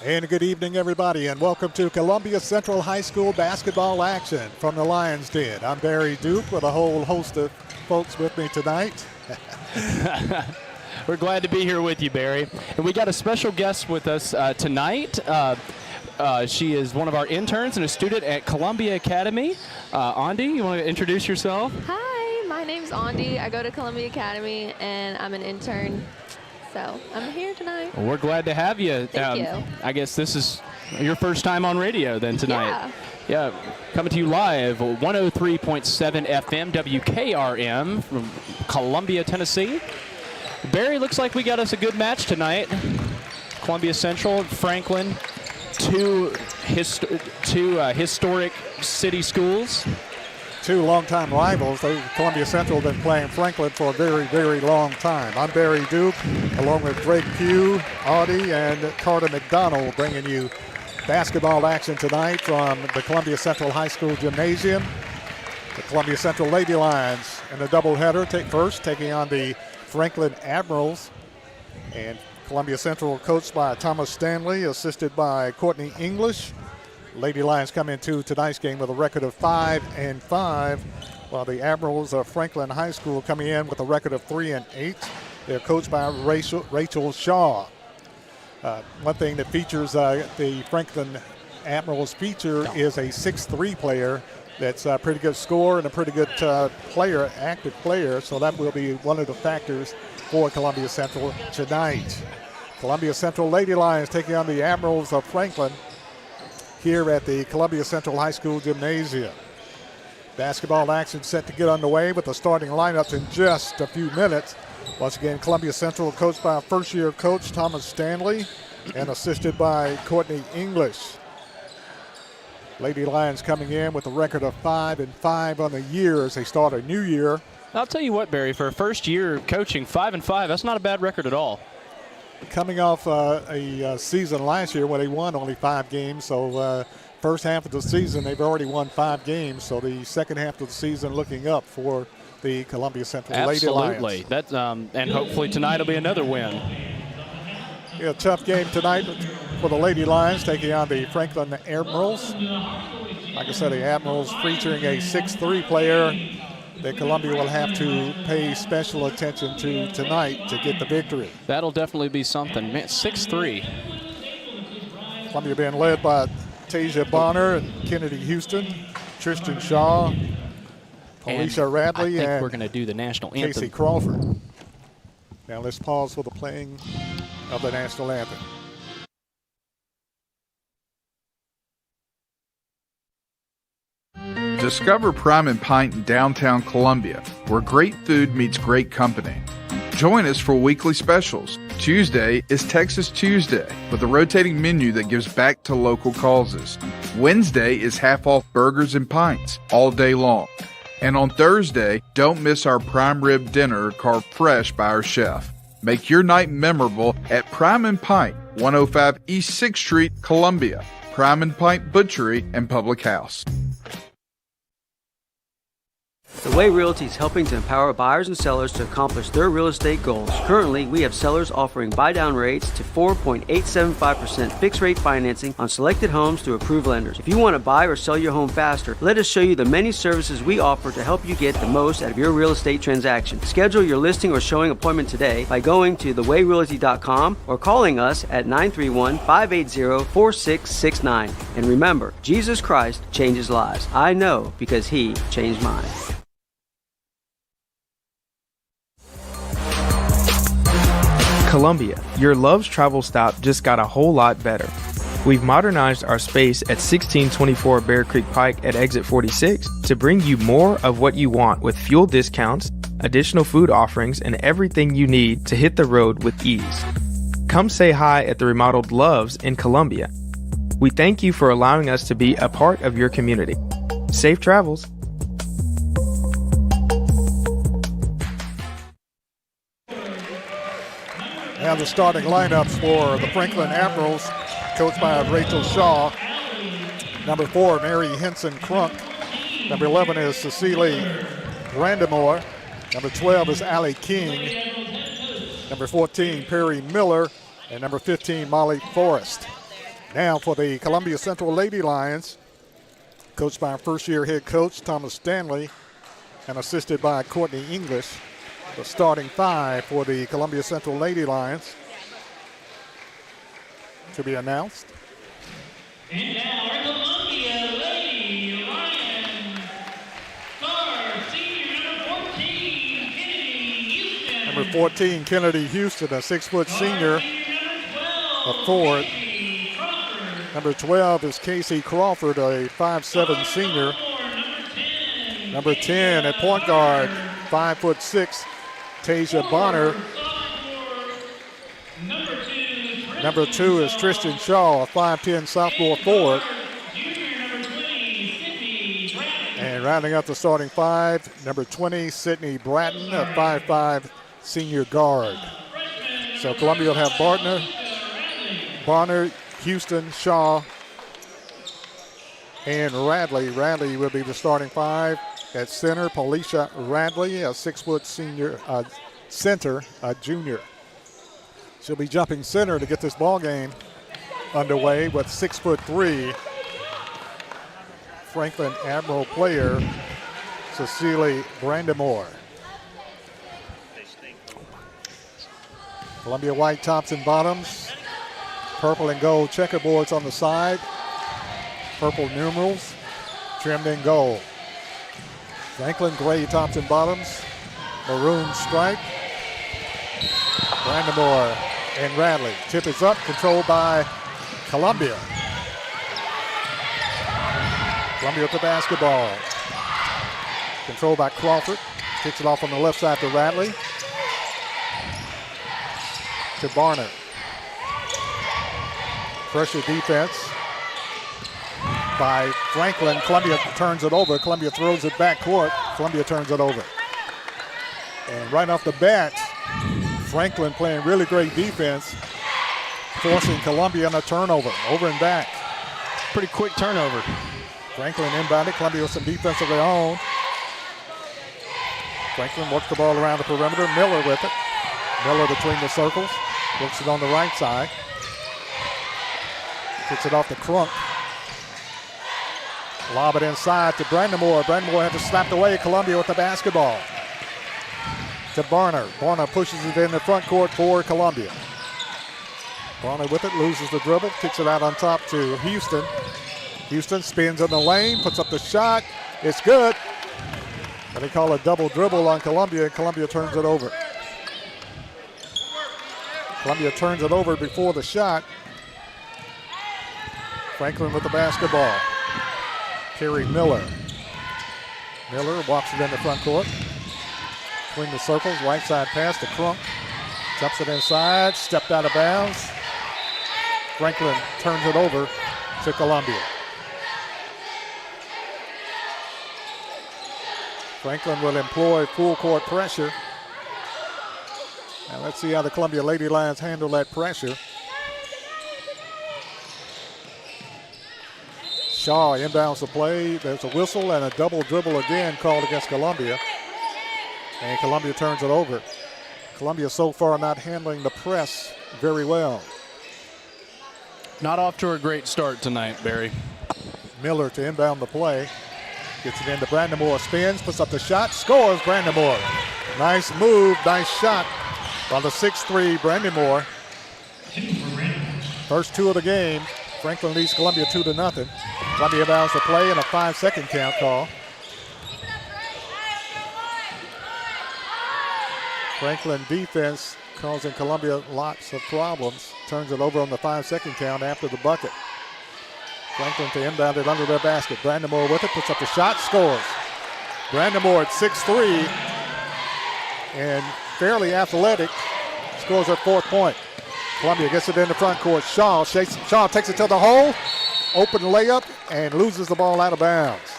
And good evening, everybody, and welcome to Columbia Central High School basketball action from the Lions Den. I'm Barry Duke with a whole host of folks with me tonight. We're glad to be here with you, Barry. And we got a special guest with us tonight. She is one of our interns and a student at Columbia Academy. Andi, you want to introduce yourself? Hi, my name's Andi. I go to Columbia Academy, and I'm an intern. So I'm here tonight. Well, we're glad to have you. Thank you. I guess this is your first time on radio then tonight. Yeah. Coming to you live, 103.7 FM WKRM from Columbia, Tennessee. Barry, looks like we got us a good match tonight. Columbia Central, Franklin, two historic city schools. Two longtime rivals. Columbia Central have been playing Franklin for a very, very long time. I'm Barry Duke, along with Greg Pugh, Audie, and Carter McDonald, bringing you basketball action tonight from the Columbia Central High School Gymnasium. The Columbia Central Lady Lions in a doubleheader taking on the Franklin Admirals. And Columbia Central coached by Thomas Stanley, assisted by Courtney English. Lady Lions come into tonight's game with a record of 5-5, while the Admirals of Franklin High School coming in with a record of 3-8. They're coached by Rachel Shaw. One thing that features the Franklin Admirals feature is a 6'3" player that's a pretty good scorer and a pretty good active player, so that will be one of the factors for Columbia Central tonight. Columbia Central Lady Lions taking on the Admirals of Franklin here at the Columbia Central High School Gymnasium. Basketball action set to get underway with the starting lineups in just a few minutes. Once again, Columbia Central coached by first-year coach Thomas Stanley and assisted by Courtney English. Lady Lions coming in with a record of 5-5 on the year as they start a new year. I'll tell you what, Barry, for a first year coaching, 5-5, that's not a bad record at all. Coming off a season last year where they won only 5 games, so first half of the season they've already won 5 games, so the second half of the season looking up for the Columbia Central Lady Lions. Absolutely. And hopefully tonight will be another win. Yeah, tough game tonight for the Lady Lions taking on the Franklin Admirals. Like I said, the Admirals featuring a 6'3" player that Columbia will have to pay special attention to tonight to get the victory. That'll definitely be something. Man, 6'3". Columbia being led by Tasia Bonner and Kennedy Houston, Tristan Shaw, Alicia Radley, I think and we're going to do the national anthem. Casey Crawford. Now let's pause for the playing of the national anthem. Discover Prime and Pint in downtown Columbia, where great food meets great company. Join us for weekly specials. Tuesday is Texas Tuesday, with a rotating menu that gives back to local causes. Wednesday is half-off burgers and pints all day long. And on Thursday, don't miss our prime rib dinner carved fresh by our chef. Make your night memorable at Prime and Pint, 105 East 6th Street, Columbia. Prime and Pint Butchery and Public House. The Way Realty is helping to empower buyers and sellers to accomplish their real estate goals. Currently, we have sellers offering buy-down rates to 4.875% fixed-rate financing on selected homes through approved lenders. If you want to buy or sell your home faster, let us show you the many services we offer to help you get the most out of your real estate transaction. Schedule your listing or showing appointment today by going to thewayrealty.com or calling us at 931-580-4669. And remember, Jesus Christ changes lives. I know because He changed mine. Columbia, your Love's travel stop just got a whole lot better. We've modernized our space at 1624 Bear Creek Pike at exit 46 to bring you more of what you want with fuel discounts, additional food offerings, and everything you need to hit the road with ease. Come say hi at the remodeled Love's in Columbia. We thank you for allowing us to be a part of your community. Safe travels. And the starting lineups for the Franklin Admirals, coached by Rachel Shaw. Number 4, Mary Henson Crunk. Number 11 is Cecily Brandamore. Number 12 is Allie King. Number 14, Perry Miller. And number 15, Molly Forrest. Now for the Columbia Central Lady Lions, coached by our first-year head coach, Thomas Stanley, and assisted by Courtney English. The starting five for the Columbia Central Lady Lions to be announced. And now our Columbia Lady Lions star senior number 14, Kennedy Houston. Number 14, Kennedy Houston, a 6-foot senior, a forward. Number 12 is Casey Crawford, a 5'7" senior. Number 10 at point guard, 5'6", Tasia Bonner. Number 2 is Tristan Shaw, a 5'10" sophomore forward. And rounding up the starting five, number 20, Sydney Bratton, a 5'5" senior guard. So Columbia will have Bonner, Houston, Shaw, and Radley. Radley will be the starting five. At center, Policia Radley, a 6-foot senior center, a junior. She'll be jumping center to get this ball game underway with 6'3" Franklin Admiral player Cecilie Brandamore. Columbia white tops and bottoms, purple and gold checkerboards on the side, purple numerals trimmed in gold. Franklin gray tops and bottoms, maroon stripe. Brandamore and Radley. Tip is up, controlled by Columbia. Columbia with the basketball. Controlled by Crawford. Kicks it off on the left side to Radley. To Barner. Pressure defense by Franklin. Columbia turns it over. Columbia throws it back court. Columbia turns it over. And right off the bat, Franklin playing really great defense, forcing Columbia on a turnover, over and back. Pretty quick turnover. Franklin inbounded. Columbia with some defense of their own. Franklin works the ball around the perimeter. Miller with it. Miller between the circles. Works it on the right side. Kicks it off the Crunk. Lob it inside to Brandamore. Brandamore had to slap away. Columbia with the basketball. To Barner. Barner pushes it in the front court for Columbia. Barner with it, loses the dribble, kicks it out on top to Houston. Houston spins in the lane, puts up the shot. It's good. And they call a double dribble on Columbia, and Columbia turns it over. Columbia turns it over before the shot. Franklin with the basketball. Kerry Miller. Miller walks it in the front court. Between the circles, right side pass to Crunk. Dumps it inside, stepped out of bounds. Franklin turns it over to Columbia. Franklin will employ full court pressure. Now let's see how the Columbia Lady Lions handle that pressure. Shaw inbounds the play. There's a whistle and a double dribble again called against Columbia. And Columbia turns it over. Columbia so far not handling the press very well. Not off to a great start tonight, Barry. Miller to inbound the play. Gets it into Brandamore, spins, puts up the shot, scores Brandamore. Nice move, nice shot by the 6'3" Brandamore. First two of the game. Franklin leads Columbia 2-0. Columbia inbounds the play and a 5-second count call. Franklin defense causing Columbia lots of problems. Turns it over on the 5-second count after the bucket. Franklin to inbound it under their basket. Brandamore with it, puts up the shot, scores. Brandamore at 6'3" and fairly athletic, scores her fourth point. Columbia gets it in the front court. Shaw takes it to the hole, open layup, and loses the ball out of bounds.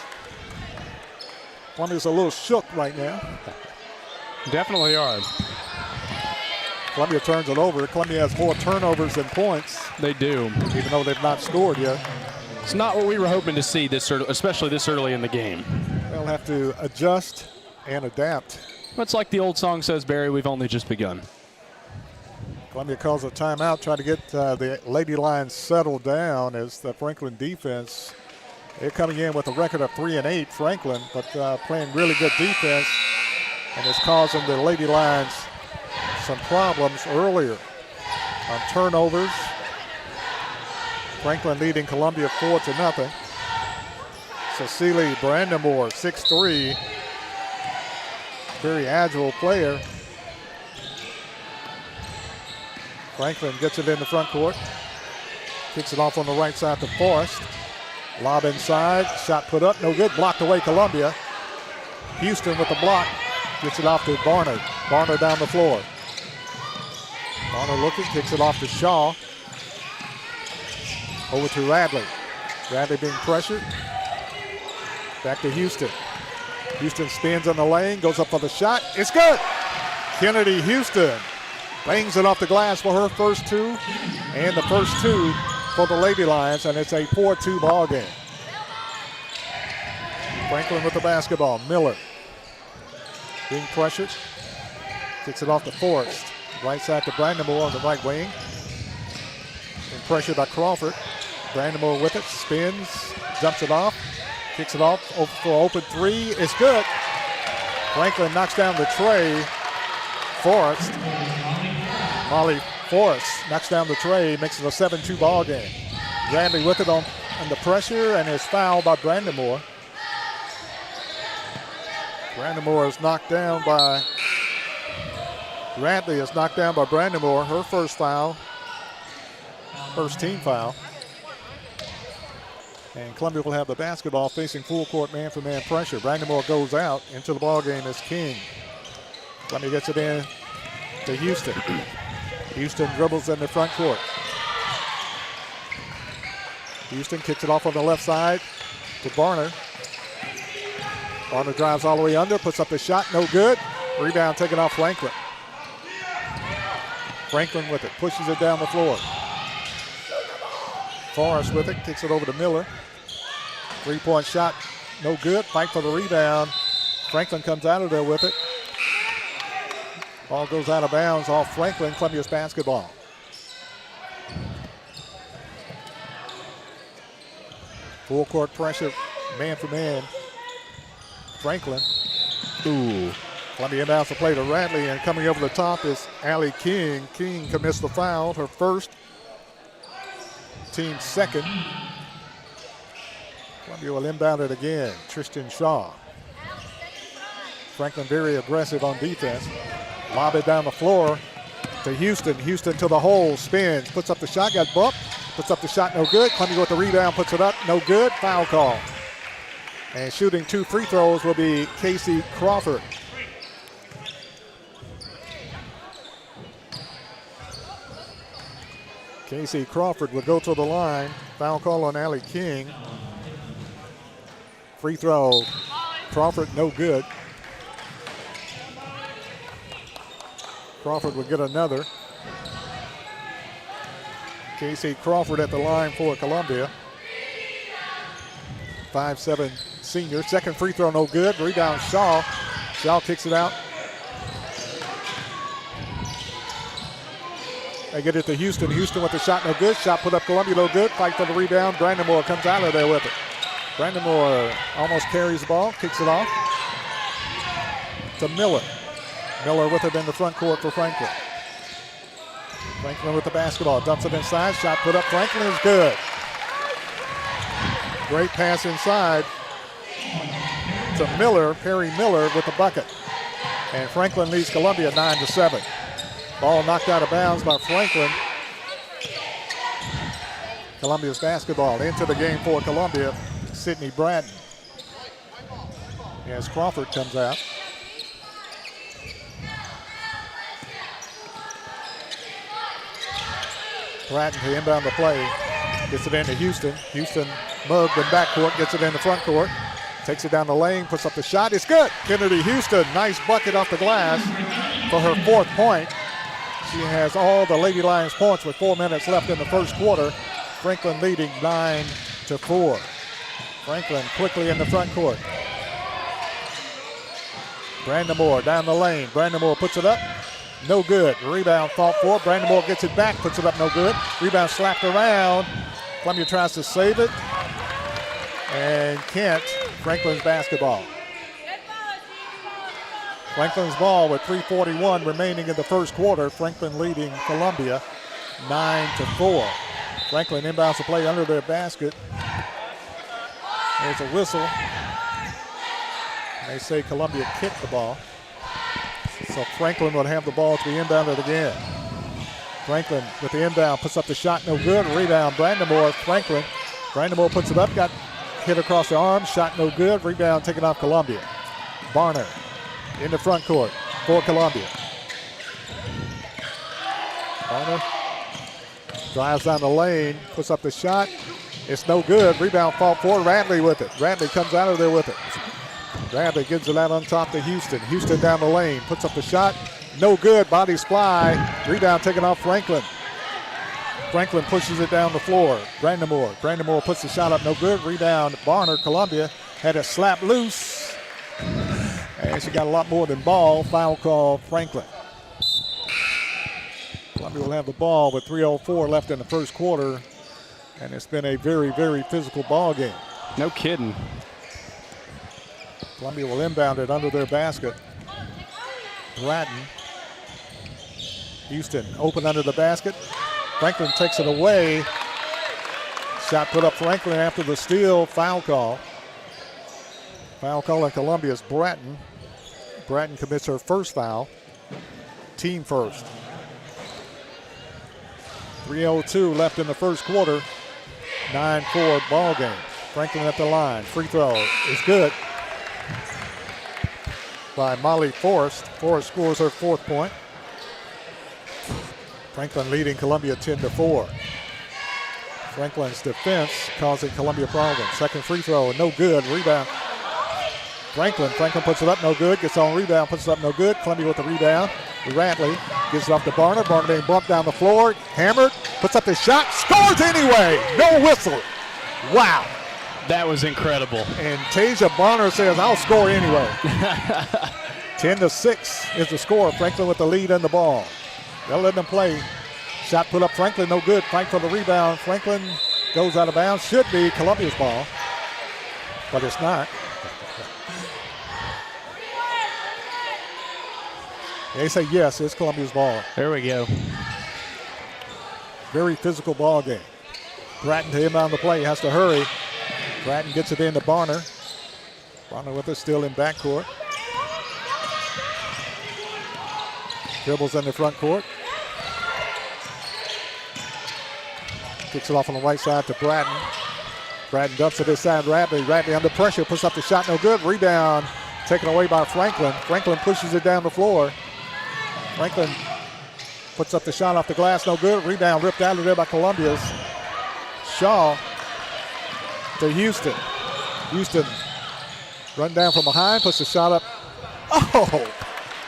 Columbia's a little shook right now. Definitely are. Columbia turns it over. Columbia has more turnovers than points. They do. Even though they've not scored yet. It's not what we were hoping to see, especially this early in the game. They'll have to adjust and adapt. It's like the old song says, Barry, we've only just begun. Columbia calls a timeout, trying to get the Lady Lions settled down as the Franklin defense. They're coming in with a record of 3-8, Franklin, but playing really good defense, and it's causing the Lady Lions some problems earlier on turnovers. Franklin leading Columbia 4-0. Cecily Brandamore, 6'3", very agile player. Franklin gets it in the front court. Kicks it off on the right side to Forrest. Lob inside, shot put up, no good, blocked away Columbia. Houston with the block, gets it off to Barnard. Barnard down the floor. Barnard looking, kicks it off to Shaw. Over to Radley. Radley being pressured. Back to Houston. Houston spins on the lane, goes up for the shot. It's good. Kennedy Houston bangs it off the glass for her first two, and the first two for the Lady Lions, and it's a 4-2 ball game. Franklin with the basketball. Miller being pressured. Kicks it off to Forrest. Right side to Brandamore on the right wing. Being pressured by Crawford. Brandamore with it, spins, jumps it off, kicks it off for open three. It's good. Franklin knocks down the tray. Forrest. Molly Forrest knocks down the tray, makes it a 7-2 ball game. Radley with it on the pressure, and is fouled by Brandamore. Brandamore is knocked down by Radley is knocked down by Brandamore. Her first foul, first team foul. And Columbia will have the basketball facing full court man-for-man pressure. Brandamore goes out. Into the ball game is King. Columbia gets it in to Houston. Houston dribbles in the front court. Houston kicks it off on the left side to Barnard. Barnard drives all the way under, puts up the shot, no good. Rebound taken off Franklin. Franklin with it, pushes it down the floor. Forrest with it, kicks it over to Miller. Three-point shot, no good. Fight for the rebound. Franklin comes out of there with it. Ball goes out of bounds off Franklin. Columbia's basketball. Full court pressure, man for man. Franklin. Ooh. Columbia inbounds the play to Radley, and coming over the top is Allie King. King commits the foul, her first, team second. Columbia will inbound it again. Tristan Shaw. Franklin very aggressive on defense. Lob it down the floor to Houston. Houston to the hole, spins, puts up the shot, got bumped, puts up the shot, no good. Columbia with the rebound, puts it up, no good. Foul call. And shooting two free throws will be Casey Crawford. Casey Crawford would go to the line. Foul call on Allie King. Free throw, Crawford, no good. Crawford would get another. Casey Crawford at the line for Columbia. 5'7" senior. Second free throw, no good. Rebound, Shaw. Shaw kicks it out. They get it to Houston. Houston with the shot, no good. Shot put up, Columbia, no good. Fight for the rebound. Brandamore comes out of there with it. Brandamore almost carries the ball, kicks it off to Miller. Miller with it in the front court for Franklin. Franklin with the basketball, dumps it inside. Shot put up, Franklin is good. Great pass inside to Miller, Perry Miller with the bucket. And Franklin leads Columbia 9-7. Ball knocked out of bounds by Franklin. Columbia's basketball into the game for Columbia, Sydney Bratton. As Crawford comes out. Bratton to inbound the play. Gets it into Houston. Houston mugged in backcourt, gets it in the front court. Takes it down the lane, puts up the shot. It's good. Kennedy Houston, nice bucket off the glass for her fourth point. She has all the Lady Lions points with 4 minutes left in the first quarter. Franklin leading 9-4. Franklin quickly in the front court. Brandamore down the lane. Brandamore puts it up. no good. Rebound fought for. Brandenburg gets it back, puts it up, no good. Rebound slapped around. Columbia tries to save it. And can't. Franklin's basketball. Franklin's ball with 3:41 remaining in the first quarter. Franklin leading Columbia 9-4. Franklin inbounds to play under their basket. There's a whistle. They say Columbia kicked the ball. So Franklin would have the ball to be inbounded again. Franklin with the inbound, puts up the shot, no good. Rebound, Brandenburg, Franklin. Brandenburg puts it up, got hit across the arm, shot no good. Rebound taken off Columbia. Barner in the front court for Columbia. Barner drives down the lane, puts up the shot. It's no good. Rebound fought for. Radley with it. Radley comes out of there with it. Radley gives it out on top to Houston. Houston down the lane, puts up the shot. No good. Body fly. Rebound taken off Franklin. Franklin pushes it down the floor. Brandenburg. Brandenburg puts the shot up. No good. Rebound. Barner. Columbia had it slapped loose. And she got a lot more than ball. Foul call Franklin. Columbia will have the ball with 3:04 left in the first quarter. And it's been a very, very physical ball game. No kidding. Columbia will inbound it under their basket. Bratton. Houston open under the basket. Franklin takes it away. Shot put up Franklin after the steal. Foul call. Foul call on Columbia's Bratton. Bratton commits her first foul. Team first. 3:02 left in the first quarter. 9-4 ball game. Franklin at the line. Free throw is good by Molly Forrest. Forrest scores her 4th point. Franklin leading Columbia 10-4. Franklin's defense causing Columbia problems. Second free throw, no good. Rebound. Franklin puts it up, no good. Gets on rebound, puts it up, no good. Columbia with the rebound. Radley gives it off to Barner. Barner being bumped down the floor. Hammered, puts up the shot, scores anyway. No whistle. Wow. That was incredible. And Tasia Barner says, I'll score anyway. 10-6 is the score. Franklin with the lead in the ball. They'll let them play. Shot put up Franklin, no good. Fight for the rebound. Franklin goes out of bounds. Should be Columbia's ball, but it's not. They say yes, it's Columbia's ball. There we go. Very physical ball game. Bratton to inbound the play, has to hurry. Bratton gets it in to Barner. Barner with it still in backcourt. Dribbles in the front court. Kicks it off on the right side to Bratton. Bratton dumps it inside Radley. Radley under pressure, puts up the shot, no good. Rebound taken away by Franklin. Franklin pushes it down the floor. Franklin puts up the shot off the glass, no good. Rebound ripped out of there by Columbia's Shaw to Houston. Houston run down from behind, puts the shot up. Oh,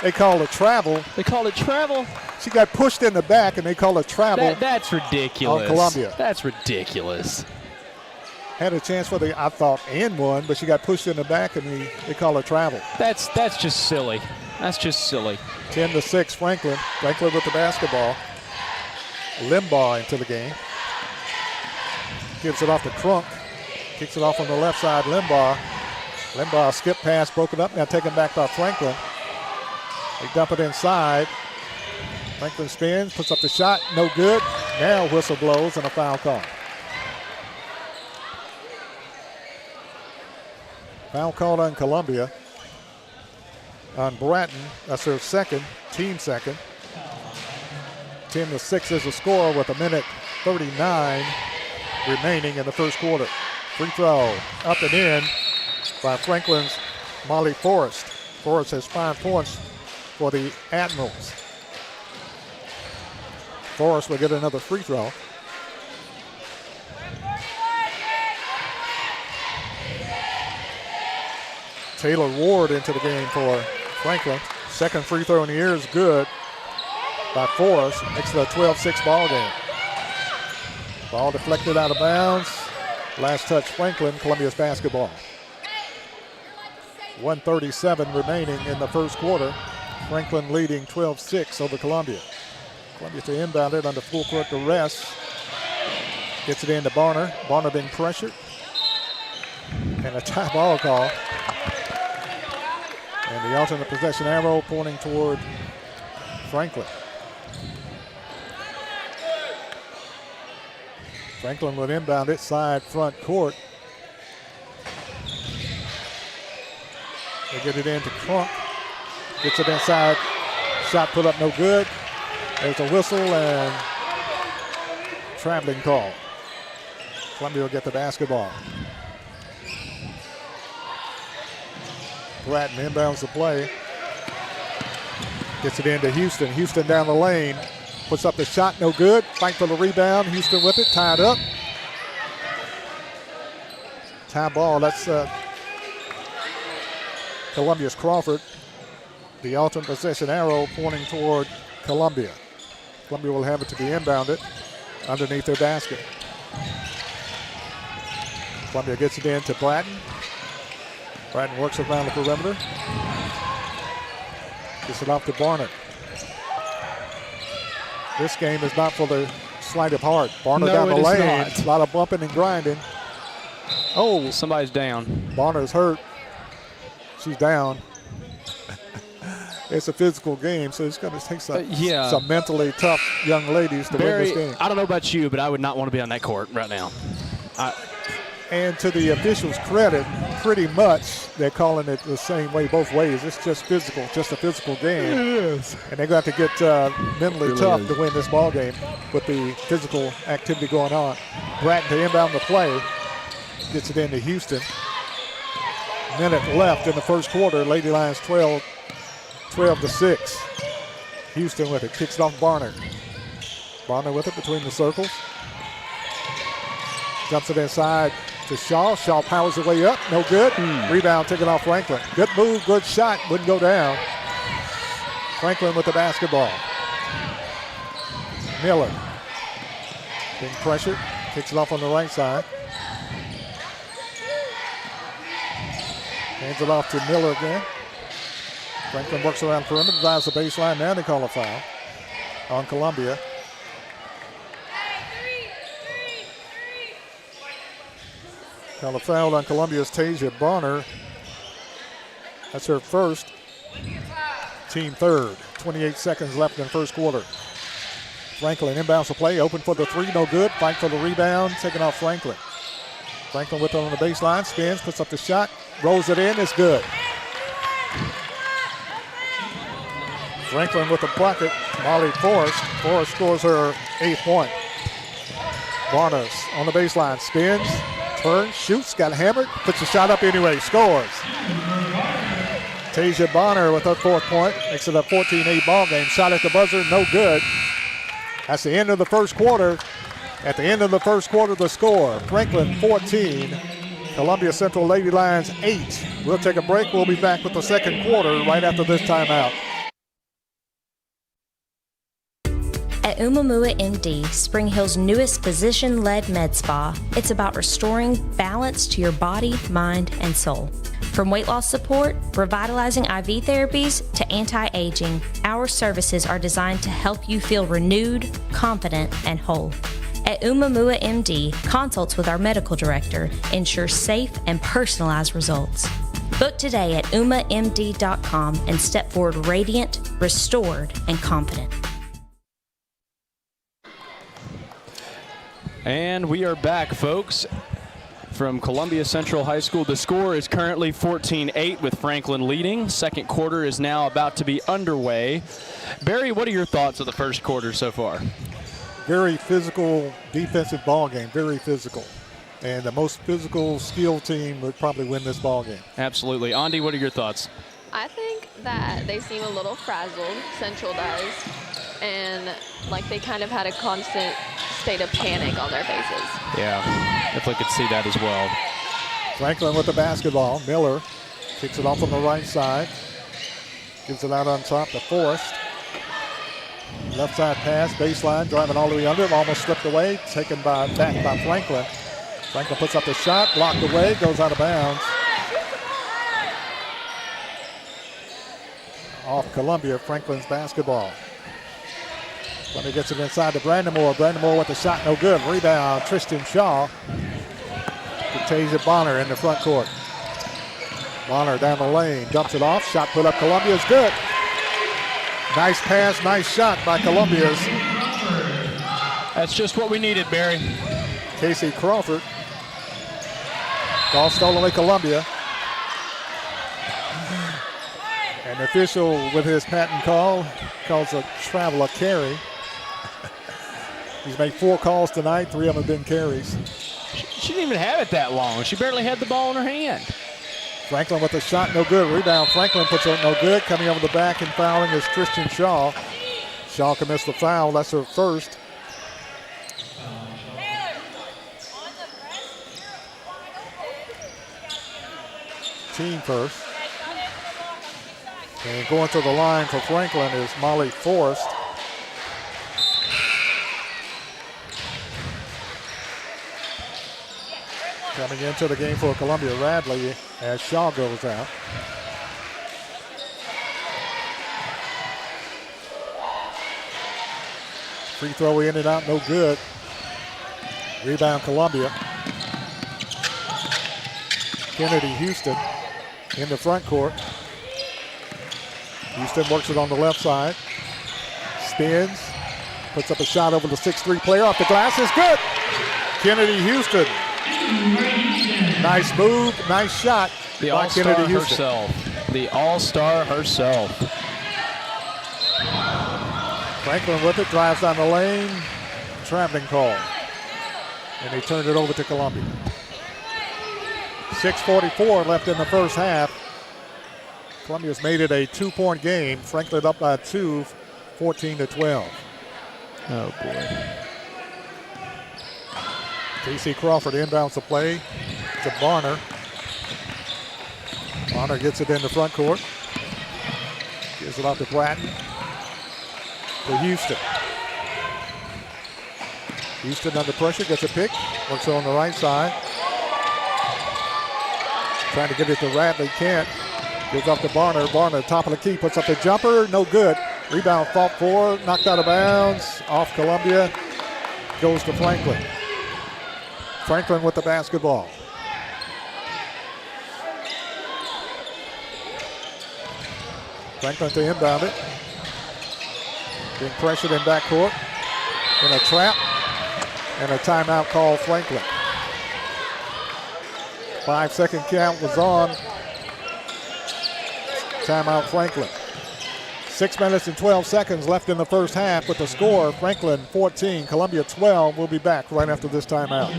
they call it travel. They call it travel? She got pushed in the back and they call it travel. That's ridiculous. On Columbia. That's ridiculous. Had a chance for the, I thought, and one, but she got pushed in the back and they call it travel. That's just silly. That's just silly. 10-6 Franklin. Franklin with the basketball. Limbaugh into the game. Gives it off to Crunk. Kicks it off on the left side, Limbaugh. Limbaugh skip pass, broken up, now taken back by Franklin. They dump it inside. Franklin spins, puts up the shot, no good. Now whistle blows and a foul call. Foul called on Columbia. On Bratton, that's their second, team second. 10-6 is the score with 1:39 remaining in the first quarter. Free throw up and in by Franklin's Molly Forrest. Forrest has 5 points for the Admirals. Forrest will get another free throw. Taylor Ward into the game for Franklin. Second free throw in the air is good by Forrest. Makes it a 12-6 ball game. Ball deflected out of bounds. Last touch Franklin, Columbia's basketball. 1:37 remaining in the first quarter. Franklin leading 12-6 over Columbia. Columbia to inbound it under full court duress. Gets it into Barner. Barner being pressured. And a tie ball call. And the alternate possession arrow pointing toward Franklin. Franklin would inbound it side front court. They get it into Crunk. Gets it inside. Shot put up no good. There's a whistle and traveling call. Columbia will get the basketball. Bratton inbounds the play. Gets it into Houston. Houston down the lane. Puts up the shot, no good. Fight for the rebound. Houston with it, tied up. Tie ball, that's Columbia's Crawford. The alternate possession arrow pointing toward Columbia. Columbia will have it to be inbounded underneath their basket. Columbia gets it in to Bratton. Bratton works around the perimeter. Gets it off to Barner. This game is not for the sleight of heart. Barner down the lane. Not. A lot of bumping and grinding. Oh, Somebody's down. Barner's hurt. She's down. It's a physical game, so it's going to take some mentally tough young ladies to Barry, win this game. I don't know about you, but I would not want to be on that court right now. And to the officials' credit, pretty much they're calling it the same way both ways. It's just physical, just a physical game. Yes. And they're going to have to get mentally tough to win this ball game with the physical activity going on. Bratton to inbound the play. Gets it into Houston. Minute left in the first quarter. Lady Lions 12-6. Houston with it. Kicks it off Barner. Barner with it between the circles. Jumps it inside to Shaw. Shaw powers the way up. No good. Rebound taken off Franklin. Good move, good shot. Wouldn't go down. Franklin with the basketball. Miller being pressured. Kicks it off on the right side. Hands it off to Miller again. Franklin works around the perimeter, drives the baseline. Now they call a foul on Columbia. Call a foul on Columbia's Tasia Barner. That's her first. Team third. 28 seconds left in the first quarter. Franklin inbounds the play. Open for the three. No good. Fight for the rebound. Taking off Franklin. Franklin with it on the baseline. Spins. Puts up the shot. Rolls it in. It's good. Franklin with the bucket. Molly Forrest. Forrest scores her 8th point. Barnes on the baseline. Spins. Turns. Shoots. Got hammered. Puts the shot up anyway. Scores. Tasia Bonner with her 4th point. Makes it a 14-8 ball game. Shot at the buzzer. No good. That's the end of the first quarter. At the end of the first quarter, the score. Franklin 14. Columbia Central Lady Lions 8. We'll take a break. We'll be back with the second quarter right after this timeout. At Umamua MD, Spring Hill's newest physician-led med spa, it's about restoring balance to your body, mind, and soul. From weight loss support, revitalizing IV therapies, to anti-aging, our services are designed to help you feel renewed, confident, and whole. At Umamua MD, consults with our medical director ensure safe and personalized results. Book today at umamd.com and step forward radiant, restored, and confident. And we are back, folks, from Columbia Central High School. The score is currently 14-8 with Franklin leading. Second quarter is now about to be underway. Barry, what are your thoughts of the first quarter so far? Very physical defensive ball game, very physical. And the most physical, skilled team would probably win this ball game. Absolutely. Andy, what are your thoughts? I think that they seem a little frazzled, Central does, and like they kind of had a constant state of panic on their faces. Yeah, definitely could see that as well. Franklin with the basketball. Miller kicks it off on the right side. Gives it out on top to Forrest. Left side pass, baseline, driving all the way under, almost slipped away, taken back by Franklin. Franklin puts up the shot, blocked away, goes out of bounds. off Columbia. Franklin's basketball. When he gets it inside to Brandon Moore. Brandon Moore with the shot, no good. Rebound, Tristan Shaw. To Tasia Bonner in the front court. Bonner down the lane, dumps it off. Shot put up, Columbia's good. Nice pass, nice shot by Columbia's. That's just what we needed, Barry. Casey Crawford. Ball stolen away, Columbia. An official with his patent call calls a travel a carry. He's made 4 calls tonight. 3 of them have been carries. She didn't even have it that long. She barely had the ball in her hand. Franklin with a shot, no good. Rebound, Franklin puts it no good. Coming over the back and fouling is Tristan Shaw. Shaw commits the foul. That's her first. Team first. And going to the line for Franklin is Molly Forrest. Coming into the game for Columbia, Radley, as Shaw goes out. Free throw in and out, no good. Rebound, Columbia. Kennedy Houston in the front court. Houston works it on the left side. Spins. Puts up a shot over the 6'3" player. Off the glass is good. Kennedy Houston. Nice move, nice shot. The by all-star Kennedy Houston. herself. The all-star herself. Franklin with it, drives down the lane. Traveling call. And they turned it over to Columbia. 6:44 left in the first half. Columbia's made it a 2-point game. Franklin up by 2, 14-12. Oh, boy. Casey Crawford inbounds the play to Barner. Barner gets it in the front court. Gives it off to Bratton. To Houston. Houston under pressure, gets a pick. Works on the right side. Trying to get it to Radley, can't. Gives up to Barner. Barner, top of the key, puts up the jumper, no good. Rebound fought for, knocked out of bounds. Off Columbia, goes to Franklin. Franklin with the basketball. Franklin to inbound it. Being pressured in backcourt. In a trap. And a timeout call, Franklin. 5-second count was on. Timeout, Franklin. 6 minutes and 12 seconds left in the first half with the score, Franklin 14, Columbia 12. We'll be back right after this timeout.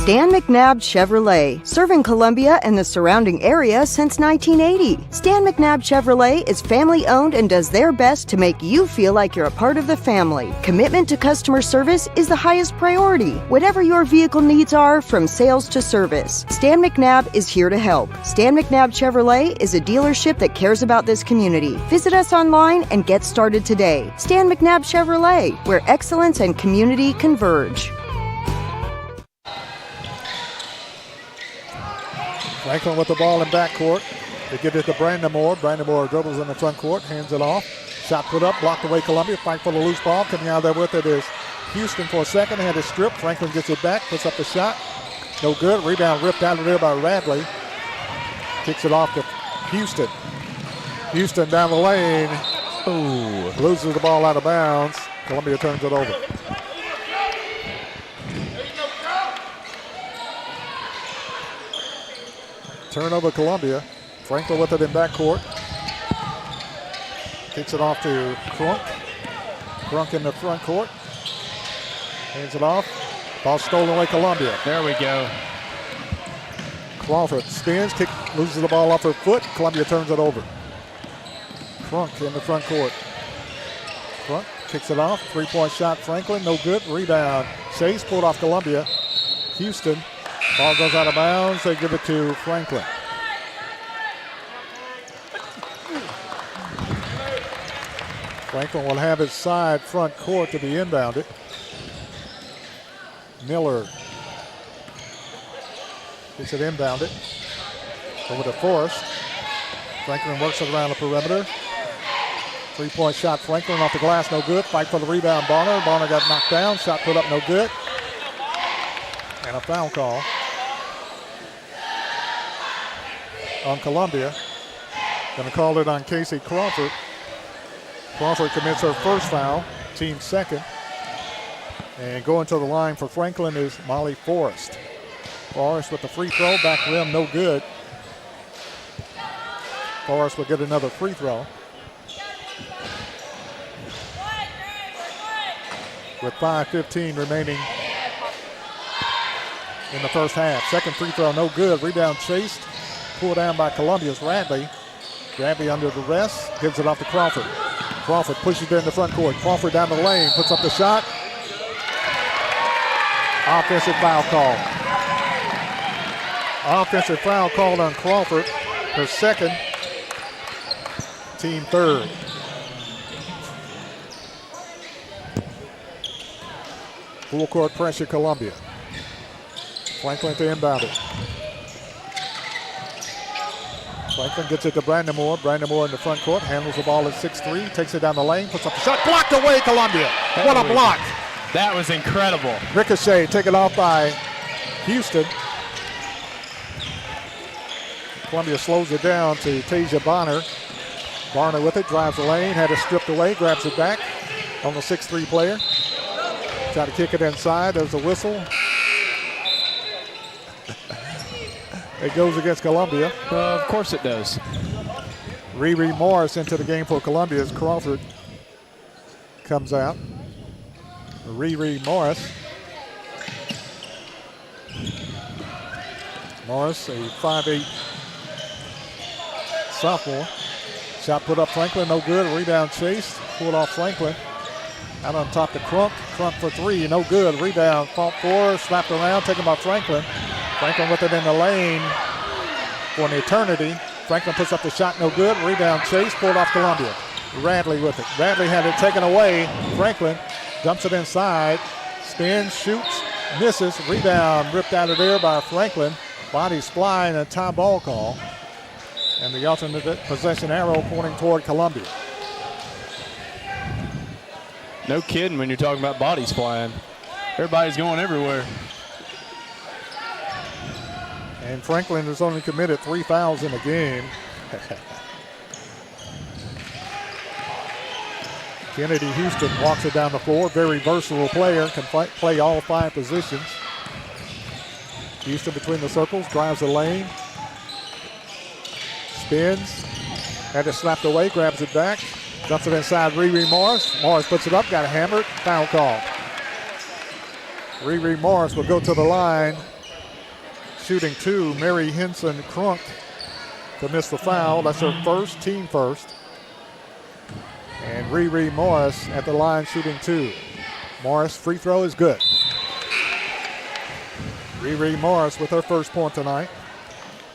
Stan McNabb Chevrolet, serving Columbia and the surrounding area since 1980. Stan McNabb Chevrolet is family owned and does their best to make you feel like you're a part of the family. Commitment to customer service is the highest priority. Whatever your vehicle needs are, from sales to service, Stan McNabb is here to help. Stan McNabb Chevrolet is a dealership that cares about this community. Visit us online and get started today. Stan McNabb Chevrolet, where excellence and community converge. Franklin with the ball in backcourt. They get it to Brandon Moore. Brandon Moore dribbles in the front court, hands it off. Shot put up, blocked away Columbia. Fight for the loose ball. Coming out there with it is Houston for a second. Had a strip. Franklin gets it back, puts up the shot. No good. Rebound ripped out of there by Radley. Kicks it off to Houston. Houston down the lane. Ooh. Loses the ball out of bounds. Columbia turns it over. Turnover, Columbia. Franklin with it in backcourt. Kicks it off to Crunk. Crunk in the front court. Hands it off. Ball stolen away, Columbia. There we go. Crawford spins, loses the ball off her foot. Columbia turns it over. Crunk in the front court. Crunk kicks it off. 3-point shot, Franklin, no good. Rebound. Chase pulled off Columbia. Houston. Ball goes out of bounds. They give it to Franklin. Franklin will have his side front court to be inbounded. Miller gets it inbounded. Over to Forrest. Franklin works it around the perimeter. 3-point shot, Franklin off the glass, no good. Fight for the rebound, Bonner. Bonner got knocked down. Shot put up, no good. And a foul call on Columbia. Going to call it on Casey Crawford. Crawford commits her first foul, team second. And going to the line for Franklin is Molly Forrest. Forrest with the free throw, back rim, no good. Forrest will get another free throw. With 5:15 remaining in the first half. Second free throw, no good. Rebound chased. Pulled down by Columbia's Radley. Radley under the rest. Gives it off to Crawford. Crawford pushes it in the front court. Crawford down the lane. Puts up the shot. Offensive foul call. Offensive foul called on Crawford. Her second. Team third. Full court pressure, Columbia. Franklin to inbound it. Franklin gets it to Brandon Moore. Brandon Moore in the front court, handles the ball at 6'3", takes it down the lane, puts up the shot, blocked away, Columbia. What a block. That was incredible. Ricochet taken off by Houston. Columbia slows it down to Tasia Bonner. Bonner with it, drives the lane, had it stripped away, grabs it back on the 6'3" player. Try to kick it inside. There's a whistle. It goes against Columbia. Of course it does. Riri Morris into the game for Columbia as Crawford comes out. Riri Morris. Morris, a 5'8" sophomore. Shot put up Franklin, no good. Rebound chased. Pulled off Franklin. Out on top to Crunk. Crunk for three, no good. Rebound, fought for, slapped around, taken by Franklin. Franklin with it in the lane for an eternity. Franklin puts up the shot, no good. Rebound chase, pulled off Columbia. Radley with it. Radley had it taken away. Franklin dumps it inside. Spins, shoots, misses. Rebound ripped out of there by Franklin. Body spline and a tie ball call. And the alternate possession arrow pointing toward Columbia. No kidding when you're talking about bodies flying. Everybody's going everywhere. And Franklin has only committed 3 fouls in a game. Kennedy Houston walks it down the floor. Very versatile player, can play all 5 positions. Houston between the circles, drives the lane. Spins, had it slapped away, grabs it back. Dumps it inside Riri Morris. Morris puts it up, got hammered, foul call. Riri Morris will go to the line. Shooting 2, Mary Henson Crunk to miss the foul. That's her first, team first. And Riri Morris at the line shooting 2. Morris free throw is good. Riri Morris with her first point tonight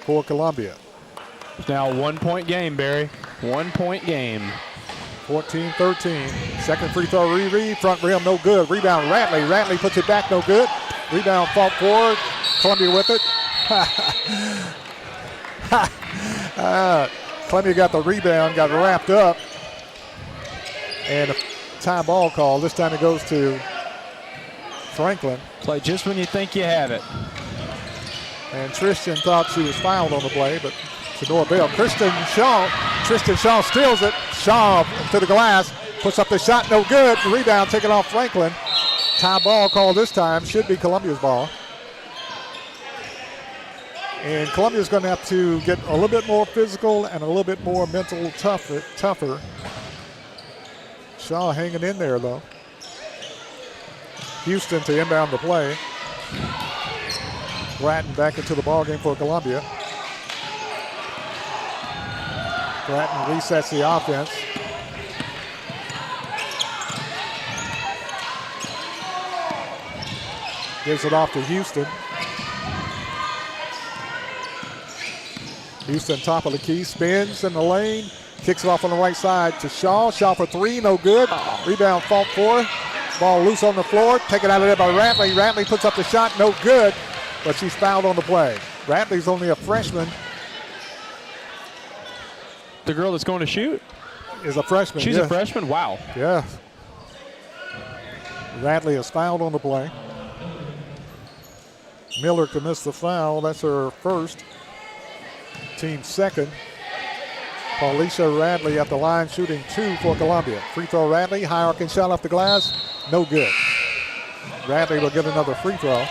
for Columbia. Now 1 point game, Barry. 1 point game. 14-13. Second free throw, Riri. Front rim, no good. Rebound, Radley. Radley puts it back, no good. Rebound, fought forward. Columbia with it. Columbia got the rebound, got wrapped up. And a time ball call. This time it goes to Franklin. Play just when you think you have it. And Tristan thought she was fouled on the play, but Sonora Bell. Tristan Shaw steals it. Shaw to the glass, puts up the shot, no good. Rebound taken off Franklin. Tie ball call this time, should be Columbia's ball. And Columbia's going to have to get a little bit more physical and a little bit more mental tougher. Shaw hanging in there though. Houston to inbound the play. Bratton back into the ballgame for Columbia. Bratton resets the offense. Gives it off to Houston. Houston top of the key, spins in the lane, kicks it off on the right side to Shaw. Shaw for 3, no good. Rebound, fought for. Ball loose on the floor, taken out of there by Radley. Radley puts up the shot, no good, but she's fouled on the play. Radley's only a freshman, The girl that's going to shoot? Is a freshman. She's a freshman? Wow. Yeah. Radley is fouled on the play. Miller commits the foul. That's her first. Team second. Paulisha Radley at the line shooting 2 for Columbia. Free throw Radley. High arcing shot off the glass. No good. Radley will get another free throw.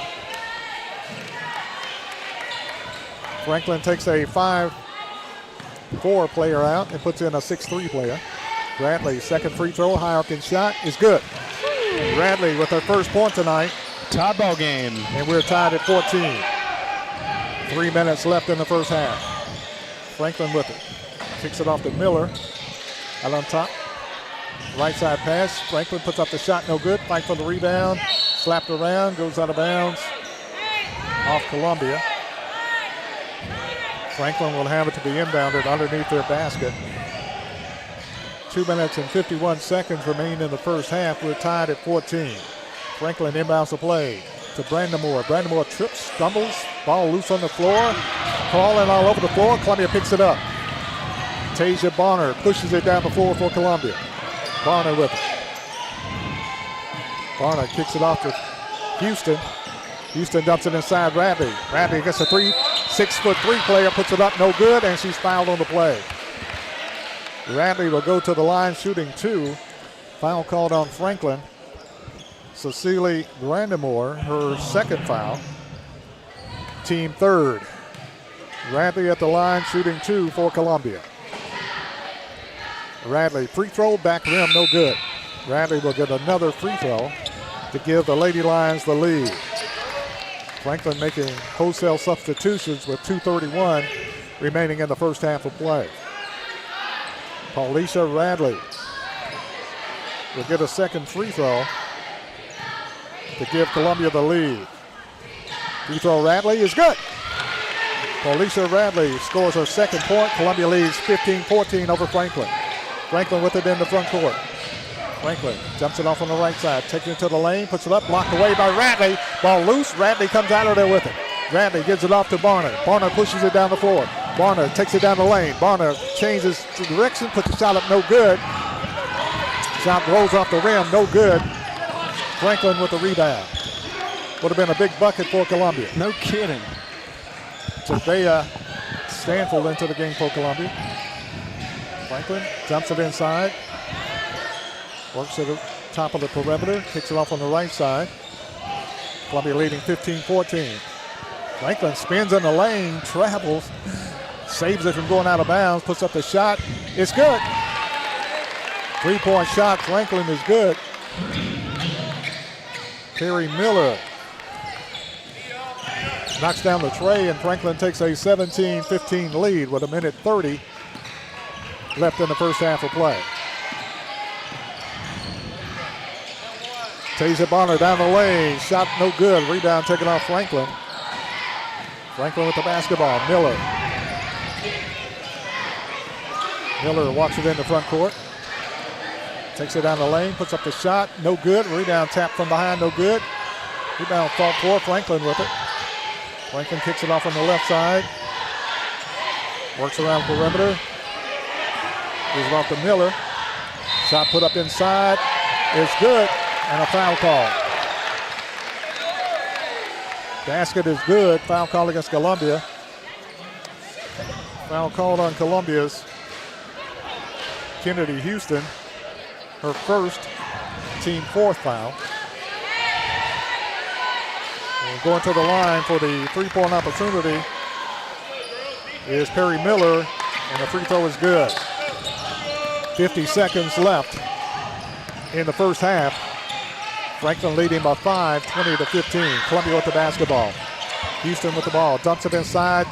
Franklin takes a 5-4 player out and puts in a 6-3 player. Radley, second free throw, high arcing shot is good. Radley with her first point tonight. Tie ball game. And we're tied at 14. 3 minutes left in the first half. Franklin with it. Kicks it off to Miller. Out on top. Right side pass. Franklin puts up the shot, no good. Fight for the rebound. Slapped around, goes out of bounds. Off Columbia. Franklin will have it to be inbounded underneath their basket. 2 minutes and 51 seconds remain in the first half. We're tied at 14. Franklin inbounds the play to Brandamore. Brandamore trips, stumbles, ball loose on the floor. Crawling all over the floor. Columbia picks it up. Tasia Bonner pushes it down the floor for Columbia. Bonner with it. Bonner kicks it off to Houston. Houston dumps it inside Radley. Radley gets a 6'3" player, puts it up, no good, and she's fouled on the play. Radley will go to the line shooting 2. Foul called on Franklin. Cecily Brandamore, her second foul. Team third. Radley at the line shooting 2 for Columbia. Radley free throw, back rim, no good. Radley will get another free throw to give the Lady Lions the lead. Franklin making wholesale substitutions with 2:31 remaining in the first half of play. Paulisha Radley will get a second free throw to give Columbia the lead. Free throw Radley is good. Paulisha Radley scores her second point. Columbia leads 15-14 over Franklin. Franklin with it in the front court. Franklin jumps it off on the right side, taking it to the lane, puts it up, blocked away by Radley. Ball loose, Radley comes out of there with it. Radley gives it off to Barner. Barner pushes it down the floor. Barner takes it down the lane. Barner changes direction, puts the shot up, no good. Shot rolls off the rim, no good. Franklin with the rebound. Would have been a big bucket for Columbia. No kidding. Tavea Stanfield into the game for Columbia. Franklin dumps it inside. Works at the top of the perimeter. Kicks it off on the right side. Columbia leading 15-14. Franklin spins in the lane, travels, saves it from going out of bounds, puts up the shot. It's good. 3-point shot. Franklin is good. Perry Miller knocks down the tray, and Franklin takes a 17-15 lead with 1:30 left in the first half of play. Tasia Bonner down the lane, shot no good. Rebound taken off Franklin. Franklin with the basketball. Miller. Miller walks it in the front court. Takes it down the lane, puts up the shot, no good. Rebound tap from behind, no good. Rebound fought for Franklin with it. Franklin kicks it off on the left side. Works around perimeter. Gives it off to Miller. Shot put up inside. It's good. And a foul call. Basket is good. Foul call against Columbia. Foul called on Columbia's Kennedy Houston. Her first, team fourth foul. And going to the line for the three-point opportunity is Perry Miller, and the free throw is good. 50 seconds left in the first half. Franklin leading by 5, 20-15. Columbia with the basketball. Houston with the ball, dumps it inside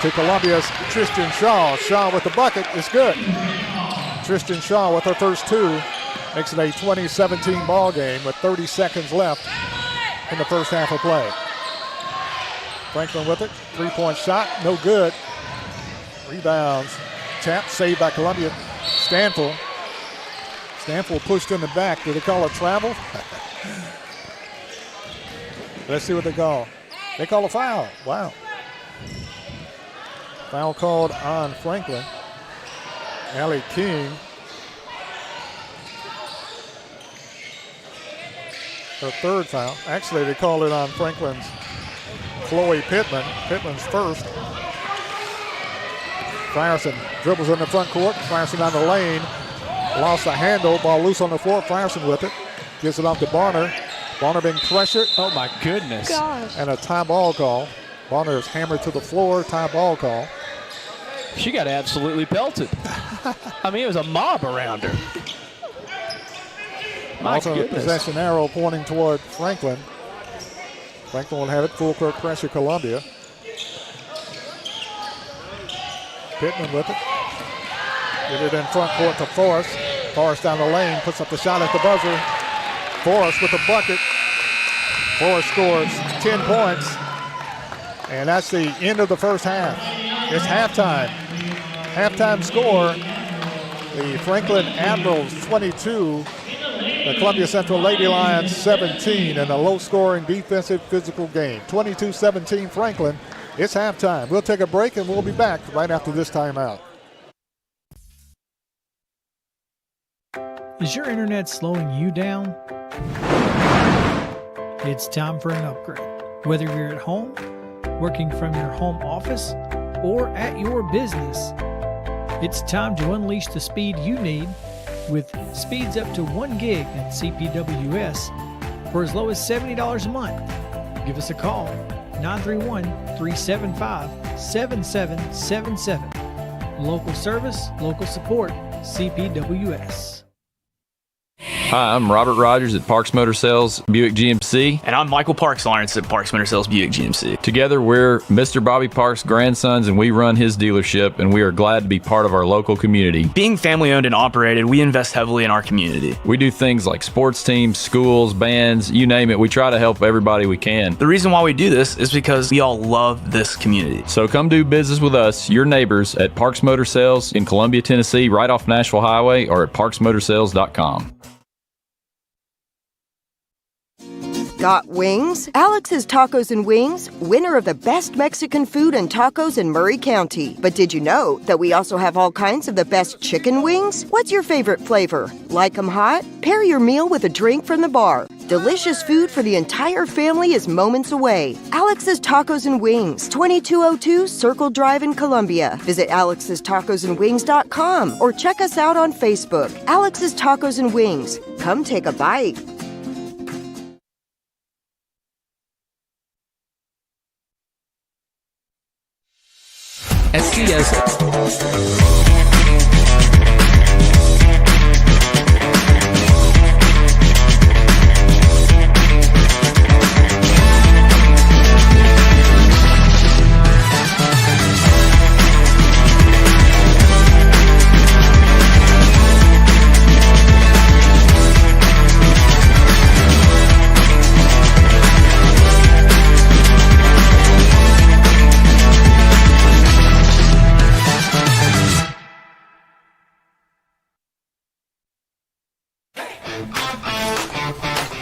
to Columbia's Tristan Shaw. Shaw with the bucket, it's good. Tristan Shaw with her first 2 makes it a 20-17 ball game with 30 seconds left in the first half of play. Franklin with it, 3-point shot, no good. Rebounds, tap, saved by Columbia. Stanfield pushed in the back. Do they call it travel? Let's see what they call. They call a foul. Wow. Foul called on Franklin. Allie King. Her third foul. Actually, they called it on Franklin's Chloe Pittman. Pittman's first. Frierson dribbles in the front court. Frierson down the lane. Lost the handle. Ball loose on the floor. Frierson with it. Gives it off to Barner. Barner being pressured. Oh, my goodness. Gosh. And a tie ball call. Barner is hammered to the floor. Tie ball call. She got absolutely pelted. I mean, it was a mob around her. My Also a goodness. possession arrow pointing toward Franklin. Franklin will have it. Full court pressure, Columbia. Pittman with it. Get it in front court to Forrest. Forrest down the lane, puts up the shot at the buzzer. Forrest with the bucket. Forrest scores 10 points. And that's the end of the first half. It's halftime. Halftime score. The Franklin Admirals 22. The Columbia Central Lady Lions 17 in a low-scoring defensive physical game. 22-17 Franklin. It's halftime. We'll take a break and we'll be back right after this timeout. Is your internet slowing you down? It's time for an upgrade. Whether you're at home, working from your home office, or at your business, it's time to unleash the speed you need with speeds up to 1 gig at CPWS for as low as $70 a month. Give us a call, 931-375-7777. Local service, local support, CPWS. Hi, I'm Robert Rogers at Parks Motor Sales Buick GMC. And I'm Michael Parks Lawrence at Parks Motor Sales Buick GMC. Together, we're Mr. Bobby Parks' grandsons, and we run his dealership, and we are glad to be part of our local community. Being family owned and operated, we invest heavily in our community. We do things like sports teams, schools, bands, you name it. We try to help everybody we can. The reason why we do this is because we all love this community. So come do business with us, your neighbors, at Parks Motor Sales in Columbia, Tennessee, right off Nashville Highway, or at parksmotorsales.com. Got wings? Alex's Tacos and Wings, winner of the best Mexican food and tacos in Murray County. But did you know that we also have all kinds of the best chicken wings? What's your favorite flavor? Like 'em hot? Pair your meal with a drink from the bar. Delicious food for the entire family is moments away. Alex's Tacos and Wings, 2202 Circle Drive in Columbia. Visit alexstacosandwings.com or check us out on Facebook. Alex's Tacos and Wings. Come take a bite. SCS.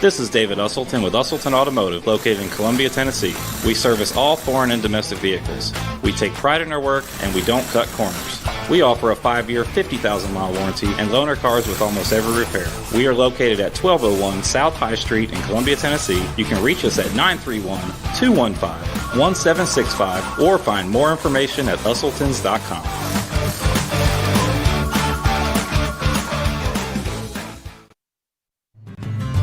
This is David Usselton with Usselton Automotive, located in Columbia, Tennessee. We service all foreign and domestic vehicles. We take pride in our work, and we don't cut corners. We offer a 5-year, 50,000-mile warranty and loan our cars with almost every repair. We are located at 1201 South High Street in Columbia, Tennessee. You can reach us at 931-215-1765 or find more information at usseltons.com.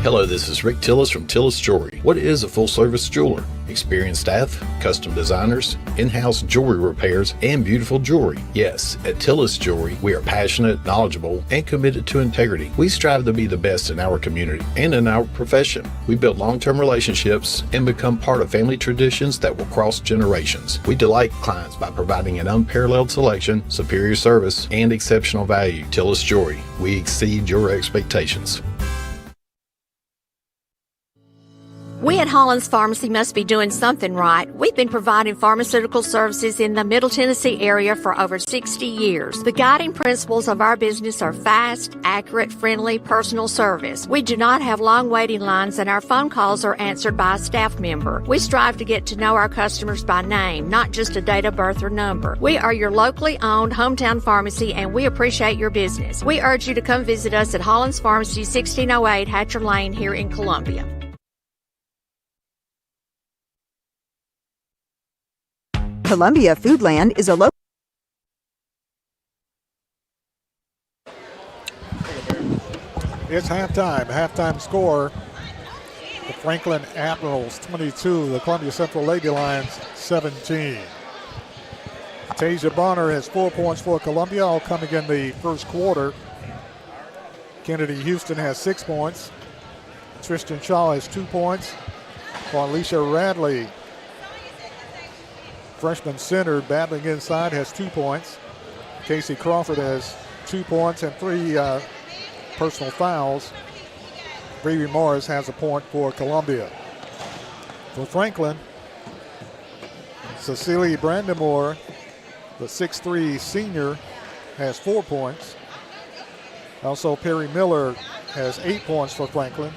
Hello, this is Rick Tillis from Tillis Jewelry. What is a full-service jeweler? Experienced staff, custom designers, in-house jewelry repairs, and beautiful jewelry. Yes, at Tillis Jewelry, we are passionate, knowledgeable, and committed to integrity. We strive to be the best in our community and in our profession. We build long-term relationships and become part of family traditions that will cross generations. We delight clients by providing an unparalleled selection, superior service, and exceptional value. Tillis Jewelry, we exceed your expectations. We at Hollins Pharmacy must be doing something right. We've been providing pharmaceutical services in the Middle Tennessee area for over 60 years. The guiding principles of our business are fast, accurate, friendly, personal service. We do not have long waiting lines, and our phone calls are answered by a staff member. We strive to get to know our customers by name, not just a date of birth or number. We are your locally owned hometown pharmacy, and we appreciate your business. We urge you to come visit us at Hollins Pharmacy, 1608 Hatcher Lane here in Columbia. Columbia Foodland is a local. It's halftime. Halftime score. The Franklin Admirals 22, the Columbia Central Lady Lions 17. Tasia Bonner has 4 points for Columbia, all coming in the first quarter. Kennedy Houston has 6 points. Tristan Shaw has 2 points. Alicia Radley, freshman center, battling inside, has 2 points. Casey Crawford has 2 points and 3 personal fouls. Bree Morris has a point for Columbia. For Franklin, Cecilia Brandamore, the 6'3 senior, has 4 points. Also, Perry Miller has 8 points for Franklin,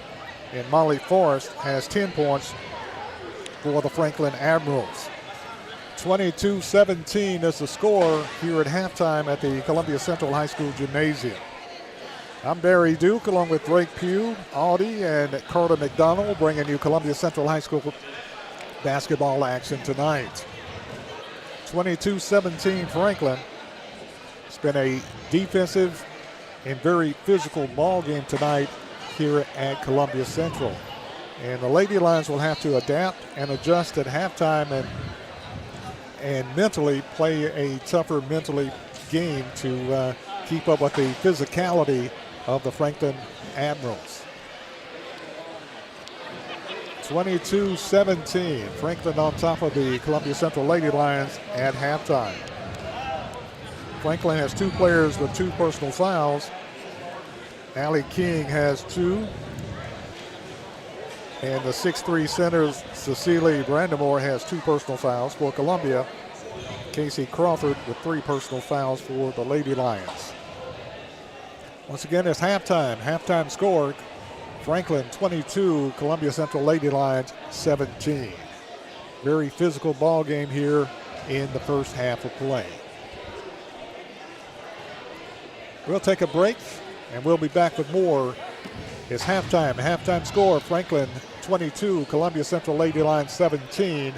and Molly Forrest has 10 points for the Franklin Admirals. 22-17 is the score here at halftime at the Columbia Central High School Gymnasium. I'm Barry Duke along with Drake Pugh, Audie, and Carter McDonald bringing you Columbia Central High School basketball action tonight. 22-17 Franklin. It's been a defensive and very physical ball game tonight here at Columbia Central. And the Lady Lions will have to adapt and adjust at halftime and mentally play a tougher mentally game to keep up with the physicality of the Franklin Admirals. 22-17, Franklin on top of the Columbia Central Lady Lions at halftime. Franklin has 2 players with 2 personal fouls. Allie King has 2. And the 6'3 center, Cecilia Brandamore, has 2 personal fouls for Columbia. Casey Crawford with 3 personal fouls for the Lady Lions. Once again, it's halftime. Halftime score, Franklin 22, Columbia Central Lady Lions 17. Very physical ball game here in the first half of play. We'll take a break, and we'll be back with more. It's halftime. Halftime score, Franklin 22, Columbia Central Lady Lions 17.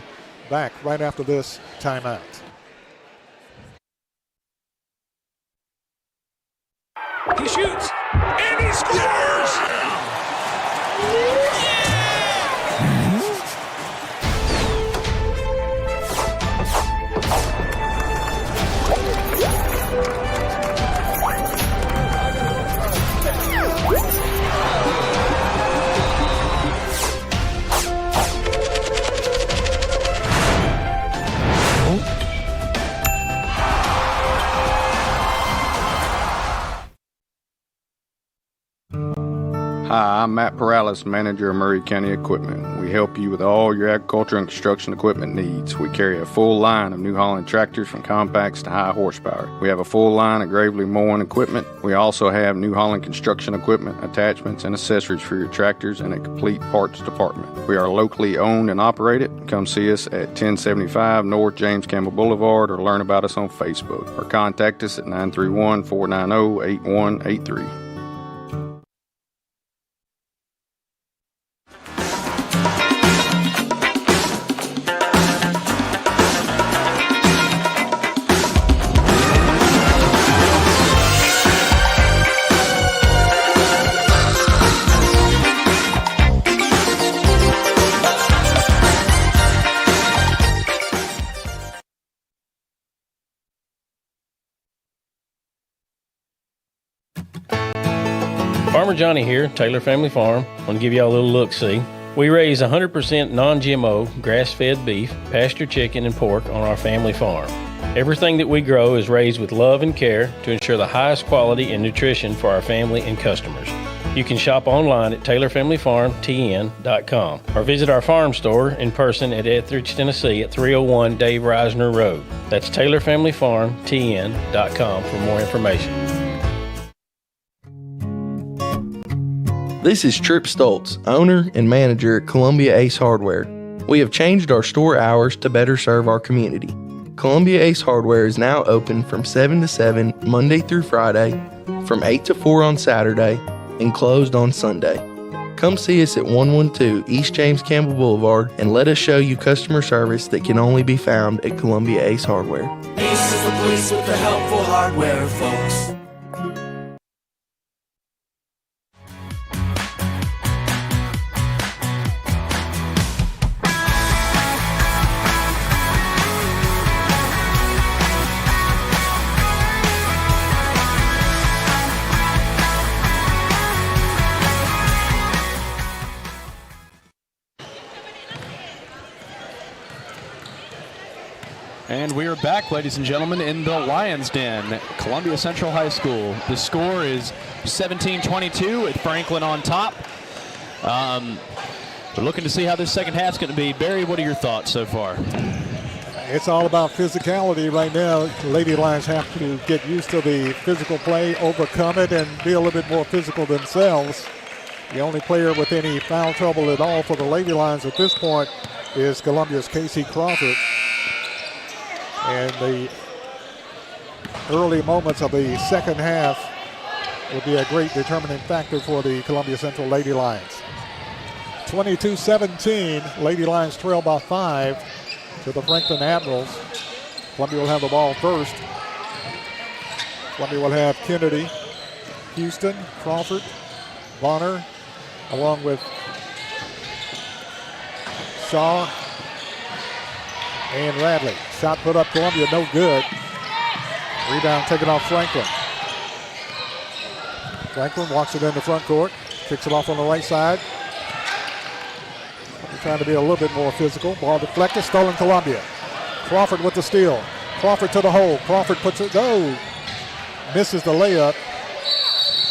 Back right after this timeout. He shoots, and he scores! Hi, I'm Matt Perales, manager of Murray County Equipment. We help you with all your agriculture and construction equipment needs. We carry a full line of New Holland tractors from compacts to high horsepower. We have a full line of Gravely mowing equipment. We also have New Holland construction equipment, attachments, and accessories for your tractors and a complete parts department. We are locally owned and operated. Come see us at 1075 North James Campbell Boulevard or learn about us on Facebook or contact us at 931-490-8183. Farmer Johnny here, Taylor Family Farm. I want to give y'all a little look-see. We raise 100% non-GMO, grass-fed beef, pasture chicken, and pork on our family farm. Everything that we grow is raised with love and care to ensure the highest quality and nutrition for our family and customers. You can shop online at TaylorFamilyFarmTN.com or visit our farm store in person at Etheridge, Tennessee at 301 Dave Reisner Road. That's TaylorFamilyFarmTN.com for more information. This is Tripp Stoltz, owner and manager at Columbia Ace Hardware. We have changed our store hours to better serve our community. Columbia Ace Hardware is now open from 7 to 7 Monday through Friday, from 8 to 4 on Saturday, and closed on Sunday. Come see us at 112 East James Campbell Boulevard and let us show you customer service that can only be found at Columbia Ace Hardware. Ace is the place with the helpful hardware, folks. And we are back, ladies and gentlemen, in the Lions Den, Columbia Central High School. The score is 17-22 with Franklin on top. We're looking to see how this second half's going to be. Barry, what are your thoughts so far? It's all about physicality right now. Lady Lions have to get used to the physical play, overcome it, and be a little bit more physical themselves. The only player with any foul trouble at all for the Lady Lions at this point is Columbia's Casey Crawford. And the early moments of the second half will be a great determining factor for the Columbia Central Lady Lions. 22-17, Lady Lions trail by 5 to the Franklin Admirals. Columbia will have the ball first. Columbia will have Kennedy, Houston, Crawford, Bonner, along with Shaw and Radley. Shot put up Columbia, no good. Rebound taken off Franklin. Franklin walks it in the front court, kicks it off on the right side. They're trying to be a little bit more physical. Ball deflected, stolen Columbia. Crawford with the steal. Crawford to the hole. Crawford puts it, misses the layup.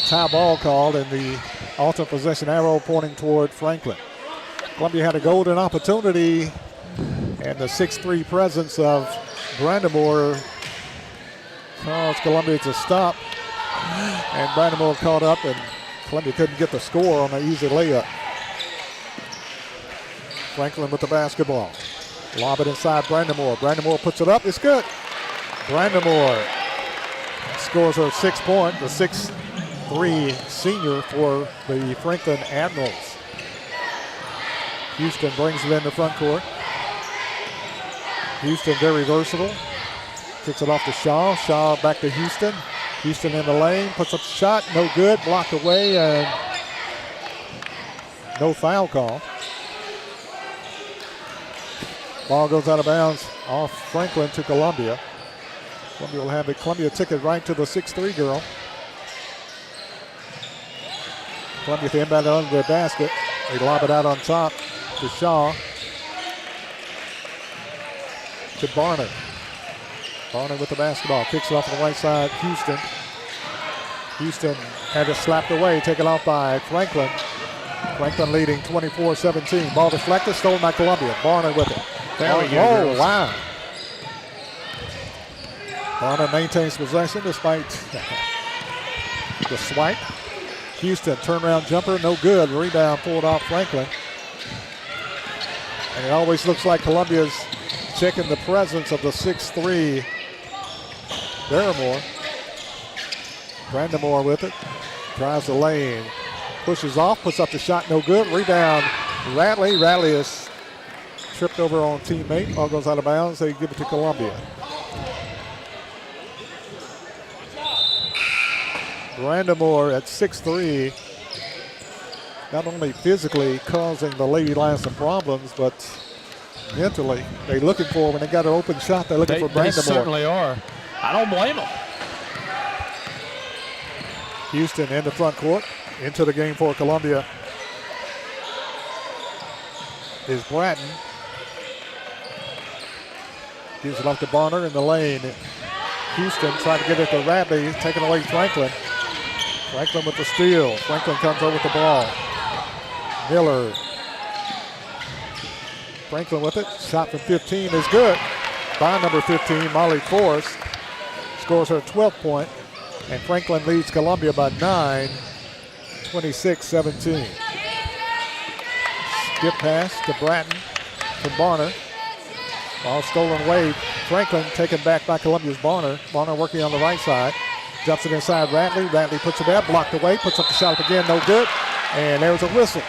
Tie ball called, and the alternate possession arrow pointing toward Franklin. Columbia had a golden opportunity, and the 6'3" presence of Brandamore caused Columbia to stop. And Brandamore caught up, and Columbia couldn't get the score on an easy layup. Franklin with the basketball. Lob it inside Brandamore. Brandamore puts it up. It's good. Brandamore scores her 6 point, the 6'3" senior for the Franklin Admirals. Houston brings it in the front court. Houston very versatile. Kicks it off to Shaw. Shaw back to Houston. Houston in the lane. Puts up a shot. No good. Blocked away, and no foul call. Ball goes out of bounds off Franklin to Columbia. Columbia will have it. Columbia took it right to the 6'3" girl. Columbia to inbound under the basket. They lob it out on top to Shaw. To Barner. Barner with the basketball. Kicks it off on the right side. Houston. Houston had it slapped away. Taken off by Franklin. Franklin leading 24-17. Ball deflected. Stolen by Columbia. Barner with it. There we go. Oh, wow. Barner maintains possession despite the swipe. Houston turnaround jumper. No good. Rebound pulled off Franklin. And it always looks like Columbia's checking the presence of the 6'3" Barrymore. Brandamore with it. Drives the lane. Pushes off. Puts up the shot. No good. Rebound. Radley. Radley is tripped over on teammate. Ball goes out of bounds. They give it to Columbia. Brandamore at 6'3", not only physically causing the Lady Lions some problems, but mentally they're looking for, when they got an open shot, they're looking for Brandamore. They certainly are. I don't blame them. Houston in the front court. Into the game for Columbia is Bratton. Gives it off to Barner in the lane. Houston trying to get it to Radley, taking away Franklin. Franklin with the steal. Franklin comes over with the ball. Miller. Franklin with it. Shot from 15 is good. By number 15, Molly Forrest, scores her 12th point, and Franklin leads Columbia by 9, 26-17. Skip pass to Bratton from Barner. Ball stolen away. Franklin taken back by Columbia's Barner. Barner working on the right side. Jumps it inside Radley. Radley puts it up, blocked away, puts up the shot up again, no good. And there's a whistle.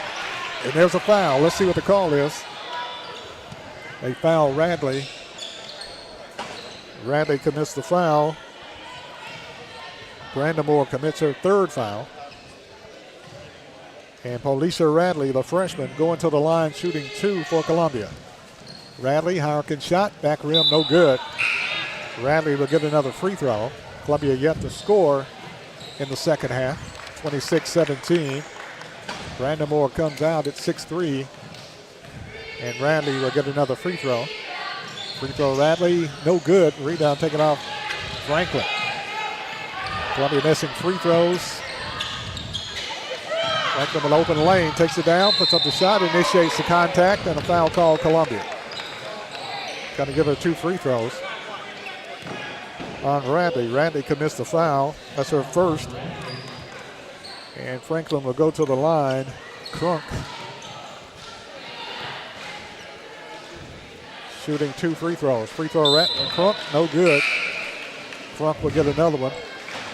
And there's a foul. Let's see what the call is. They foul Radley. Radley commits the foul. Brandamore commits her third foul. And Policia Radley, the freshman, going to the line shooting 2 for Columbia. Radley, Hurricane shot, back rim, no good. Radley will get another free throw. Columbia yet to score in the second half, 26-17. Brandamore comes out at 6'3", and Radley will get another free throw. Free throw Radley, no good. Rebound taken off Franklin. Columbia missing free throws. Franklin with open lane, takes it down, puts up the shot, initiates the contact, and a foul called Columbia. Got to give her 2 free throws on Radley. Radley commits the foul. That's her first. And Franklin will go to the line. Crunk shooting 2 free throws. Free throw Crunk, no good. Crunk will get another one.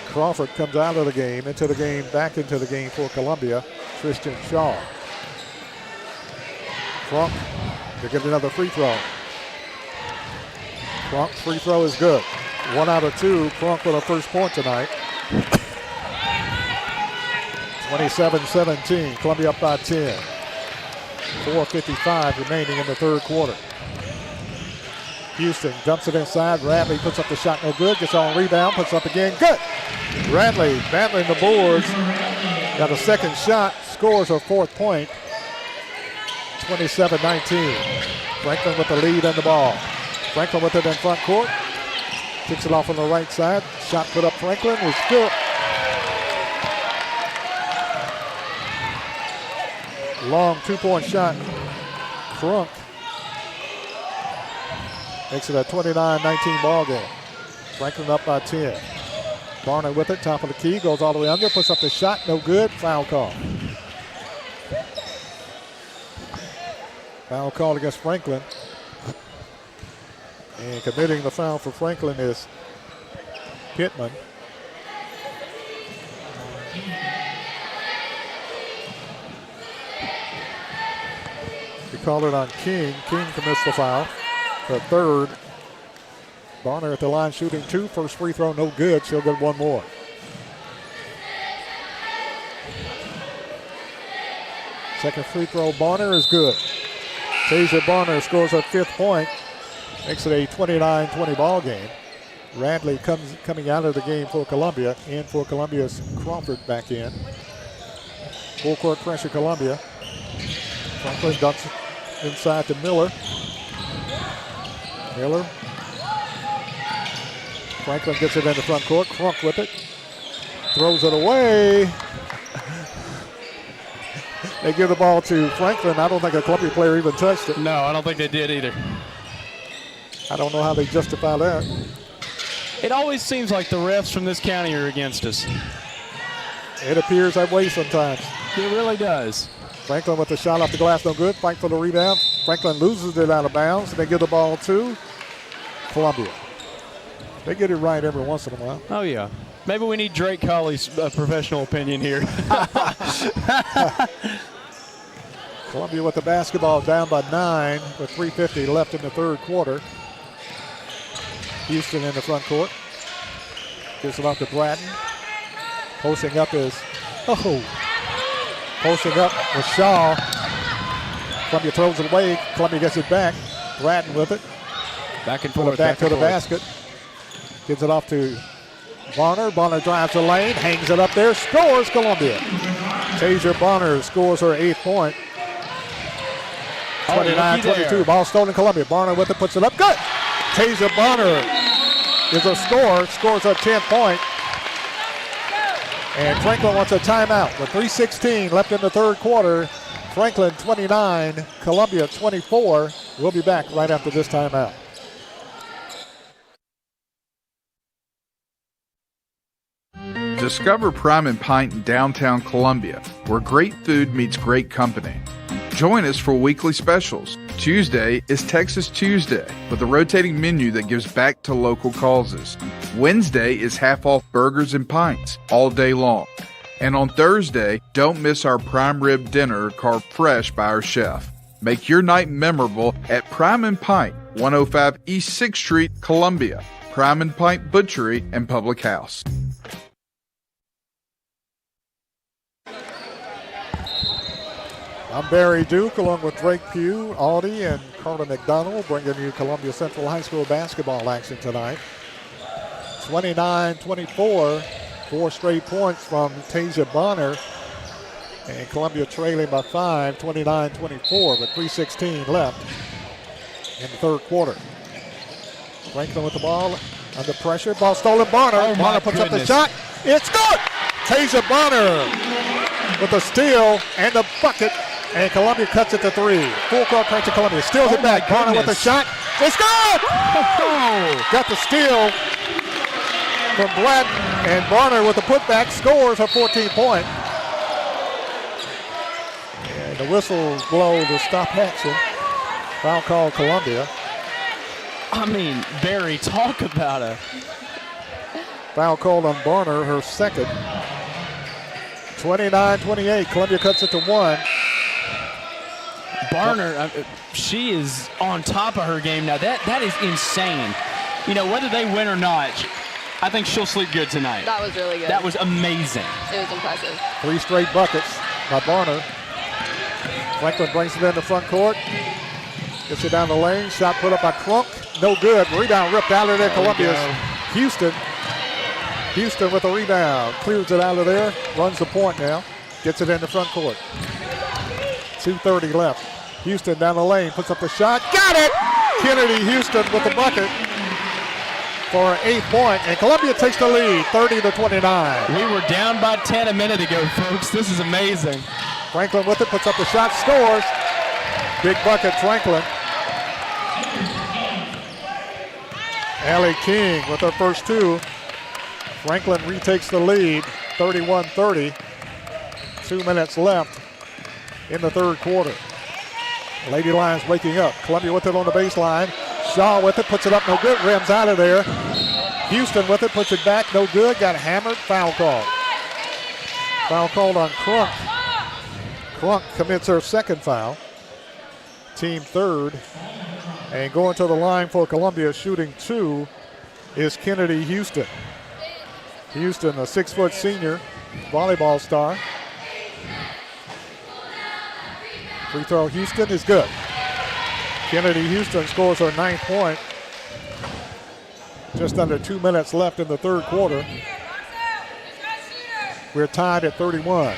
Crawford comes out of the game, back into the game for Columbia. Tristan Shaw. Crunk to get another free throw. Crunk's free throw is good. 1 out of 2. Crunk with her first point tonight. 27-17. Columbia up by 10. 4:55 remaining in the third quarter. Houston dumps it inside. Radley puts up the shot, no good. Gets on rebound, puts up again, good. Radley battling the boards. Got a second shot, scores her 4th point. 27-19. Franklin with the lead and the ball. Franklin with it in front court. Kicks it off on the right side. Shot put up Franklin is good. Long 2-point shot. Crunk makes it a 29-19 ball game. Franklin up by 10. Barner with it, top of the key, goes all the way under, puts up the shot, no good, foul call. Foul call against Franklin. And committing the foul for Franklin is Pittman. We call it on King. King commits the foul. The third. Barner at the line shooting 2. First free throw, no good. She'll get 1 more. Second free throw, Barner is good. Tasia Barner scores her 5th point. Makes it a 29-20 ball game. Radley coming out of the game for Columbia. And for Columbia's Crawford back in. Full court pressure Columbia. Franklin dumps it inside to Miller. Miller. Franklin gets it in the front court. Crunk with it. Throws it away. They give the ball to Franklin. I don't think a Columbia player even touched it. No, I don't think they did either. I don't know how they justify that. It always seems like the refs from this county are against us. It appears that way sometimes. It really does. Franklin with the shot off the glass, no good. Fight for the rebound. Franklin loses it out of bounds, and they give the ball to Columbia. They get it right every once in a while. Oh, yeah. Maybe we need Drake Colley's professional opinion here. Columbia with the basketball down by 9 with 3:50 left in the third quarter. Houston in the front court. Gives it off to Bratton. Posting up is, posting up with Shaw. Columbia throws it away. Columbia gets it back. Bratton with it. Back and forth. Back to the basket. Gives it off to Barner. Barner drives the lane, hangs it up there, scores Columbia. Tasia Barner scores her 8th point. 29-22. Ball stolen Columbia. Barner with it, puts it up. Good. Tasia Barner is a scorer, scores her 10th point. And Franklin wants a timeout with 3:16 left in the third quarter. Franklin 29, Columbia 24. We'll be back right after this timeout. Discover Prime and Pint in downtown Columbia, where great food meets great company. Join us for weekly specials. Tuesday is Texas Tuesday with a rotating menu that gives back to local causes. Wednesday is half off burgers and pints all day long. And on Thursday, don't miss our prime rib dinner carved fresh by our chef. Make your night memorable at Prime and Pint, 105 East 6th Street, Columbia. Prime and Pint Butchery and Public House. I'm Barry Duke, along with Drake Pugh, Audie, and Carter McDonald, bringing you Columbia Central High School basketball action tonight. 29-24, 4 straight points from Tasia Bonner, and Columbia trailing by 5, 29-24, with 3:16 left in the third quarter. Franklin with the ball, under pressure, ball stolen, Bonner. Bonner puts up the shot, it's good! Tasia Bonner with the steal and the bucket. And Columbia cuts it to 3. Full court pressure, Columbia steals it back. Bonner with the shot. It's good! Got the steal from Bratton. And Bonner with the putback scores a 14-point. And the whistle blow to stop action. Foul call Columbia. I mean, Barry, talk about it. Foul called on Bonner, her second. 29-28. Columbia cuts it to 1. Barner, she is on top of her game now. That is insane. You know, whether they win or not, I think she'll sleep good tonight. That was really good. That was amazing. It was impressive. 3 straight buckets by Barner. Franklin brings it in the front court. Gets it down the lane. Shot put up by Crunk. No good. Rebound ripped out of there. Columbia's Houston. Houston with a rebound. Clears it out of there. Runs the point now. Gets it in the front court. 2:30 left. Houston down the lane, puts up the shot, got it! Kennedy Houston with the bucket for an 8th point, and Columbia takes the lead, 30-29. We were down by 10 a minute ago, folks. This is amazing. Franklin with it, puts up the shot, scores. Big bucket, Franklin. Allie King with her first 2. Franklin retakes the lead, 31-30. 2 minutes left in the third quarter. Lady Lions waking up. Columbia with it on the baseline. Shaw with it, puts it up, no good. Rims out of there. Houston with it, puts it back, no good. Got hammered, foul call. Foul called on Crunk. Crunk commits her second foul. Team third. And going to the line for Columbia, shooting 2, is Kennedy Houston. Houston, a 6-foot senior volleyball star. Free throw, Houston is good. Kennedy Houston scores her 9th point. Just under 2 minutes left in the third quarter. We're tied at 31.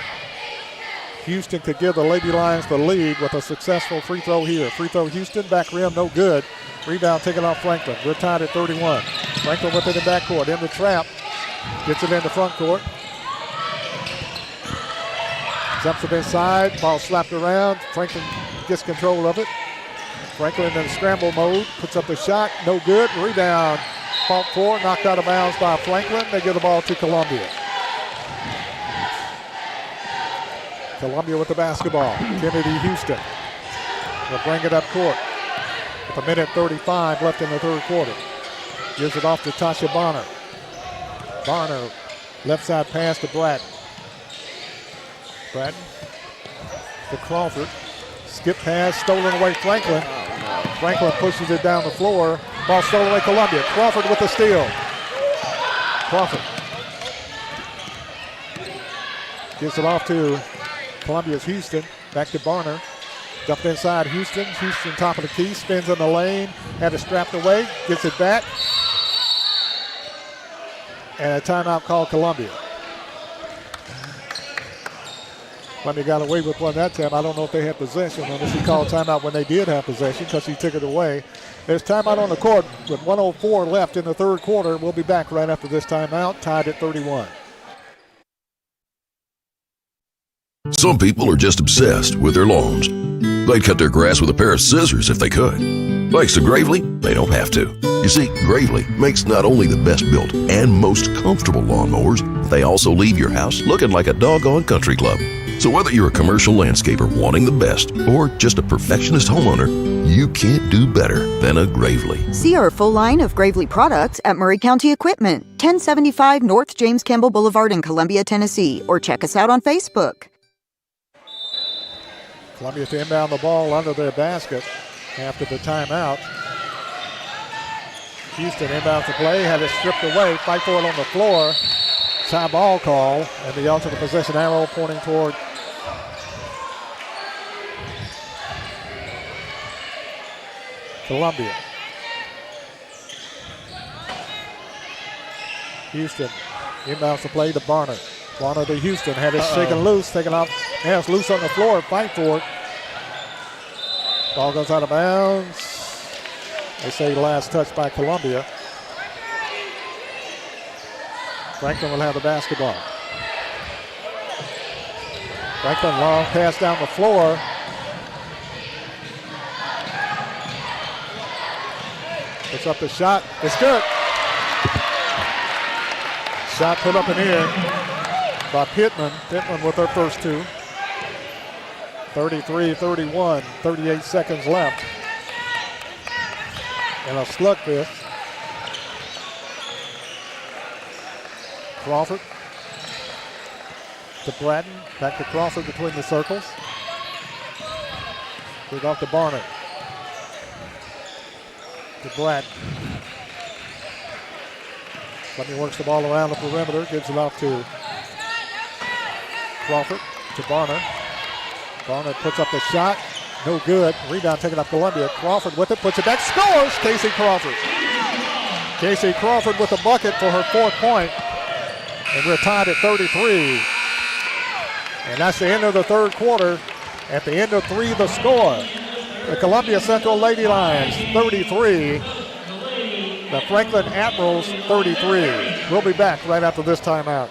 Houston could give the Lady Lions the lead with a successful free throw here. Free throw, Houston, back rim, no good. Rebound taken off Franklin. We're tied at 31. Franklin with it in backcourt, in the trap. Gets it in the front court. Jumps it inside, ball slapped around. Franklin gets control of it. Franklin in scramble mode, puts up the shot, no good. Rebound, fought for, knocked out of bounds by Franklin. They give the ball to Columbia. Columbia with the basketball. Kennedy Houston will bring it up court with 1:35 left in the third quarter. Gives it off to Tasha Bonner. Bonner, left side pass to Bratton. Bratton to Crawford. Skip pass, stolen away Franklin. Franklin pushes it down the floor. Ball stolen away Columbia. Crawford with the steal. Crawford gives it off to Columbia's Houston. Back to Barner. Dumped inside Houston. Houston top of the key. Spins in the lane. Had it strapped away. Gets it back. And a timeout called Columbia. Columbia got away with one that time. I don't know if they had possession. Unless he called timeout when they did have possession because he took it away. There's timeout on the court with 1:04 left in the third quarter. We'll be back right after this timeout, tied at 31. Some people are just obsessed with their lawns. They'd cut their grass with a pair of scissors if they could. Thanks to Gravely, they don't have to. You see, Gravely makes not only the best built and most comfortable lawnmowers, but they also leave your house looking like a doggone country club. So whether you're a commercial landscaper wanting the best or just a perfectionist homeowner, you can't do better than a Gravely. See our full line of Gravely products at Murray County Equipment, 1075 North James Campbell Boulevard in Columbia, Tennessee, or check us out on Facebook. Columbia to inbound the ball under their basket after the timeout. Houston inbounds the play, had it stripped away, fight for it on the floor. Tie ball call, and the alternate possession arrow pointing toward Columbia. Houston inbounds the play to Barner. Barner to Houston, had it shaken loose, taken off. Now it's loose on the floor, fight for it. Ball goes out of bounds. They say last touch by Columbia. Franklin will have the basketball. Franklin, long pass down the floor. Puts up the shot. It's good. Shot put up and in by Pittman. Pittman with her first two. 33-31, 38 seconds left. And a slugfest. Crawford to Bratton. Back to Crawford between the circles. Kick off to Barner. To Bratton. Columbia works the ball around the perimeter. Gives it off to Crawford. To Barner. Barner puts up the shot. No good. Rebound taken up Columbia. Crawford with it. Puts it back. Scores! Casey Crawford. Casey Crawford with a bucket for her fourth point. And we're tied at 33. And that's the end of the third quarter. At the end of three, the score. The Columbia Central Lady Lions, 33. The Franklin Admirals, 33. We'll be back right after this timeout.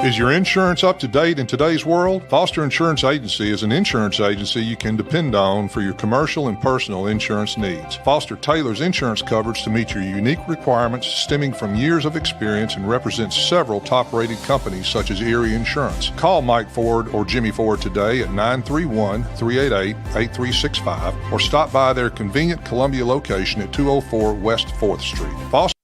Is your insurance up to date in today's world? Foster Insurance Agency is an insurance agency you can depend on for your commercial and personal insurance needs. Foster tailors insurance coverage to meet your unique requirements stemming from years of experience and represents several top-rated companies such as Erie Insurance. Call Mike Ford or Jimmy Ford today at 931-388-8365 or stop by their convenient Columbia location at 204 West 4th Street. Foster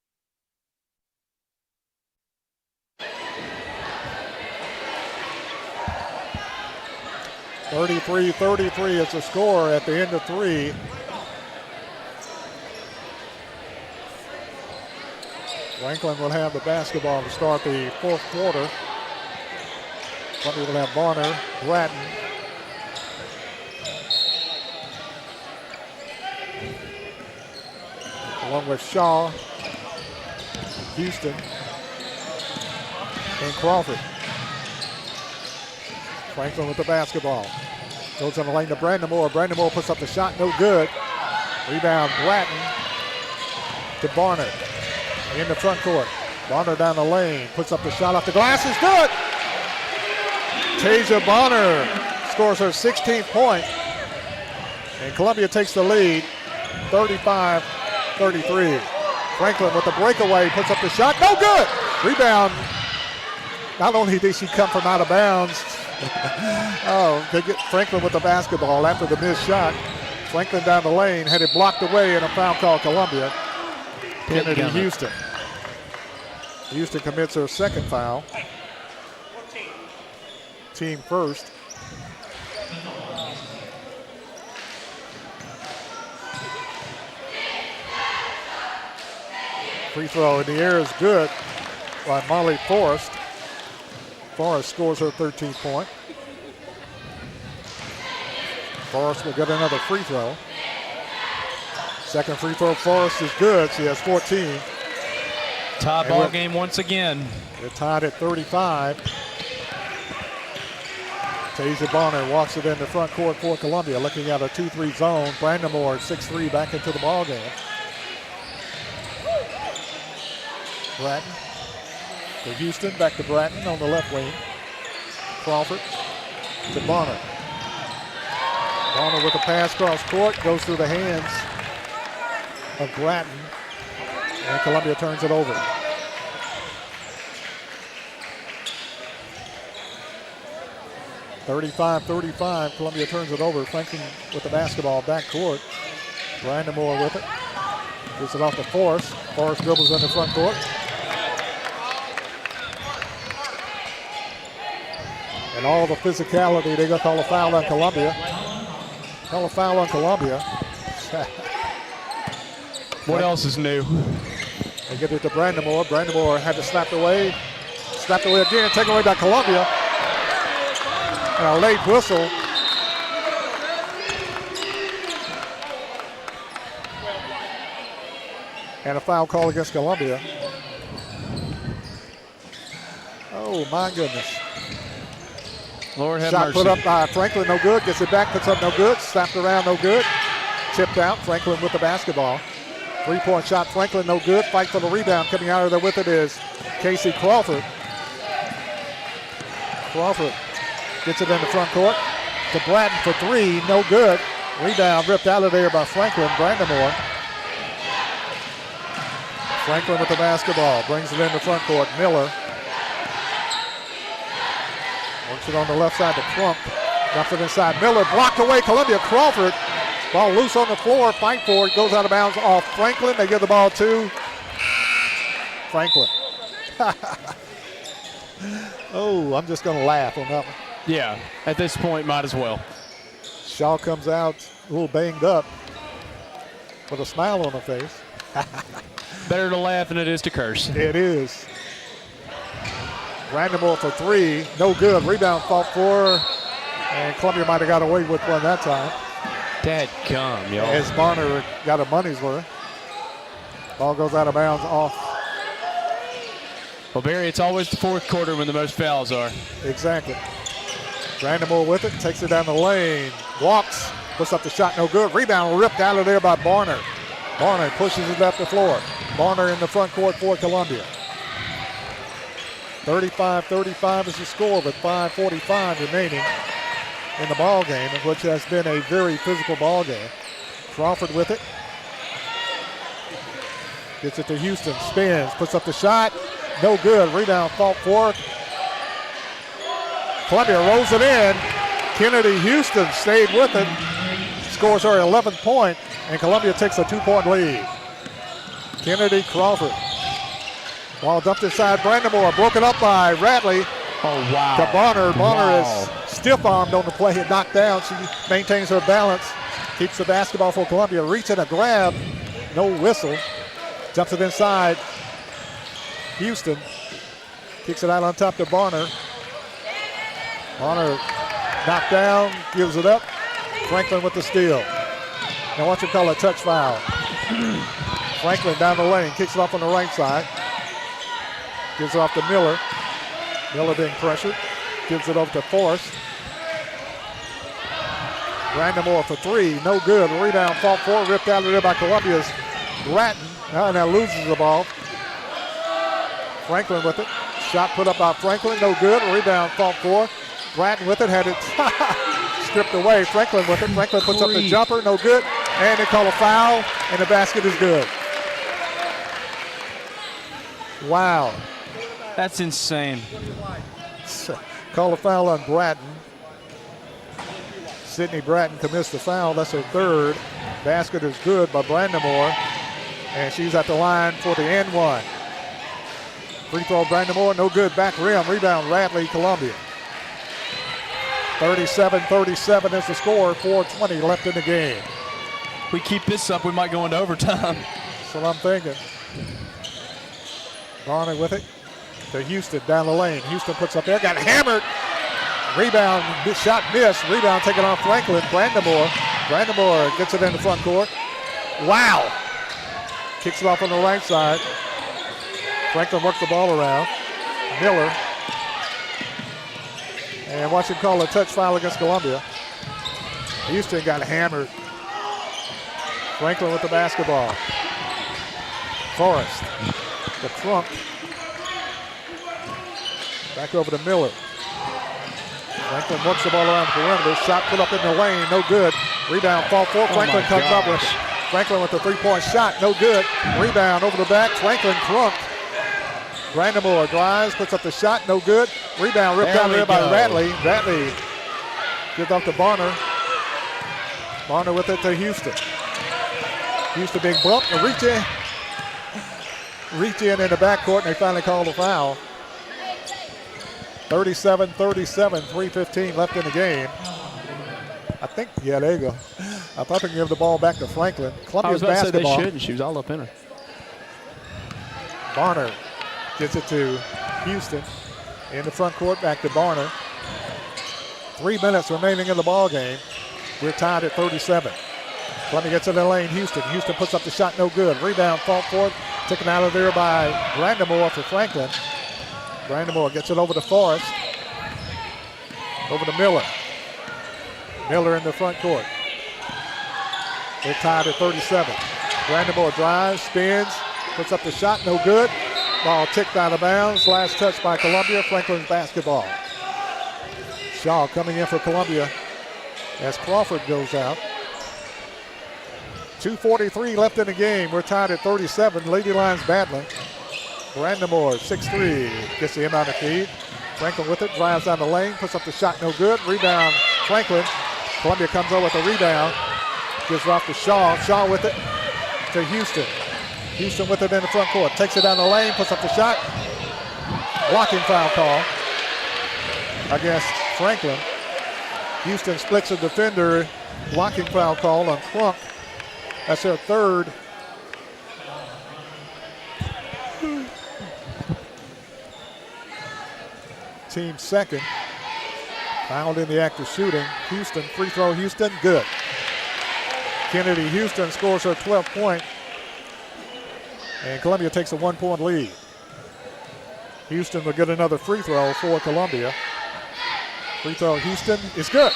33-33 is the score at the end of three. Franklin will have the basketball to start the fourth quarter. Columbia will have Barner, Bratton. Along with Shaw, Houston, and Crawford. Franklin with the basketball. Goes on the lane to Brandamore. Brandamore puts up the shot, no good. Rebound, Bratton to Barner in the front court. Barner down the lane, puts up the shot off the glass, is good. Tasia Barner scores her 16th point. And Columbia takes the lead, 35-33. Franklin with the breakaway, puts up the shot, no good. Rebound. Not only did she come from out of bounds, they get Franklin with the basketball after the missed shot. Franklin down the lane, had it blocked away, and a foul call Columbia. Kennedy Houston. Houston commits her second foul. Team first. Free throw in the air is good by Molly Forrest. Forrest scores her 13th point. Forrest will get another free throw. Second free throw, Forrest is good. She has 14. Tie ball game once again. They're tied at 35. Tasia Barner walks it in the front court for Columbia, looking at a 2-3 zone. Brandamore, 6'3", back into the ball game. Bratton to Houston, back to Bratton on the left wing. Crawford to Bonner. Bonner with a pass cross court, goes through the hands of Bratton, and Columbia turns it over. (35-35), Columbia turns it over. Franklin with the basketball back court. Brandamore with it. Gets it off to Forrest. Forrest dribbles in the front court. And all the physicality, they're going to call a foul on Columbia. Call a foul on Columbia. What else is new? They get it to Brandamore. Brandamore had to snap away. Snapped away again, taken away by Columbia. And a late whistle. And a foul call against Columbia. Oh, my goodness. Lord have Shot mercy. put up by Franklin, no good. Gets it back, puts up no good. Snapped around, no good. Tipped out, Franklin with the basketball. Three-point shot, Franklin, no good. Fight for the rebound. Coming out of there with it is Casey Crawford. Crawford gets it in the front court to Bratton for three, no good. Rebound ripped out of there by Franklin. Brandamore. Franklin with the basketball, brings it in the front court. Miller works it on the left side to Crump. Drops it inside. Miller blocked away. Columbia. Crawford. Ball loose on the floor. Fight for it. Goes out of bounds off Franklin. They give the ball to Franklin. Oh, I'm just going to laugh on that one. Yeah, at this point, might as well. Shaw comes out a little banged up with a smile on her face. Better to laugh than it is to curse. It is. Brandamore for three, no good. Rebound fought for, and Columbia might have got away with one that time. Dadgum, y'all. As Bonner got a money's worth. Ball goes out of bounds off. Well, Barry, it's always the fourth quarter when the most fouls are. Exactly. Brandamore with it, takes it down the lane, walks, puts up the shot, no good. Rebound ripped out of there by Barner. Barner pushes it up the floor. Barner in the front court for Columbia. 35-35 is the score with 5:45 remaining in the ball game, which has been a very physical ball game. Crawford with it. Gets it to Houston, spins, puts up the shot, no good. Rebound fought for. Columbia rolls it in. Kennedy Houston stayed with it. Scores her 11th point, and Columbia takes a 2-point lead. Kennedy Crawford. Ball dumped inside Brandamore, broken up by Radley. Oh, wow. To Bonner. Bonner Wow. is stiff-armed on the play and knocked down. She maintains her balance, keeps the basketball for Columbia. Reaching a grab, no whistle. Jumps it inside. Houston kicks it out on top to Bonner. Bonner knocked down, gives it up. Franklin with the steal. Now watch him call a touch foul. Franklin down the lane, kicks it off on the right side. Gives it off to Miller. Miller being pressured. Gives it over to Forrest. Brandamore for three, no good. Rebound fought for, ripped out of there by Columbia's Bratton. Now loses the ball. Franklin with it. Shot put up by Franklin, no good. Rebound fought for. Bratton with it, had it stripped away. Franklin with it. Franklin puts up the jumper, no good. And they call a foul, and the basket is good. Wow. That's insane. Call a foul on Bratton. Sydney Bratton commits the foul. That's her third. Basket is good by Brandamore. And she's at the line for the and one. Free throw Brandamore, no good. Back rim. Rebound Radley, Columbia. 37-37 is the score. 4:20 left in the game. If we keep this up, we might go into overtime. That's what I'm thinking. Garner with it to Houston down the lane. Houston puts up there, got hammered. Rebound, shot missed. Rebound taken off Franklin. Brandamore gets it in the front court. Wow. Kicks it off on the right side. Franklin works the ball around. Miller. And watch him call a touch foul against Columbia. Houston got hammered. Franklin with the basketball. Forrest. The Crunk. Back over to Miller. Franklin works the ball around the perimeter. Shot put up in the lane, no good. Rebound, fall forward. Franklin comes up with it. Franklin with the three-point shot, no good. Rebound over the back. Franklin Crunk. Brandamore drives, puts up the shot, no good. Rebound ripped out there by Ratley. Ratley gives up to Barner. Barner with it to Houston. Houston big bump and reach in the backcourt, and they finally call the foul. 37-37, 3:15 left in the game. I think, yeah, there you go. I thought they could give the ball back to Franklin. Columbia's basketball. They shouldn't. She was all up in her. Barner gets it to Houston. In the front court, back to Barner. 3 minutes remaining in the ball game. We're tied at 37. Columbia gets in the lane. Houston puts up the shot, no good. Rebound, fall forward. Taken out of there by Brandamore for Franklin. Brandamore gets it over to Forrest. Over to Miller. Miller in the front court. They're tied at 37. Brandamore drives, spins, puts up the shot, no good. Ball ticked out of bounds. Last touch by Columbia. Franklin's basketball. Shaw coming in for Columbia as Crawford goes out. 2:43 left in the game. We're tied at 37. Lady Lions battling. Brandamore, 6'3", gets the inbound feed. Franklin with it, drives down the lane, puts up the shot, no good. Rebound, Franklin. Columbia comes over with the rebound. Gives it off to Shaw. Shaw with it to Houston. Houston with it in the front court. Takes it down the lane, puts up the shot. Blocking foul call against Franklin. Houston splits a defender. Blocking foul call on Crunk. That's their third. Team second. Fouled in the act of shooting. Houston, free throw, Houston, good. Kennedy Houston scores her 12th point. And Columbia takes a 1-point lead. Houston will get another free throw for Columbia. Free throw, Houston is good.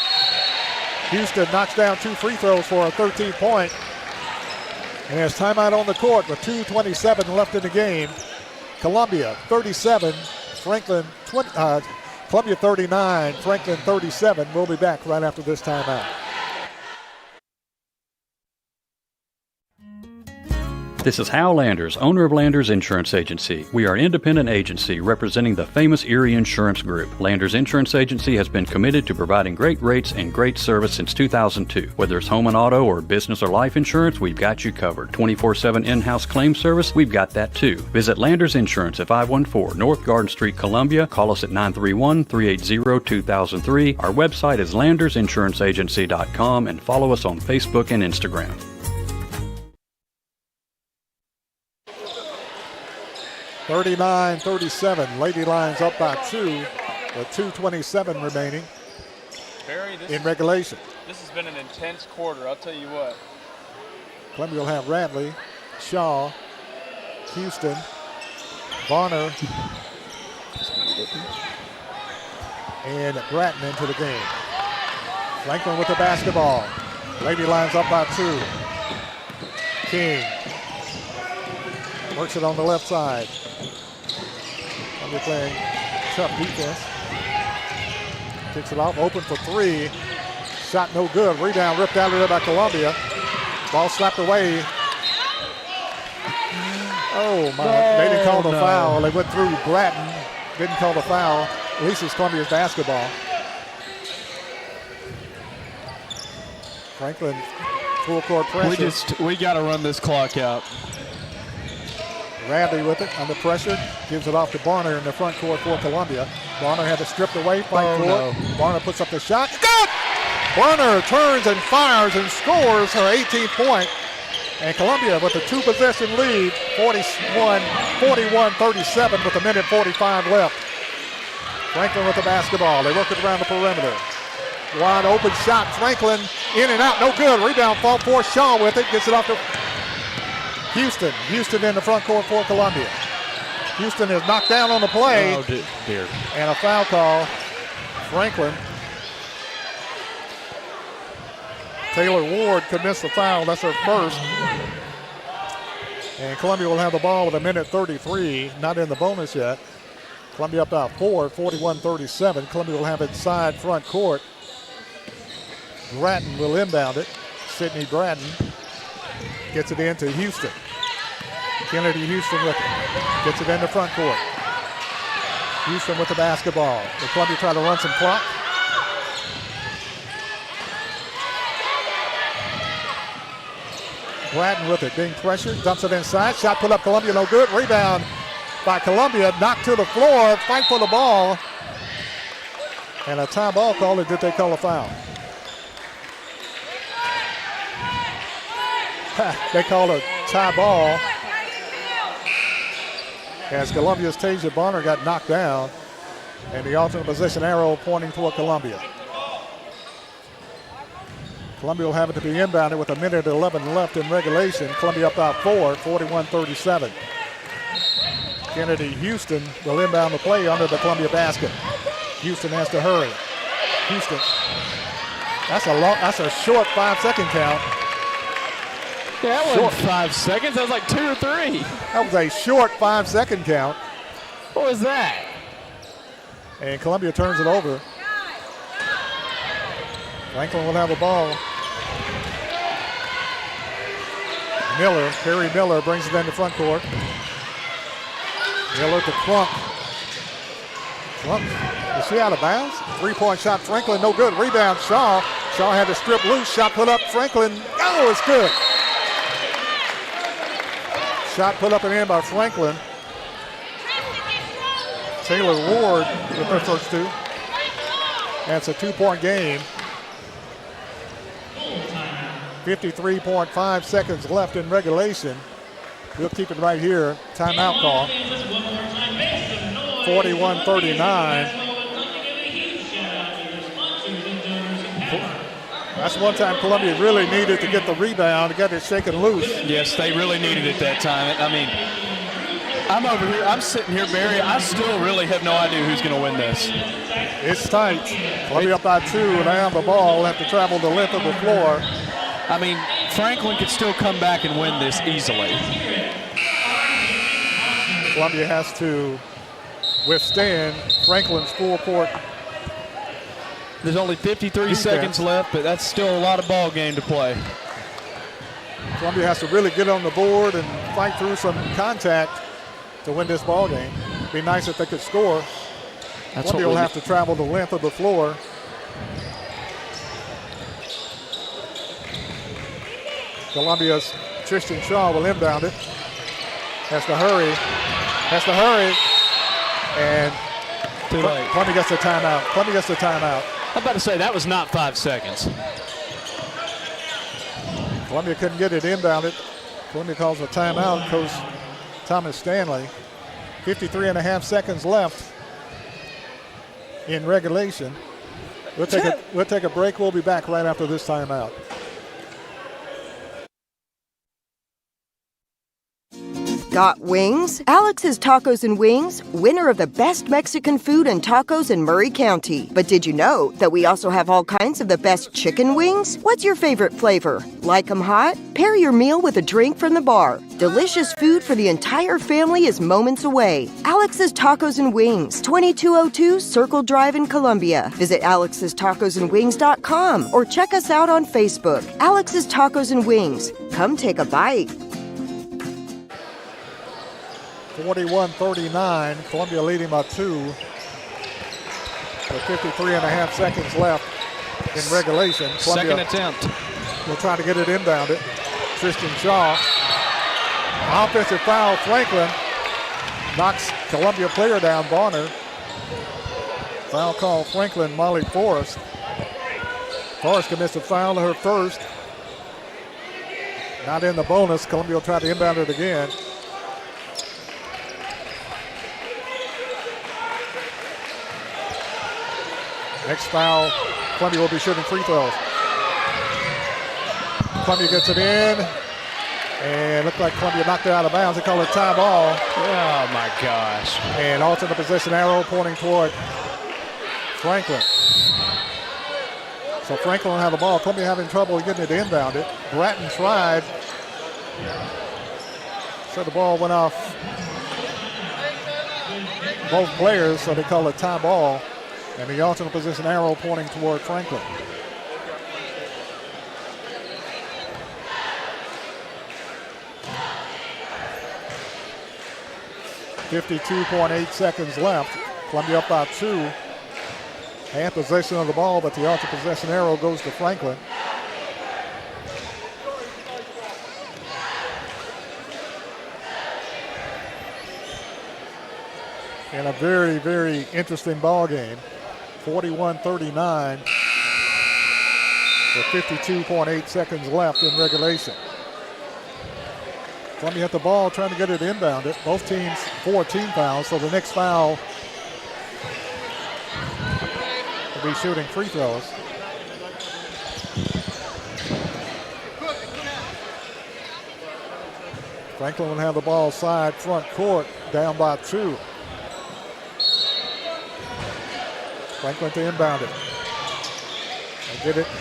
Houston knocks down 2 free throws for a 13-point. And has timeout on the court with 2:27 left in the game. Columbia 37, Franklin 20, Columbia 39, Franklin 37. We'll be back right after this timeout. This is Hal Landers, owner of Landers Insurance Agency. We are an independent agency representing the famous Erie Insurance Group. Landers Insurance Agency has been committed to providing great rates and great service since 2002. Whether it's home and auto or business or life insurance, we've got you covered. 24/7 in-house claim service, we've got that too. Visit Landers Insurance at 514 North Garden Street, Columbia. Call us at 931-380-2003. Our website is landersinsuranceagency.com and follow us on Facebook and Instagram. 39-37. Lady Lions up by 2 with 2:27 remaining Barry, in regulation. This has been an intense quarter, I'll tell you what. Columbia will have Radley, Shaw, Houston, Varner, and Bratton into the game. Franklin with the basketball. Lady Lions up by 2. King works it on the left side. They're playing tough defense. Kicks it off, open for 3. Shot no good. Rebound ripped out of there by Columbia. Ball slapped away. Oh my! They didn't call the foul. They went through Bratton. Didn't call the foul. At least it's Columbia's basketball. Franklin full court pressure. We got to run this clock out. Radley with it under pressure, gives it off to Barner in the front court for Columbia. Barner had to strip away, fight for it. Barner puts up the shot. Good! Barner turns and fires and scores her 18th point. And Columbia with a 2-possession lead, 41-37 with 1:45 left. Franklin with the basketball. They work it around the perimeter. Wide open shot. Franklin in and out, no good. Rebound, fall for Shaw with it, gets it off to Houston. Houston in the front court for Columbia. Houston is knocked down on the play. Oh, dear. And a foul call. Franklin. Taylor Ward commits the foul. That's her first. And Columbia will have the ball with 1:33, not in the bonus yet. Columbia up by 4, 41-37. Columbia will have it side front court. Bratton will inbound it. Sidney Bratton gets it into Houston. Kennedy Houston with it. Gets it into front court. Houston with the basketball. The Columbia try to run some clock. Bratton with it, being pressured, dumps it inside. Shot put up, Columbia, no good. Rebound by Columbia, knocked to the floor. Fight for the ball. And a time ball call, or did they call a foul? They called a tie ball. As Columbia's Tasia Bonner got knocked down, and the alternate position arrow pointing toward Columbia. Columbia will have it to be inbounded with 1:11 left in regulation. Columbia up by 4, 41-37. Kennedy Houston will inbound the play under the Columbia basket. Houston has to hurry. Houston. That's a short 5-second count. Yeah, that wasn't 5 seconds. That was like 2 or 3. That was a short 5-second count. What was that? And Columbia turns it over. Franklin will have the ball. Miller, Perry Miller brings it into front court. Miller to Crump. Crump, is she out of bounds? 3-point shot, Franklin, no good. Rebound, Shaw. Shaw had to strip loose. Shot put up, Franklin. Oh, it's good. Shot put up and in by Franklin. Taylor Ward with her first two. And it's a 2-point game. 53.5 seconds left in regulation. We'll keep it right here. Timeout call. 41-39. That's one time Columbia really needed to get the rebound to get it shaken loose. Yes, they really needed it that time. I mean, I'm over here. I'm sitting here, Barry. I still really have no idea who's going to win this. It's tight. Columbia up by 2, and they have the ball. Will have to travel the length of the floor. I mean, Franklin could still come back and win this easily. Columbia has to withstand Franklin's full court. There's only 53 seconds left, but that's still a lot of ball game to play. Columbia has to really get on the board and fight through some contact to win this ball game. It'd be nice if they could score. Columbia will have to travel the length of the floor. Columbia's Tristan Shaw will inbound it. Has to hurry. And too late. Columbia gets the timeout. I'm about to say that was not 5 seconds. Columbia couldn't get it inbounded. Columbia calls a timeout. Coach Thomas Stanley. 53.5 seconds left in regulation. We'll take a break. We'll be back right after this timeout. Got wings? Alex's Tacos and Wings, winner of the best Mexican food and tacos in Murray County. But did you know that we also have all kinds of the best chicken wings? What's your favorite flavor? Like them hot? Pair your meal with a drink from the bar. Delicious food for the entire family is moments away. Alex's Tacos and Wings, 2202 Circle Drive in Columbia. Visit alexstacosandwings.com or check us out on Facebook. Alex's Tacos and Wings. Come take a bite. 41-39, Columbia leading by 2. With 53.5 seconds left in regulation. Columbia second attempt. Will try to get it inbounded. Tristan Shaw. Offensive foul, Franklin. Knocks Columbia player down, Bonner. Foul call, Franklin, Molly Forrest. Forrest commits a foul to her first. Not in the bonus. Columbia will try to inbound it again. Next foul, Columbia will be shooting free throws. Columbia gets it in, and looked like Columbia knocked it out of bounds. They call it tie ball. Oh my gosh. And alternate possession arrow pointing toward Franklin. So Franklin will have the ball. Columbia having trouble getting it inbounded. Bratton tried. So the ball went off both players, so they call it tie ball. And the alternate position arrow pointing toward Franklin. .8 seconds left. Columbia up by 2. And possession of the ball, but the alternate possession arrow goes to Franklin. In a very, very interesting ball game. 41-39 with 52.8 seconds left in regulation. Columbia at the ball trying to get it inbounded. Both teams 4 team fouls, so the next foul will be shooting free throws. Franklin will have the ball side front court, down by 2. Franklin to inbound it. They get it to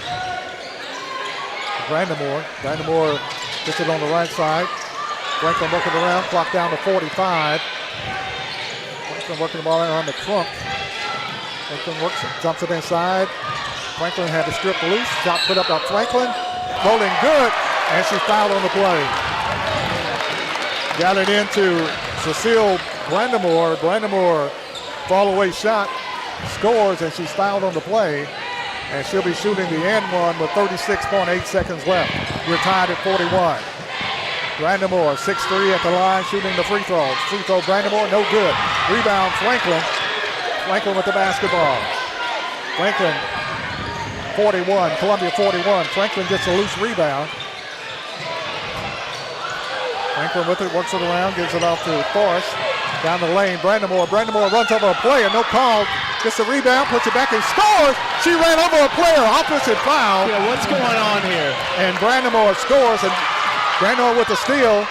Brandamore. Brandamore gets it on the right side. Franklin working around, clock down to 45. Franklin working the ball around the trunk. Franklin works it, jumps it inside. Franklin had to strip loose. Shot put up by Franklin. Rolling good, and she fouled on the play. Got it into Cecile Brandamore. Brandamore fall away shot. Scores, and she's fouled on the play, and she'll be shooting the and one with 36.8 seconds left. We're tied at 41. Brandamore, 6'3" at the line, shooting the free throws. Free throw, Brandamore, no good. Rebound, Franklin. Franklin with the basketball. Franklin, 41, Columbia 41. Franklin gets a loose rebound. Franklin with it, works it around, gives it off to Forrest. Down the lane, Brandamore. Brandamore runs over a player, no call. Gets the rebound, puts it back and scores. She ran over a player, offensive foul. Yeah, what's going on here? And Brandamore scores, and Brandamore with the steal.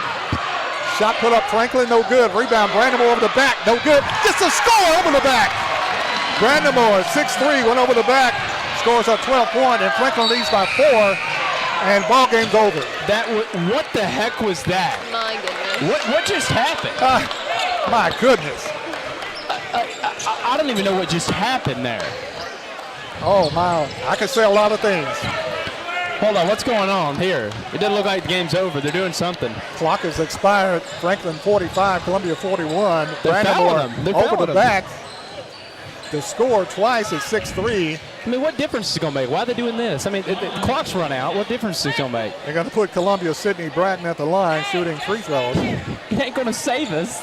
Shot put up, Franklin, no good. Rebound, Brandamore over the back, no good. Gets a score over the back. Brandamore, 6'3", went over the back, scores a 12-point, and Franklin leads by 4, and ball game's over. What the heck was that? My goodness. What just happened? My goodness. I don't even know what just happened there. Oh, my. I could say a lot of things. Hold on, what's going on here? It doesn't look like the game's over. They're doing something. Clock has expired. Franklin 45, Columbia 41. They're fouling them. They're over fouling the them. back. The score twice is 6-3. I mean, what difference is it going to make? Why are they doing this? I mean, the clock's run out. What difference is it going to make? They're going to put Columbia Sydney Bratton at the line shooting free throws. He ain't going to save us.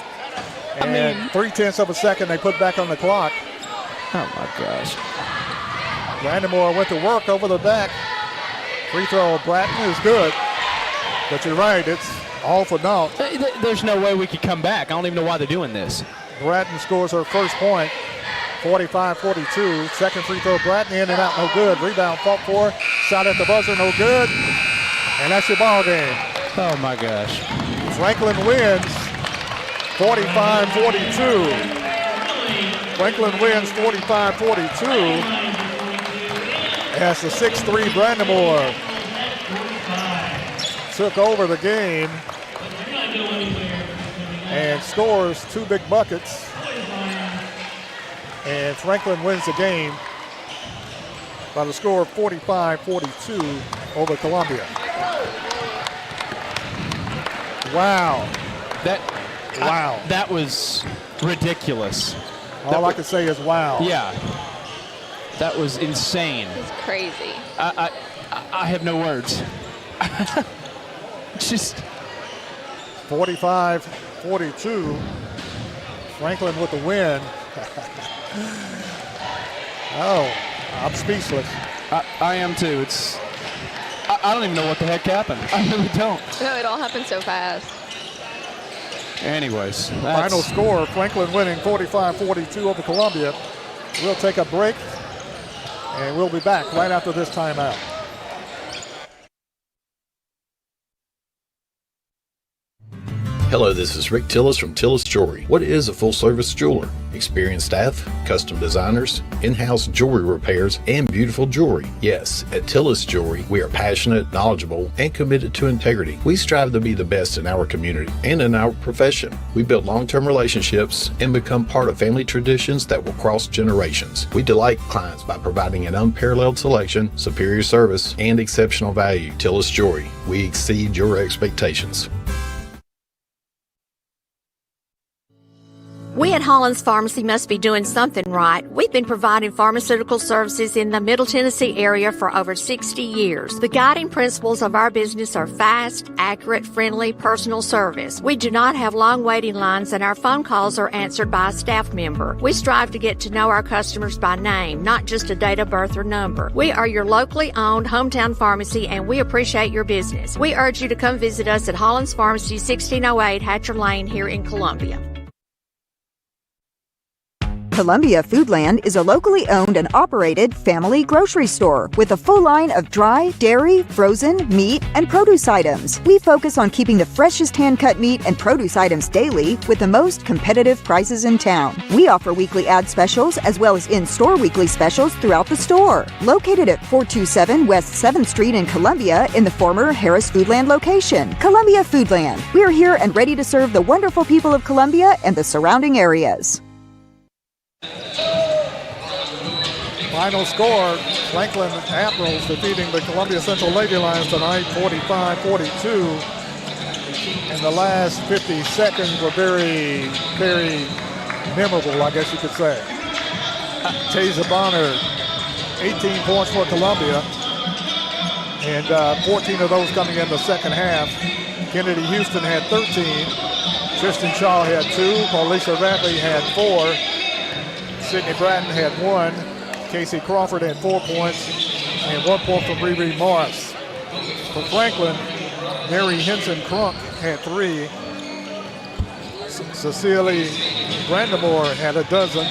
And 0.3 of a second they put back on the clock. Oh, my gosh. Brandamore went to work over the back. Free throw, Bratton is good. But you're right, it's all for naught. There's no way we could come back. I don't even know why they're doing this. Bratton scores her first point, 45-42. Second free throw, Bratton in and out, no good. Rebound fought for, shot at the buzzer, no good. And that's your ball game. Oh, my gosh. Franklin wins 45-42. Franklin wins 45-42. As the 6'3" Brandamore took over the game and scores 2 big buckets. And Franklin wins the game by the score of 45-42 over Columbia. Wow. That was ridiculous. All I can say is wow. Yeah. That was insane. It's crazy. I have no words. Just 45-42. Franklin with the win. Oh, I'm speechless. I am too. I don't even know what the heck happened. I really don't. No, it all happened so fast. Anyways. Final score, Franklin winning 45-42 over Columbia. We'll take a break, and we'll be back right after this timeout. Hello, this is Rick Tillis from Tillis Jewelry. What is a full-service jeweler? Experienced staff, custom designers, in-house jewelry repairs, and beautiful jewelry. Yes, at Tillis Jewelry, we are passionate, knowledgeable, and committed to integrity. We strive to be the best in our community and in our profession. We build long-term relationships and become part of family traditions that will cross generations. We delight clients by providing an unparalleled selection, superior service, and exceptional value. Tillis Jewelry, we exceed your expectations. We at Hollins Pharmacy must be doing something right. We've been providing pharmaceutical services in the Middle Tennessee area for over 60 years. The guiding principles of our business are fast, accurate, friendly, personal service. We do not have long waiting lines, and our phone calls are answered by a staff member. We strive to get to know our customers by name, not just a date of birth or number. We are your locally owned hometown pharmacy, and we appreciate your business. We urge you to come visit us at Hollins Pharmacy, 1608 Hatcher Lane here in Columbia. Columbia Foodland is a locally owned and operated family grocery store with a full line of dry, dairy, frozen, meat, and produce items. We focus on keeping the freshest hand-cut meat and produce items daily with the most competitive prices in town. We offer weekly ad specials as well as in-store weekly specials throughout the store. Located at 427 West 7th Street in Columbia in the former Harris Foodland location. Columbia Foodland. We are here and ready to serve the wonderful people of Columbia and the surrounding areas. Final score, Franklin Admirals defeating the Columbia Central Lady Lions tonight, 45-42. And the last 50 seconds were very, very memorable, I guess you could say. Taser Bonner, 18 points for Columbia, and 14 of those coming in the second half. Kennedy Houston had 13. Tristan Shaw had 2. Paulisha Radley had 4. Sydney Bratton had 1. Casey Crawford had 4 points and 1 point from Riri Morris. For Franklin, Mary Henson Crunk had 3. Cecilia Brandamore had a dozen.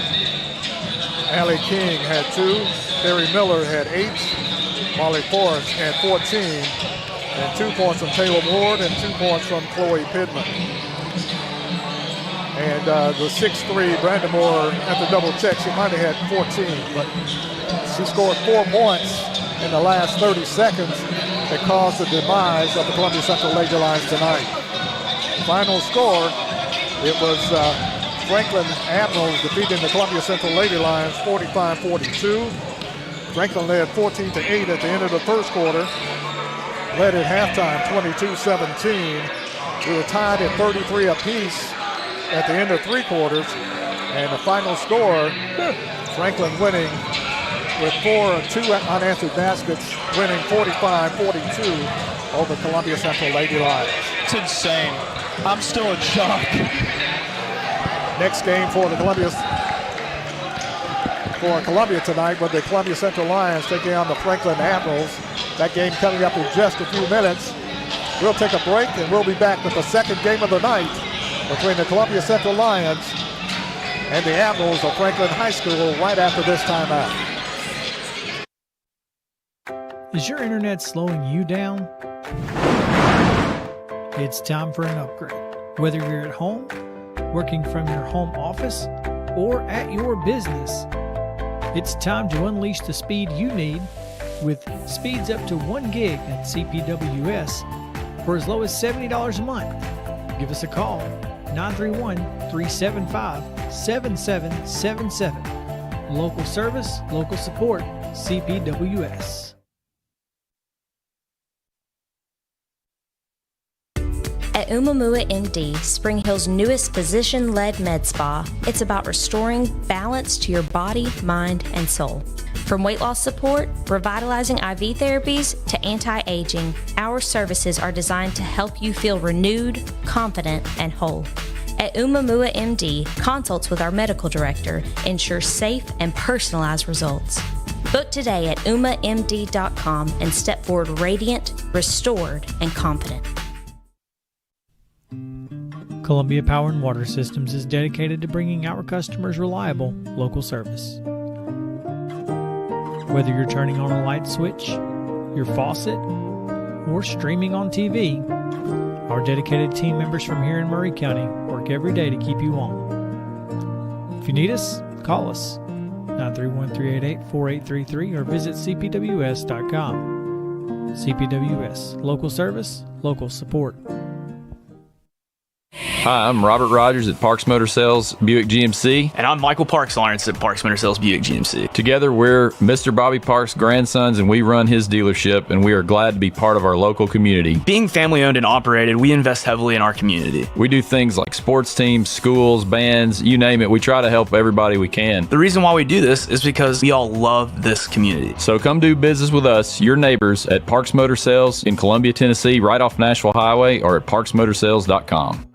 Allie King had 2. Terry Miller had 8. Molly Forrest had 14. And 2 points from Taylor Ward and 2 points from Chloe Pittman. And the 6'3", Brandamore, at the double check, she might have had 14, but she scored 4 points in the last 30 seconds that caused the demise of the Columbia Central Lady Lions tonight. Final score, it was Franklin Admirals defeating the Columbia Central Lady Lions 45-42. Franklin led 14-8 at the end of the first quarter, led at halftime 22-17. We were tied at 33 apiece at the end of 3 quarters, and the final score, Franklin winning with 2 unanswered baskets, winning 45-42 over Columbia Central Lady Lions. It's insane. I'm still in shock. Next game for Columbia tonight, with the Columbia Central Lions taking on the Franklin Admirals. That game coming up in just a few minutes. We'll take a break, and we'll be back with the second game of the night between the Columbia Central Lions and the Admirals of Franklin High School right after this timeout. Is your internet slowing you down? It's time for an upgrade. Whether you're at home, working from your home office, or at your business, it's time to unleash the speed you need with speeds up to 1 gig at CPWS for as low as $70 a month. Give us a call, 931-375-7777. Local service, local support, CPWS. At Umamua MD, Spring Hill's newest physician-led med spa, it's about restoring balance to your body, mind, and soul. From weight loss support, revitalizing IV therapies, to anti-aging, our services are designed to help you feel renewed, confident, and whole. At Umamua MD, consults with our medical director ensure safe and personalized results. Book today at umamd.com and step forward radiant, restored, and confident. Columbia Power and Water Systems is dedicated to bringing our customers reliable local service. Whether you're turning on a light switch, your faucet, or streaming on TV, Our dedicated team members from here in Murray County work every day to keep you warm. If you need us, call us 931-388-4833 or visit cpws.com. CPWS, local service, local support. Hi, I'm Robert Rogers at Parks Motor Sales Buick GMC. And I'm Michael Parks Lawrence at Parks Motor Sales Buick GMC. Together, we're Mr. Bobby Parks' grandsons, and we run his dealership, and we are glad to be part of our local community. Being family owned and operated, we invest heavily in our community. We do things like sports teams, schools, bands, you name it. We try to help everybody we can. The reason why we do this is because we all love this community. So come do business with us, your neighbors, at Parks Motor Sales in Columbia, Tennessee, right off Nashville Highway, or at parksmotorsales.com.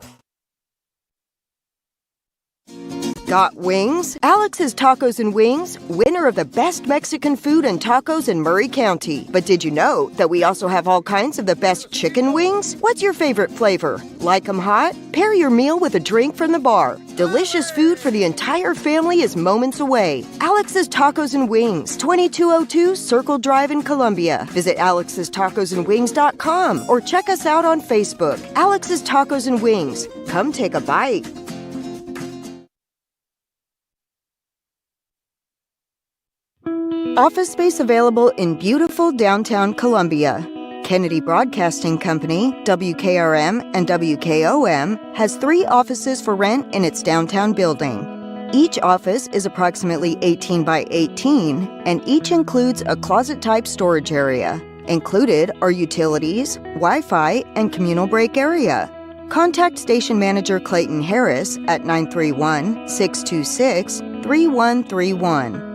Got wings? Alex's Tacos and Wings, winner of the best Mexican food and tacos in Murray County. But did you know that we also have all kinds of the best chicken wings? What's your favorite flavor? Like 'em hot? Pair your meal with a drink from the bar. Delicious food for the entire family is moments away. Alex's Tacos and Wings, 2202 Circle Drive in Columbia. Visit alexstacosandwings.com or check us out on Facebook. Alex's Tacos and Wings. Come take a bite. Office space available in beautiful downtown Columbia. Kennedy Broadcasting Company, WKRM and WKOM, has 3 offices for rent in its downtown building. Each office is approximately 18 by 18, and each includes a closet-type storage area. Included are utilities, Wi-Fi, and communal break area. Contact Station Manager Clayton Harris at 931-626-3131.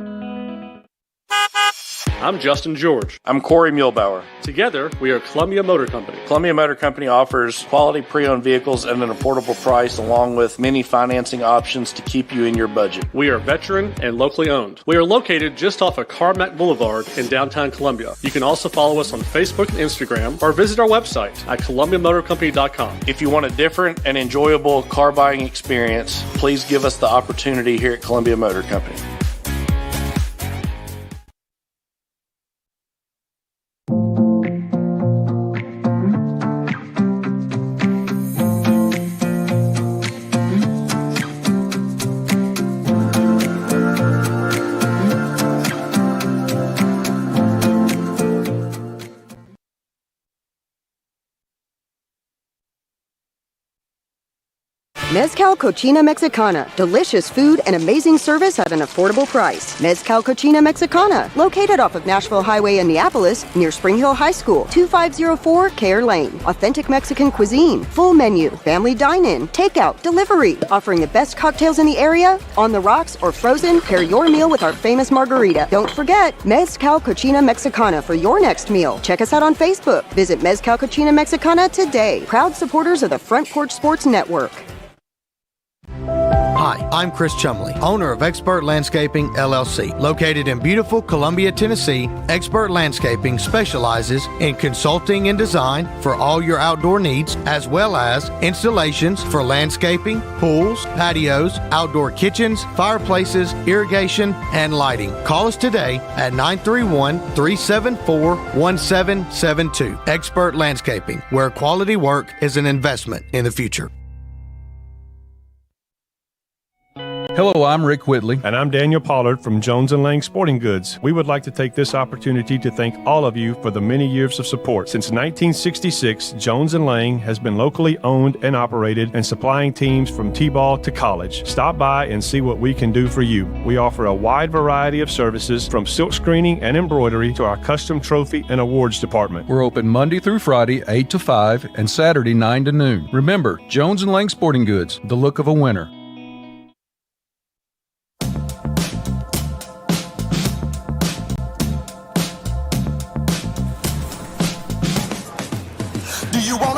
I'm Justin George. I'm Corey Muehlbauer. Together, we are Columbia Motor Company. Columbia Motor Company offers quality pre-owned vehicles at an affordable price, along with many financing options to keep you in your budget. We are veteran and locally owned. We are located just off of Carmack Boulevard in downtown Columbia. You can also follow us on Facebook and Instagram, or visit our website at columbiamotorcompany.com. If you want a different and enjoyable car buying experience, please give us the opportunity here at Columbia Motor Company. Mezcal Cochina Mexicana. Delicious food and amazing service at an affordable price. Mezcal Cochina Mexicana. Located off of Nashville Highway in Neapolis, near Spring Hill High School. 2504 Care Lane. Authentic Mexican cuisine. Full menu. Family dine-in. Takeout. Delivery. Offering the best cocktails in the area. On the rocks or frozen, pair your meal with our famous margarita. Don't forget, Mezcal Cochina Mexicana for your next meal. Check us out on Facebook. Visit Mezcal Cochina Mexicana today. Proud supporters of the Front Porch Sports Network. Hi, I'm Chris Chumley, owner of Expert Landscaping, LLC. Located in beautiful Columbia, Tennessee, Expert Landscaping specializes in consulting and design for all your outdoor needs, as well as installations for landscaping, pools, patios, outdoor kitchens, fireplaces, irrigation, and lighting. Call us today at 931-374-1772. Expert Landscaping, where quality work is an investment in the future. Hello, I'm Rick Whitley. And I'm Daniel Pollard from Jones & Lang Sporting Goods. We would like to take this opportunity to thank all of you for the many years of support. Since 1966, Jones & Lang has been locally owned and operated and supplying teams from T-ball to college. Stop by and see what we can do for you. We offer a wide variety of services from silk screening and embroidery to our custom trophy and awards department. We're open Monday through Friday, 8 to 5, and Saturday, 9 to noon. Remember, Jones & Lang Sporting Goods, the look of a winner.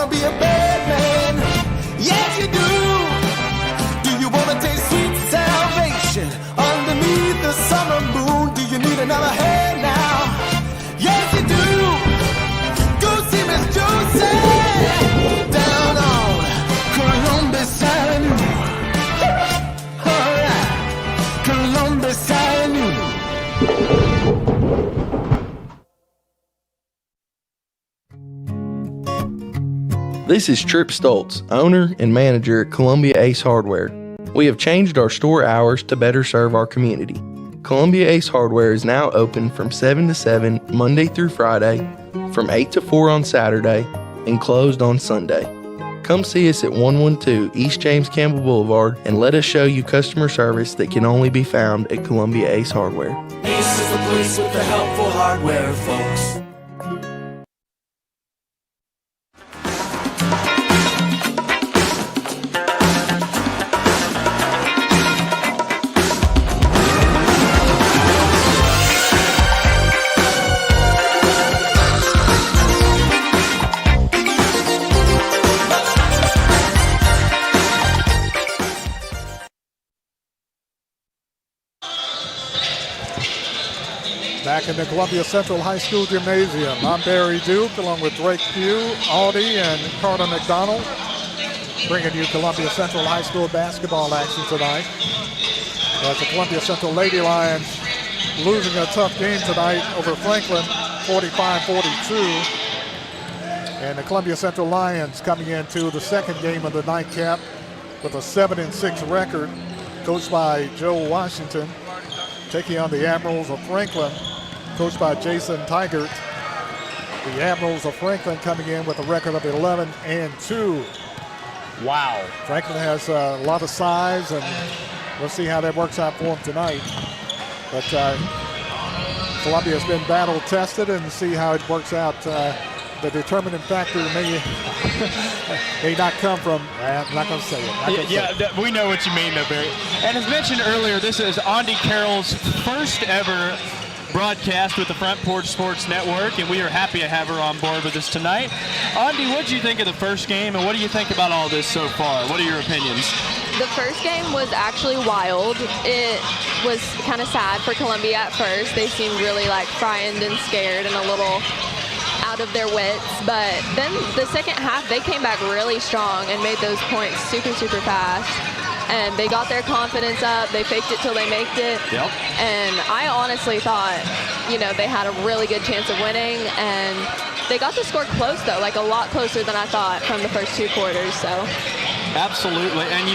Be a bad man, yes you do. Do you want to taste sweet salvation underneath the summer moon? Do you need another hand now? Yes you do. Go see Miss Josie down on Columbus Avenue. Alright, Columbus Avenue. This is Tripp Stoltz, owner and manager at Columbia Ace Hardware. We have changed our store hours to better serve our community. Columbia Ace Hardware is now open from 7 to 7 Monday through Friday, from 8 to 4 on Saturday, and closed on Sunday. Come see us at 112 East James Campbell Boulevard and let us show you customer service that can only be found at Columbia Ace Hardware. Ace is the place with the helpful hardware, folks. Back in the Columbia Central High School Gymnasium, I'm Barry Duke along with Drake Pugh, Audie, and Carter McDonald, bringing you Columbia Central High School basketball action tonight. As the Columbia Central Lady Lions losing a tough game tonight over Franklin, 45-42. And the Columbia Central Lions coming into the second game of the nightcap with a 7-6 record, coached by Joe Washington, taking on the Admirals of Franklin, coached by Jason Tigert. The Admirals of Franklin coming in with a record of 11-2. Wow. Franklin has a lot of size, and we'll see how that works out for them tonight. But Columbia has been battle tested, and see how it works out. The determining factor may not come from, I'm not going to say it. We know what you mean, though, Barry. And as mentioned earlier, this is Audie Carroll's first ever broadcast with the Front Porch Sports Network, and we are happy to have her on board with us tonight. Audie, what did you think of the first game, and what do you think about all this so far? What are your opinions? The first game was actually wild. It was kind of sad for Columbia at first. They seemed really frightened and scared and a little out of their wits, but then the second half they came back really strong and made those points super fast, and they got their confidence up. They faked it till they made it. Yep. And I honestly thought they had a really good chance of winning, and they got the score close though, a lot closer than I thought from the first two quarters. So absolutely. And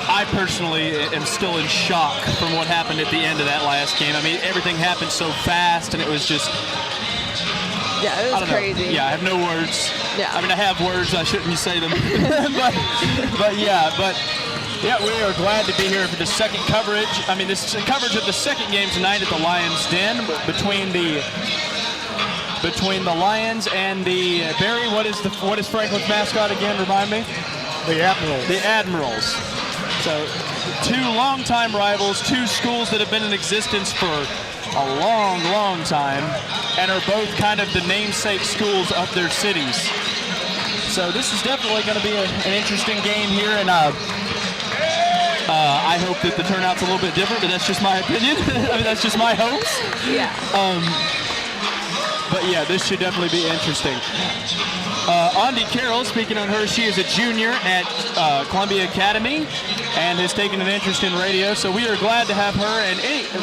I personally am still in shock from what happened at the end of that last game. I mean, everything happened so fast, and it was just yeah, it was crazy. Yeah, I have no words. Yeah. I mean, I have words. I shouldn't say them. but we are glad to be here for the second coverage. I mean, this coverage of the second game tonight at the Lions Den between the Lions and the Barry. What is Franklin's mascot again? Remind me. The Admirals. The Admirals. So, two longtime rivals, two schools that have been in existence for a long time, and are both kind of the namesake schools of their cities. So this is definitely going to be an interesting game here, and I hope that the turnout's a little bit different, but that's just my opinion. I mean, that's just my hopes. Yeah. But yeah, this should definitely be interesting. Audie Carroll, speaking on her, she is a junior at Columbia Academy and has taken an interest in radio. So we are glad to have her and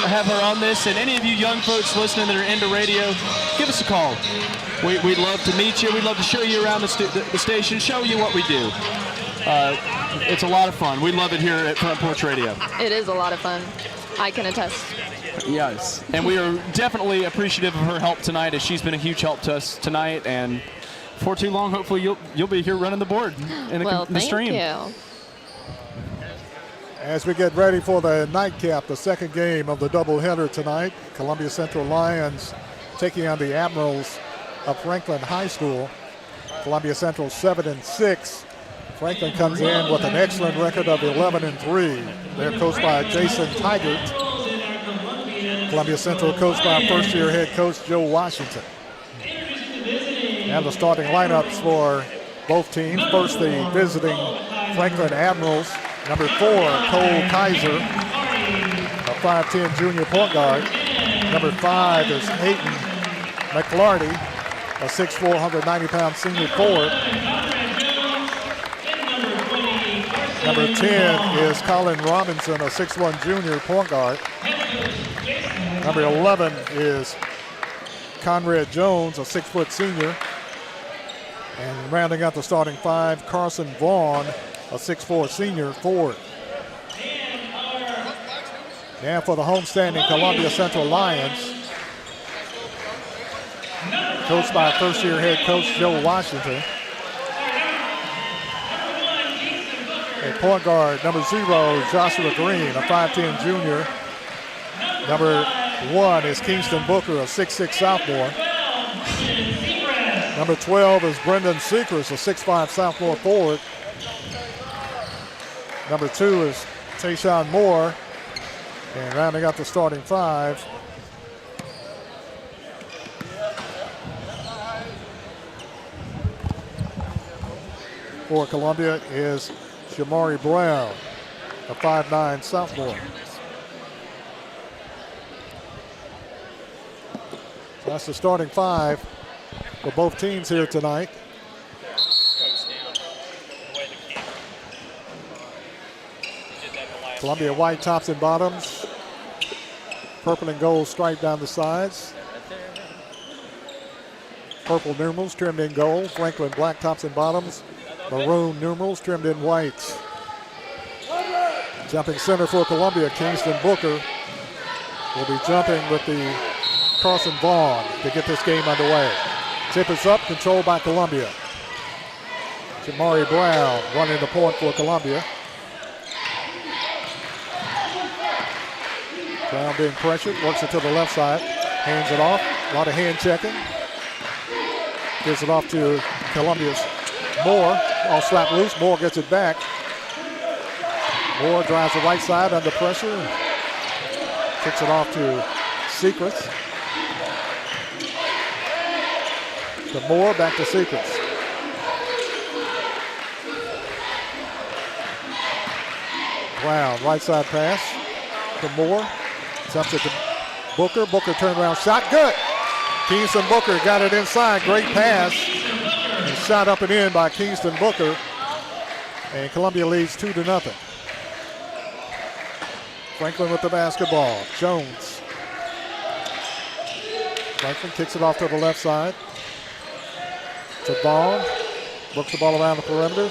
have her on this. And any of you young folks listening that are into radio, give us a call. We'd love to meet you. We'd love to show you around the station, show you what we do. It's a lot of fun. We love it here at Front Porch Radio. It is a lot of fun. I can attest. Yes, and we are definitely appreciative of her help tonight, as she's been a huge help to us tonight. And before too long, hopefully you'll be here running the board in the stream. Thank you. As we get ready for the nightcap, the second game of the doubleheader tonight, Columbia Central Lions taking on the Admirals of Franklin High School. Columbia Central 7-6. Franklin comes in with an excellent record of 11-3. They're coached by Jason Tigert. Columbia Central coached by first-year head coach Joe Washington. And the starting lineups for both teams. First, the visiting Franklin Admirals. Number 4, Cole Kaiser, a 5'10 junior point guard. Number 5 is Hayden McLarty, a 6'4", 190-pound senior forward. Number 10 is Colin Robinson, a 6'1 junior point guard. Number 11 is Conrad Jones, a 6-foot senior. And rounding out the starting five, Carson Vaughn, a 6'4" senior forward. Now for the homestanding Columbia Central Lions, coached by first-year head coach Joe Washington. At point guard, number 0, Joshua Green, a 5'10" junior. Number 1 is Kingston Booker, a 6'6" sophomore. Number 12 is Brendan Sechrest, a 6'5" sophomore forward. Number 2 is Tayshawn Moore. And rounding out the starting five, for Columbia is Shamari Brown, a 5'9" sophomore. So that's the starting five for both teams here tonight. Columbia white tops and bottoms. Purple and gold stripe down the sides. Purple numerals trimmed in gold. Franklin black tops and bottoms. Maroon numerals trimmed in white. Jumping center for Columbia, Kingston Booker will be jumping with the Carson Vaughn to get this game underway. Tip is up, controlled by Columbia. Jamari Brown running the point for Columbia. Brown being pressured, works it to the left side, hands it off, a lot of hand checking. Gives it off to Columbia's Moore, all slapped loose, Moore gets it back. Moore drives the right side under pressure, kicks it off to Sechrest. To Moore, back to Sechrest. Brown, right side pass to Moore. Jumps it to Booker. Booker turnaround shot. Good. Kingston Booker got it inside. Great pass. And shot up and in by Kingston Booker. And Columbia leads 2-0. Franklin with the basketball. Jones. Franklin kicks it off to the left side. To Vaughn. Works the ball around the perimeter.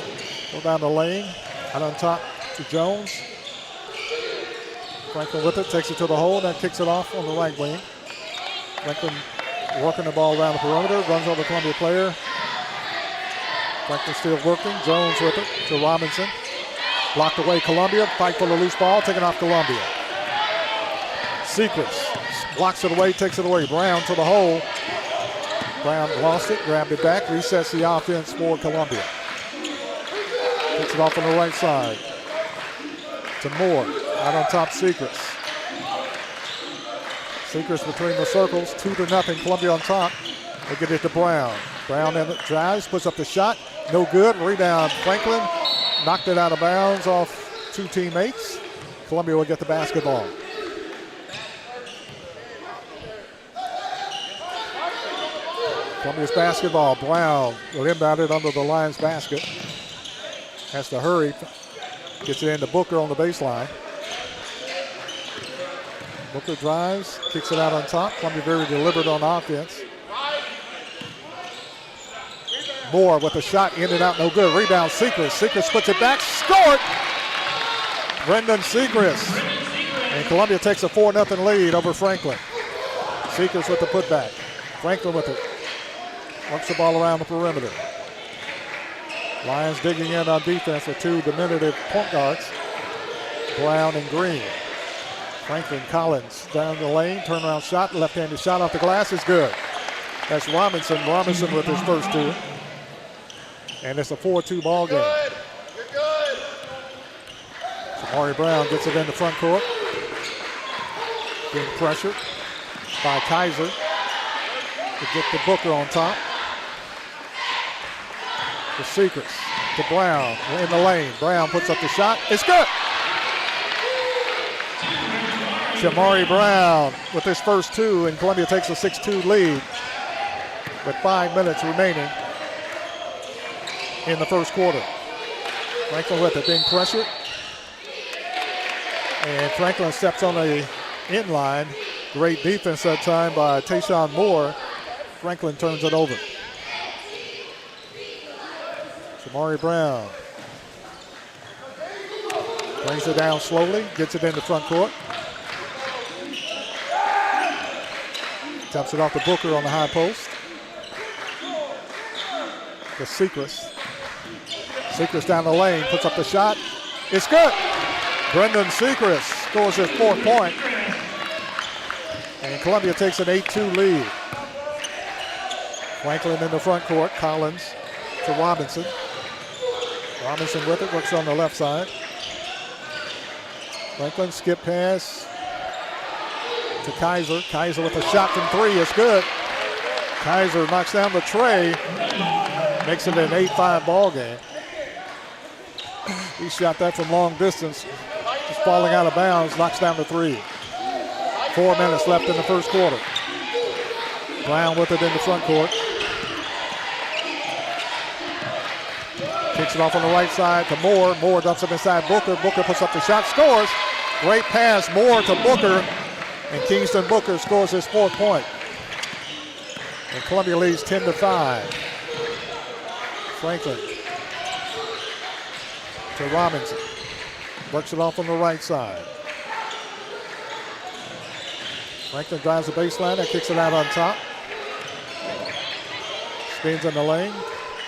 Go down the lane. Out on top to Jones. Franklin with it, takes it to the hole, then kicks it off on the right wing. Franklin working the ball around the perimeter, runs over the Columbia player. Franklin still working, Jones with it to Robinson. Blocked away Columbia, fight for the loose ball, taken off Columbia. Sechrest blocks it away, takes it away. Brown to the hole. Brown lost it, grabbed it back, resets the offense for Columbia. Kicks it off on the right side to Moore. Out on top, Sechrest. Sechrest between the circles, 2-0. Columbia on top. They get it to Brown. Brown in it, drives, puts up the shot. No good. Rebound, Franklin. Knocked it out of bounds off two teammates. Columbia will get the basketball. Columbia's basketball. Brown will inbound it under the Lions basket. Has to hurry. Gets it into Booker on the baseline. Booker drives, kicks it out on top. Columbia very deliberate on offense. Moore with a shot, in and out, no good. Rebound, Sechrest. Sechrest puts it back, scored! Brendan Sechrest. And Columbia takes a 4-0 lead over Franklin. Sechrest with the putback. Franklin with it. Works the ball around the perimeter. Lions digging in on defense with two diminutive point guards, Brown and Green. Franklin Collins down the lane, turnaround shot, left-handed shot off the glass is good. That's Robinson. Robinson with his first two. And it's a 4-2 ball game. Jamari Brown gets it in the front court. Being pressured by Kaiser to get the Booker on top. To Sechrest, to Brown, in the lane. Brown puts up the shot. It's good. Jamari Brown with his first two, and Columbia takes a 6-2 lead with 5 minutes remaining in the first quarter. Franklin with it, being pressured. And Franklin steps on the in line. Great defense that time by Tayshawn Moore. Franklin turns it over. Kamari Brown brings it down slowly, gets it into front court. Taps it off to Booker on the high post. To Sechrist. Sechrist down the lane, puts up the shot. It's good. Brendan Sechrist scores his 4th point. And Columbia takes an 8-2 lead. Franklin in the front court. Collins to Robinson. Robinson with it, works on the left side. Franklin skip pass to Kaiser. Kaiser with a shot from 3. It's good. Kaiser knocks down the tray. Makes it an 8-5 ball game. He shot that from long distance. Just falling out of bounds, knocks down the 3. 4 minutes left in the first quarter. Brown with it in the front court. Kicks it off on the right side to Moore. Moore dumps it inside Booker. Booker puts up the shot, scores. Great pass, Moore to Booker. And Kingston Booker scores his 4th point. And Columbia leads 10-5. Franklin to Robinson. Works it off on the right side. Franklin drives the baseline and kicks it out on top. Spins in the lane.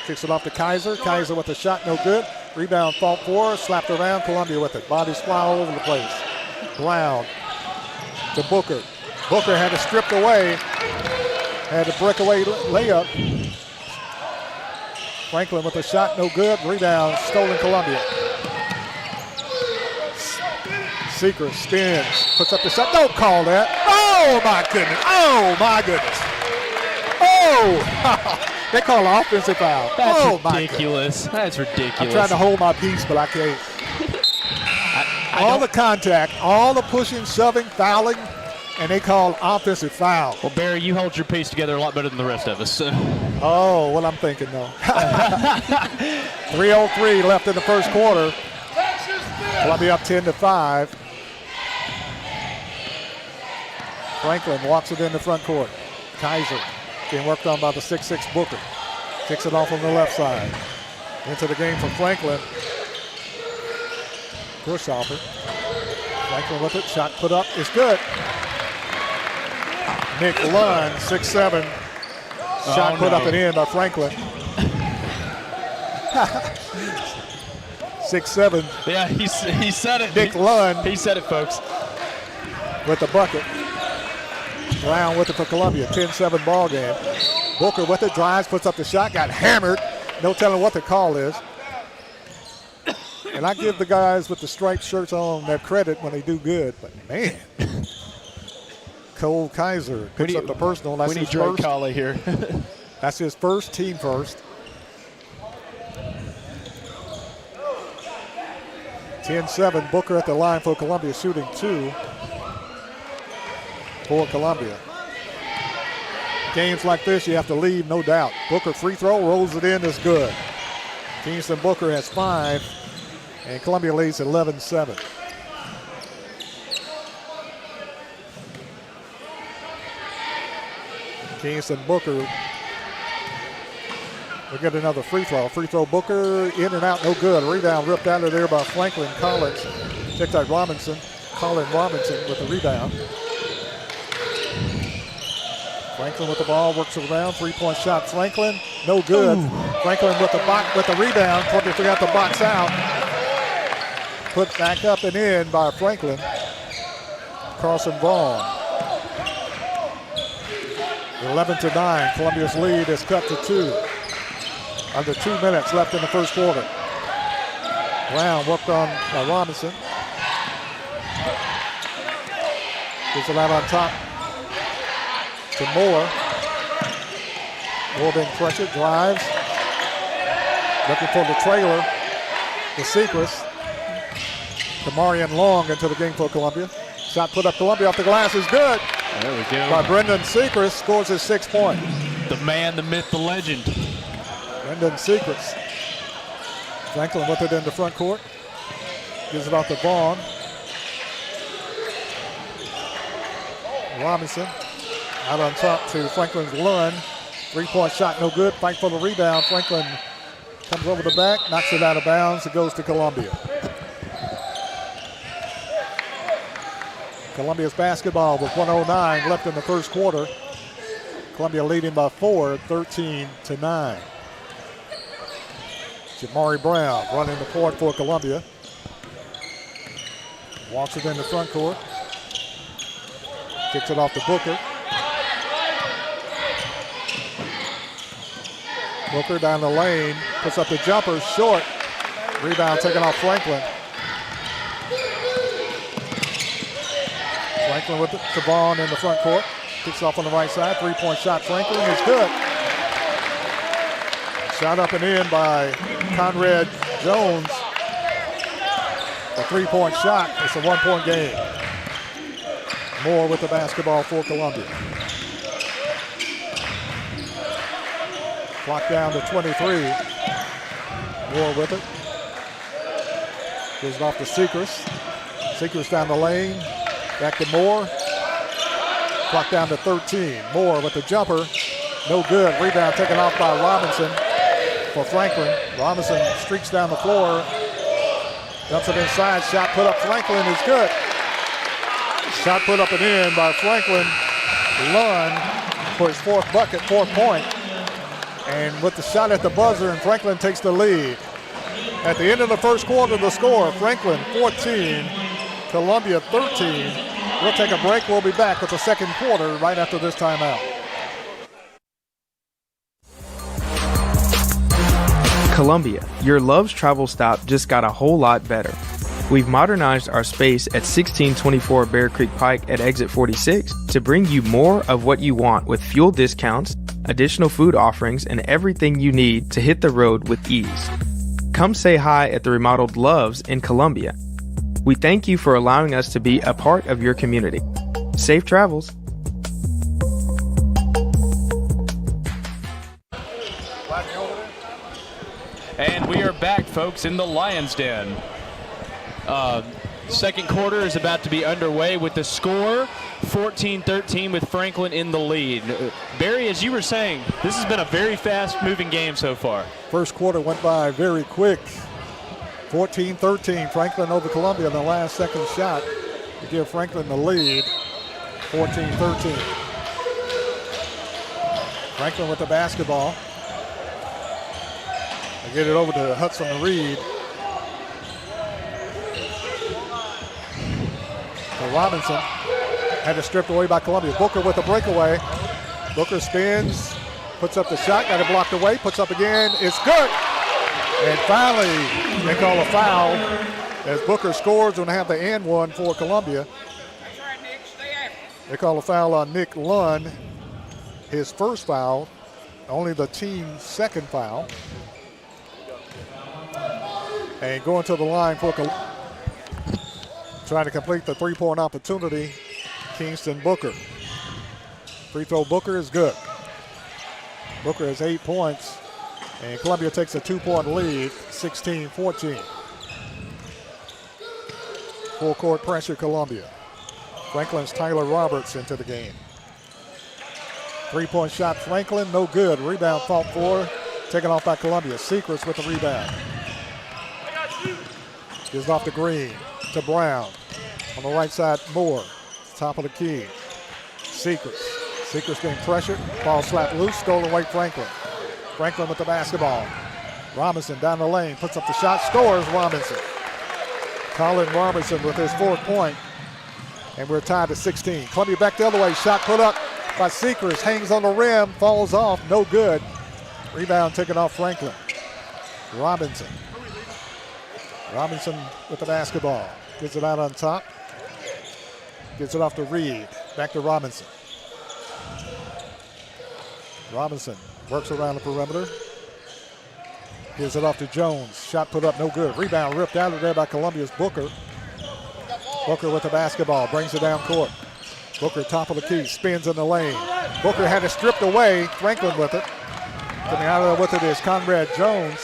Kicks it off to Kaiser. Kaiser with a shot, no good. Rebound, fought for, slapped around. Columbia with it. Bodies fly all over the place. Brown to Booker. Booker had it stripped away. Had a breakaway layup. Franklin with a shot, no good. Rebound, stolen Columbia. Sechrist spins, puts up the shot. Don't call that. Oh my goodness. Oh my goodness. Oh! They call an offensive foul. That's ridiculous. That's ridiculous. I'm trying to hold my peace, but I can't. All the contact, all the pushing, shoving, fouling, and they call offensive foul. Well, Barry, you hold your piece together a lot better than the rest of us. Oh, what I'm thinking, though. 3:03 left in the first quarter. Columbia up 10-5. Franklin walks it in the front court. Kaiser being worked on by the 6'6 Booker. Kicks it off on the left side. Into the game for Franklin. Pushoffer. Franklin with it. Shot put up. It's good. Nick Lund, 6'7". Shot put up and in by Franklin. 6'7". Yeah, he said it. Nick Lund. He said it, folks. With the bucket. Brown with it for Columbia. 10-7 ball game. Booker with it. Drives, puts up the shot. Got hammered. No telling what the call is. And I give the guys with the striped shirts on their credit when they do good. But, man. Cole Kaiser picks up the personal. That's his first. Collie here. That's his first, team first. 10-7. Booker at the line for Columbia, shooting 2 for Columbia. Games like this, you have to leave, no doubt. Booker free throw, rolls it in, is good. Kingston Booker has 5, and Columbia leads 11-7. Kingston Booker will get another free throw. Free throw Booker, in and out, no good. Rebound ripped out of there by Franklin Collins. Check that Robinson. Colin Robinson with the rebound. Franklin with the ball, works around. 3-point shot, Franklin, no good. Ooh. Franklin with the rebound. Columbia forgot to box out. Put back up and in by Franklin. Carson Vaughn. 11-9. Columbia's lead is cut to 2. Under 2 minutes left in the first quarter. Brown worked on by Robinson. Gets it out on top to Moore. Moore being pressured, drives. Looking for the trailer. The Sechrist. Kamarian Long into the game for Columbia. Shot put up Columbia off the glass is good. There we go. By Brendan Sechrist, scores his 6th point. The man, the myth, the legend. Brendan Sechrist. Franklin with it in the front court. Gives it off to Vaughn. Robinson out on top to Franklin's Lund. 3-point shot, no good. Fight for the rebound. Franklin Comes over the back, knocks it out of bounds. It goes to Columbia. Columbia's basketball with 1:09 left in the first quarter. Columbia leading by 4, 13-9. Jamari Brown running the court for Columbia. Walks it in the front court. Kicks it off to Booker. Booker down the lane, puts up the jumper, short. Rebound taken off Franklin. Franklin with it to Vaughn in the front court. Kicks off on the right side. Three-point shot, Franklin is good. Shot up and in by Conrad Jones. A three-point shot. It's a one-point game. Moore with the basketball for Columbia. Clock down to 23. Moore with it. Gives it off to Sechrist. Sechrist down the lane. Back to Moore. Clock down to 13. Moore with the jumper. No good. Rebound taken off by Robinson for Franklin. Robinson streaks down the floor. Dumps it inside. Shot put up. Franklin is good. Shot put up and in by Franklin Lunn for his fourth bucket, 4 point. And with the shot at the buzzer, and Franklin takes the lead. At the end of the first quarter, the score, Franklin 14, Columbia 13. We'll take a break. We'll be back with the second quarter right after this timeout. Columbia, your Love's travel stop just got a whole lot better. We've modernized our space at 1624 Bear Creek Pike at exit 46 to bring you more of what you want with fuel discounts, additional food offerings, and everything you need to hit the road with ease. Come say hi at the remodeled Love's in Columbia. We thank you for allowing us to be a part of your community. Safe travels. And we are back, folks, in the Lions Den. Second quarter is about to be underway with the score 14-13 with Franklin in the lead. Barry, as you were saying, this has been a very fast-moving game so far. First quarter went by very quick. 14-13, Franklin over Columbia in the last second shot to give Franklin the lead, 14-13. Franklin with the basketball. They get it over to Hudson Reed. To Robinson. Had it stripped away by Columbia. Booker with the breakaway. Booker spins, puts up the shot, got it blocked away, puts up again, it's good. And finally, they call a foul as Booker scores and have the and one for Columbia. They call a foul on Nick Lunn, his first foul, only the team's second foul. And going to the line for Columbia, trying to complete the three-point opportunity, Kingston Booker. Free throw Booker is good. Booker has 8 points, and Columbia takes a 2-point lead, 16-14. Full court pressure, Columbia. Franklin's Tyler Roberts into the game. Three-point shot, Franklin, no good. Rebound fought for, taken off by Columbia. Sechrist with the rebound. Gives off to Green, to Brown. On the right side, Moore, top of the key. Sechrist getting pressured. Ball slapped loose, stolen away Franklin. Franklin with the basketball. Robinson down the lane, puts up the shot, scores Robinson. Colin Robinson with his 4th point. And we're tied at 16. Columbia back the other way, shot put up by Sechrist, hangs on the rim, falls off, no good. Rebound taken off Franklin. Robinson with the basketball. Gets it out on top. Gets it off to Reed. Back to Robinson. Robinson works around the perimeter. Gives it off to Jones. Shot put up, no good. Rebound ripped out of there by Columbia's Booker. Booker with the basketball. Brings it down court. Booker top of the key. Spins in the lane. Booker had it stripped away. Franklin with it. Coming out of there with it is Conrad Jones.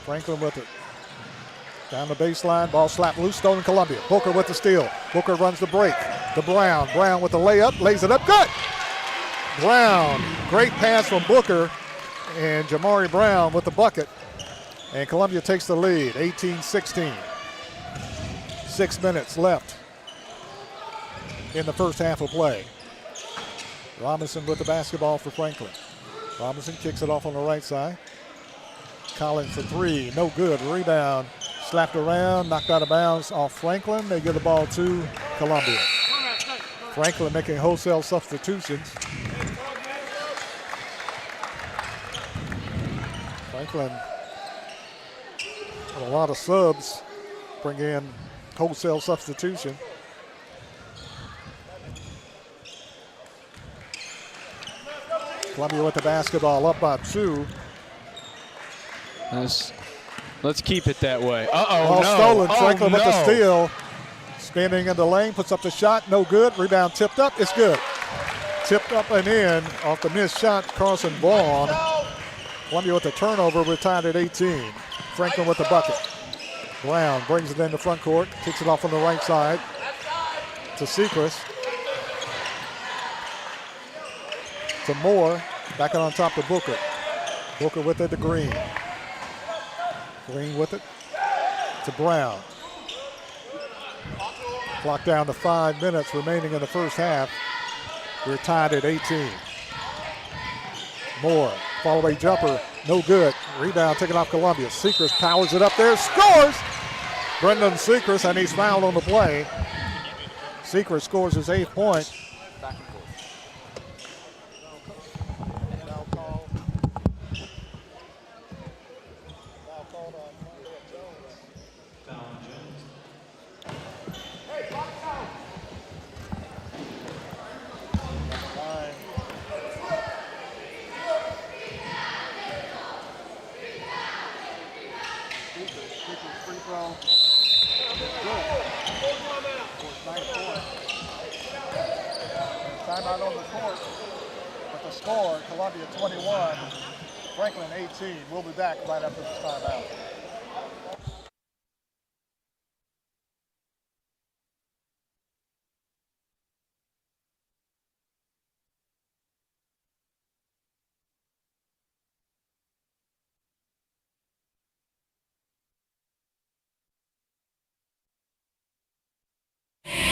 Franklin with it. Down the baseline, ball slapped loose, stolen Columbia. Booker with the steal. Booker runs the break to Brown. Brown with the layup, lays it up, good. Brown, great pass from Booker, and Jamari Brown with the bucket. And Columbia takes the lead, 18-16. 6 minutes left in the first half of play. Robinson with the basketball for Franklin. Robinson kicks it off on the right side. Collins for three, no good. Rebound, slapped around, knocked out of bounds off Franklin. They give the ball to Columbia. Franklin making wholesale substitutions. Franklin, a lot of subs, bring in wholesale substitution. Columbia with the basketball, up by 2. Let's keep it that way. Ball stolen. Franklin with the steal. Spinning in the lane, puts up the shot, no good. Rebound tipped up, it's good. Tipped up and in off the missed shot, Carson Vaughn. Columbia with the turnover, we're tied at 18. Franklin with the bucket. Brown brings it into front court, kicks it off on the right side to Sechrist. To Moore, back on top to Booker. Booker with it to Green. Green with it to Brown. Clock down to 5 minutes remaining in the first half. We're tied at 18. Moore, follow-away jumper, no good. Rebound taken off Columbia. Sechrist powers it up there, scores! Brendan Sechrist, and he's fouled on the play. Sechrist scores his 8th point. Timeout on the court with the score, Columbia 21, Franklin 18. We'll be back right after this timeout.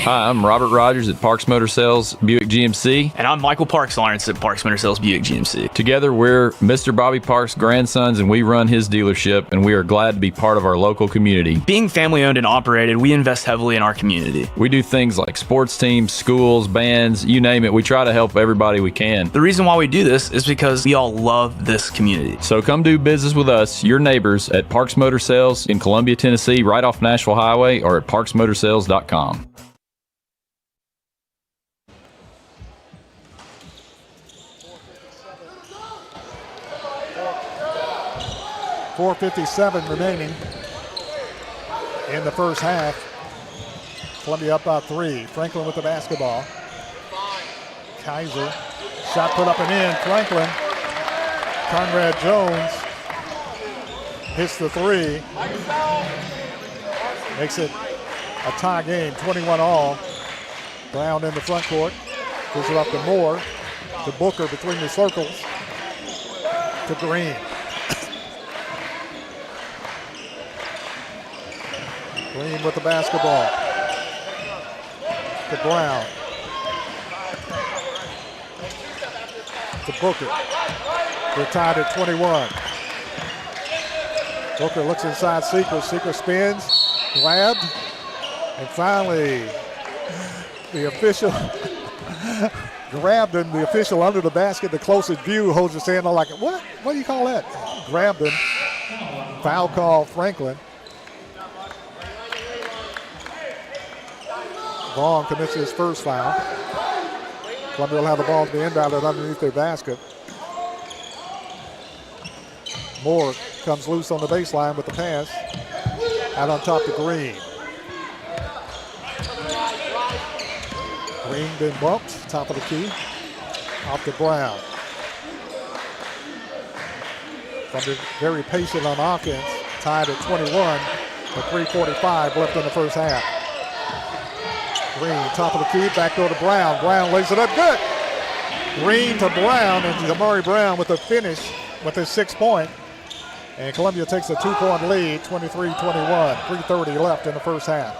Hi, I'm Robert Rogers at Parks Motor Sales Buick GMC. And I'm Michael Parks Lawrence at Parks Motor Sales Buick GMC. Together, we're Mr. Bobby Parks' grandsons, and we run his dealership, and we are glad to be part of our local community. Being family owned and operated, we invest heavily in our community. We do things like sports teams, schools, bands, you name it. We try to help everybody we can. The reason why we do this is because we all love this community. So come do business with us, your neighbors, at Parks Motor Sales in Columbia, Tennessee, right off Nashville Highway, or at parksmotorsales.com. 4:57 remaining in the first half. Columbia up by 3. Franklin with the basketball. Kaiser, shot put up and in. Franklin. Conrad Jones hits the 3. Makes it a tie game, 21 all. Brown in the front court. Gives it up to Moore. To Booker between the circles. To Green. Green with the basketball. To Brown. To Booker. They're tied at 21. Booker looks inside Sechrist. Sechrist spins, grabbed, and finally the official grabbed him. The official under the basket, the closest view, holds his hand on like, what? What do you call that? Grabbed him. Foul call, Franklin. Vaughn commits his first foul. Columbia will have the ball to the inbounded underneath their basket. Moore comes loose on the baseline with the pass. Out on top to Green. Green been bumped, top of the key. Off to Brown. Columbia very patient on offense. Tied at 21 with 3:45 left in the first half. Green, top of the key, back door to Brown. Brown lays it up good. Green to Brown, and Jamari Brown with a finish with his 6th point. And Columbia takes a 2-point lead, 23-21. 3:30 left in the first half.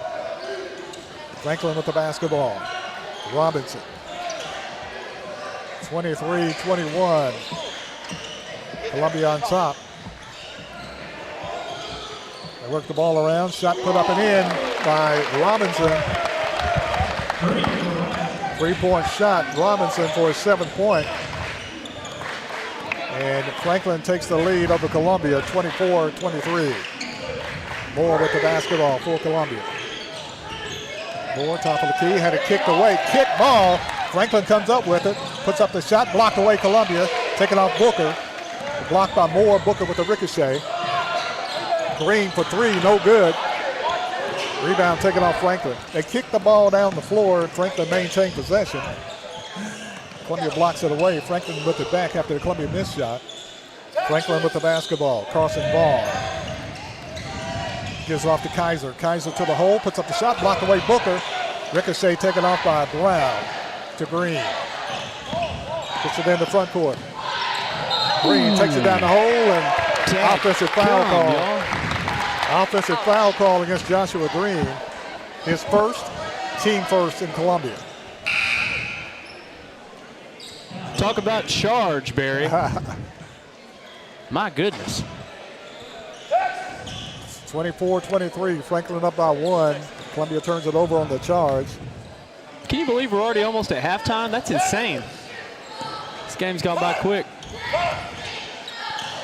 Franklin with the basketball. Robinson. 23-21. Columbia on top. They work the ball around. Shot put up and in by Robinson. 3-point shot. Robinson for his 7th point. And Franklin takes the lead over Columbia, 24-23. Moore with the basketball for Columbia. Moore, top of the key, had it kicked away. Kick ball. Franklin comes up with it, puts up the shot, blocked away Columbia, taken off Booker. Blocked by Moore, Booker with the ricochet. Green for 3, no good. Rebound taken off Franklin. They kicked the ball down the floor, and Franklin maintained possession. Columbia blocks it away. Franklin with it back after the Columbia missed shot. Franklin with the basketball. Carson Vaughn gives it off to Kaiser. Kaiser to the hole, puts up the shot, blocked away Booker. Ricochet taken off by Brown to Green. Puts it in the front court. Green takes it down the hole, and offensive foul call. Offensive foul call against Joshua Green. His first, team first in Columbia. Talk about charge, Barry. My goodness. 24-23, Franklin up by 1. Columbia turns it over on the charge. Can you believe we're already almost at halftime? That's insane. This game's gone by quick.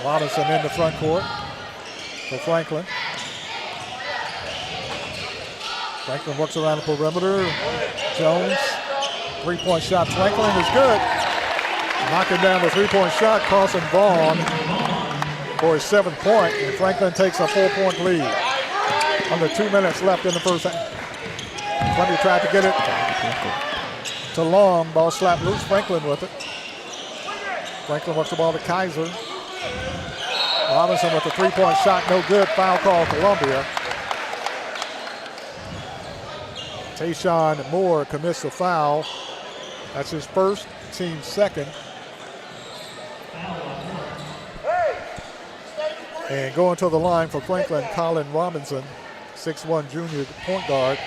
Robinson in the front court for Franklin. Franklin works around the perimeter. Jones, 3-point shot. Franklin is good. Knocking down the 3-point shot, Carson Vaughn for his 7th point, and Franklin takes a 4-point lead. Under 2 minutes left in the first half. Columbia tried to get it to Long. Ball slapped loose. Franklin with it. Franklin works the ball to Kaiser. Robinson with the 3-point shot, no good. Foul call, Columbia. Tayshawn Moore commits a foul. That's his first, team second. And going to the line for Franklin, Colin Robinson, 6'1" junior point guard,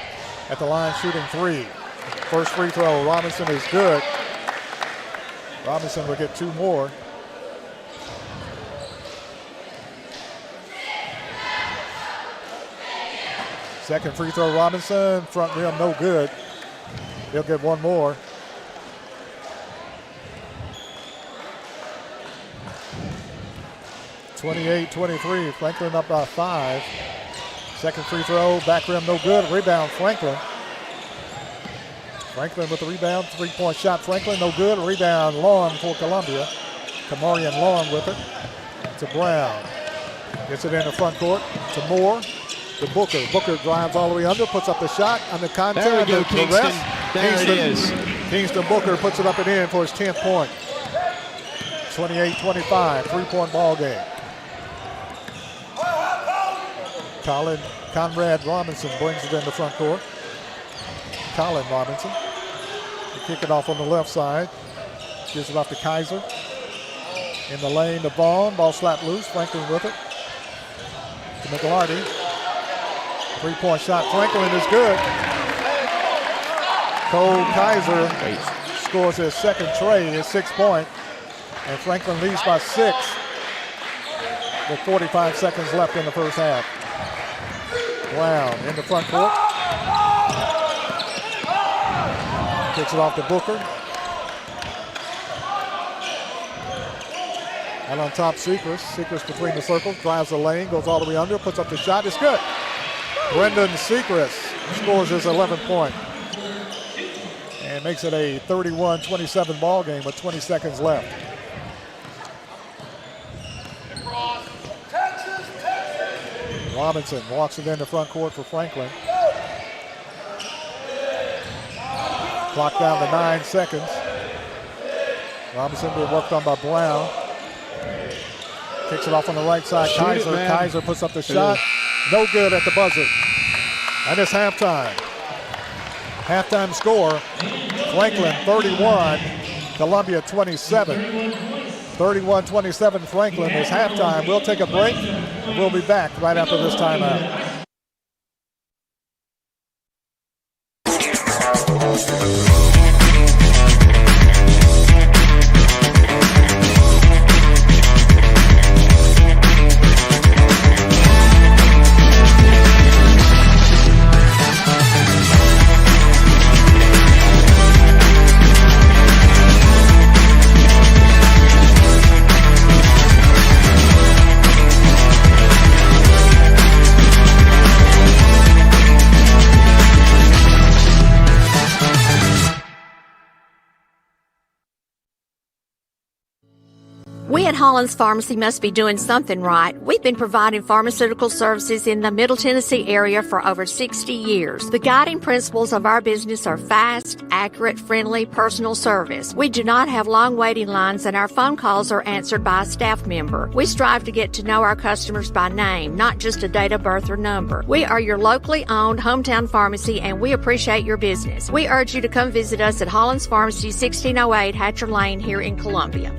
at the line shooting 3. First free throw, Robinson is good. Robinson will get 2 more. Second free throw, Robinson, front rim, no good. He'll get 1 more. (28-23), Franklin up by 5. Second free throw, back rim, no good. Rebound, Franklin. Franklin with the rebound, 3-point shot, Franklin, no good. Rebound, Long for Columbia. Kamarian Long with it to Brown. Gets it in the front court to Moore, to Booker. Booker drives all the way under, puts up the shot under contact. There we go, Kingston. There it is. Kingston Booker puts it up and in for his 10th point. 28-25, 3-point ball game. Conrad Robinson brings it in the front court. Colin Robinson. They kick it off on the left side. Gives it off to Kaiser. In the lane to Vaughn. Ball slapped loose. Franklin with it. To McLarty. 3-point shot. Franklin is good. Cole Kaiser scores his second tray, his 6th point. And Franklin leads by 6 with 45 seconds left in the first half. Brown in the front court. Kicks it off to Booker. And on top, Sechrist. Sechrist between the circles, drives the lane, goes all the way under, puts up the shot. It's good. Brendan Sechrist scores his 11th point. And makes it a 31-27 ball game with 20 seconds left. Robinson walks it in the front court for Franklin. Clock down to 9 seconds. Robinson being worked on by Brown. Kicks it off on the right side. Kaiser. Kaiser puts up the shot. No good at the buzzer. And it's halftime. Halftime score, Franklin 31, Columbia 27. 31-27 Franklin is halftime. We'll take a break, and we'll be back right after this timeout. We at Hollins Pharmacy must be doing something right. We've been providing pharmaceutical services in the Middle Tennessee area for over 60 years. The guiding principles of our business are fast, accurate, friendly, personal service. We do not have long waiting lines, and our phone calls are answered by a staff member. We strive to get to know our customers by name, not just a date of birth or number. We are your locally owned hometown pharmacy, and we appreciate your business. We urge you to come visit us at Hollins Pharmacy, 1608 Hatcher Lane here in Columbia.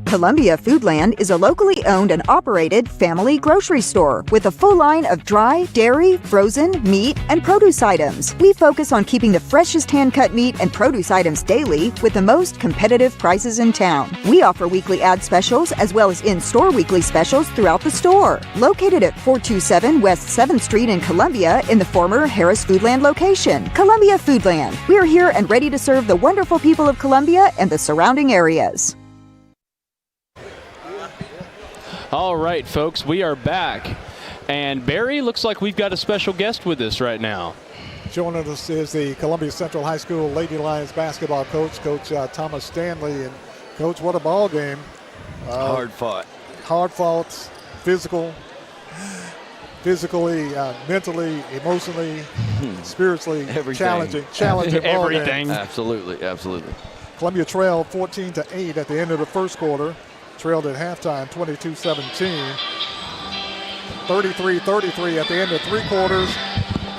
Columbia Foodland is a locally owned and operated family grocery store with a full line of dry, dairy, frozen, meat, and produce items. We focus on keeping the freshest hand-cut meat and produce items daily with the most competitive prices in town. We offer weekly ad specials as well as in-store weekly specials throughout the store. Located at 427 West 7th Street in Columbia in the former Harris Foodland location. Columbia Foodland. We are here and ready to serve the wonderful people of Columbia and the surrounding areas. All right, folks, we are back. And Barry, looks like we've got a special guest with us right now. Joining us is the Columbia Central High School Lady Lions basketball coach, Coach Thomas Stanley. And, Coach, what a ball game. Hard fought. Hard fought, physically, mentally, emotionally, spiritually, challenging ball Everything. game. Absolutely, absolutely. Columbia trailed 14-8 at the end of the first quarter. Trailed at halftime 22-17. 33-33 at the end of three quarters.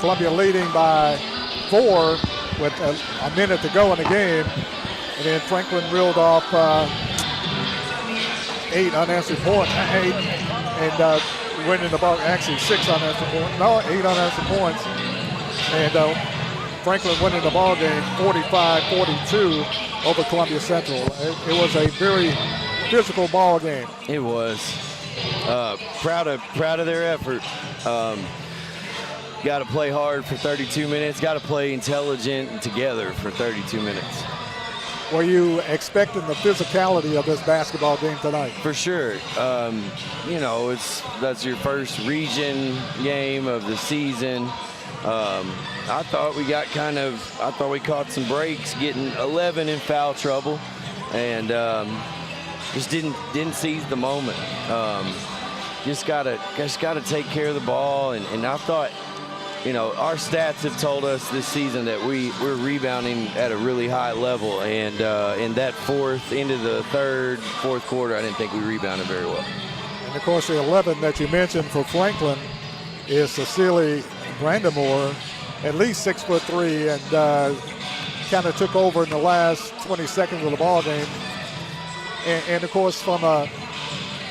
Columbia leading by 4 with a minute to go in the game. And then Franklin reeled off 8 unanswered points. 8 and winning the ball. Actually 6 unanswered points. No, 8 unanswered points. And Franklin winning the ball game 45-42 over Columbia Central. It was a very physical ball game. It was. Proud of their effort. Got to play hard for 32 minutes. Got to play intelligent and together for 32 minutes. Were you expecting the physicality of this basketball game tonight? For sure. That's your first region game of the season. I thought we caught some breaks, getting 11 in foul trouble, and just didn't seize the moment. Just gotta take care of the ball, and I thought, our stats have told us this season that we're rebounding at a really high level, and in that into the fourth quarter, I didn't think we rebounded very well. And of course, the 11 that you mentioned for Franklin is Cecilia Brandamore, at least 6'3", and kind of took over in the last 20 seconds of the ball game. And of course, from a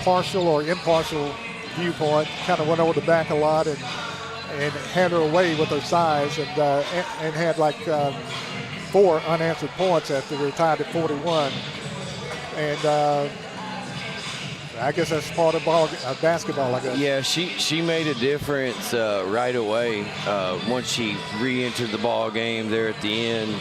partial or impartial viewpoint, kind of went over the back a lot and had her away with her size, and had like 4 unanswered points after they were tied at 41. And I guess that's part of basketball, I guess. Yeah, she made a difference right away once she re-entered the ball game there at the end.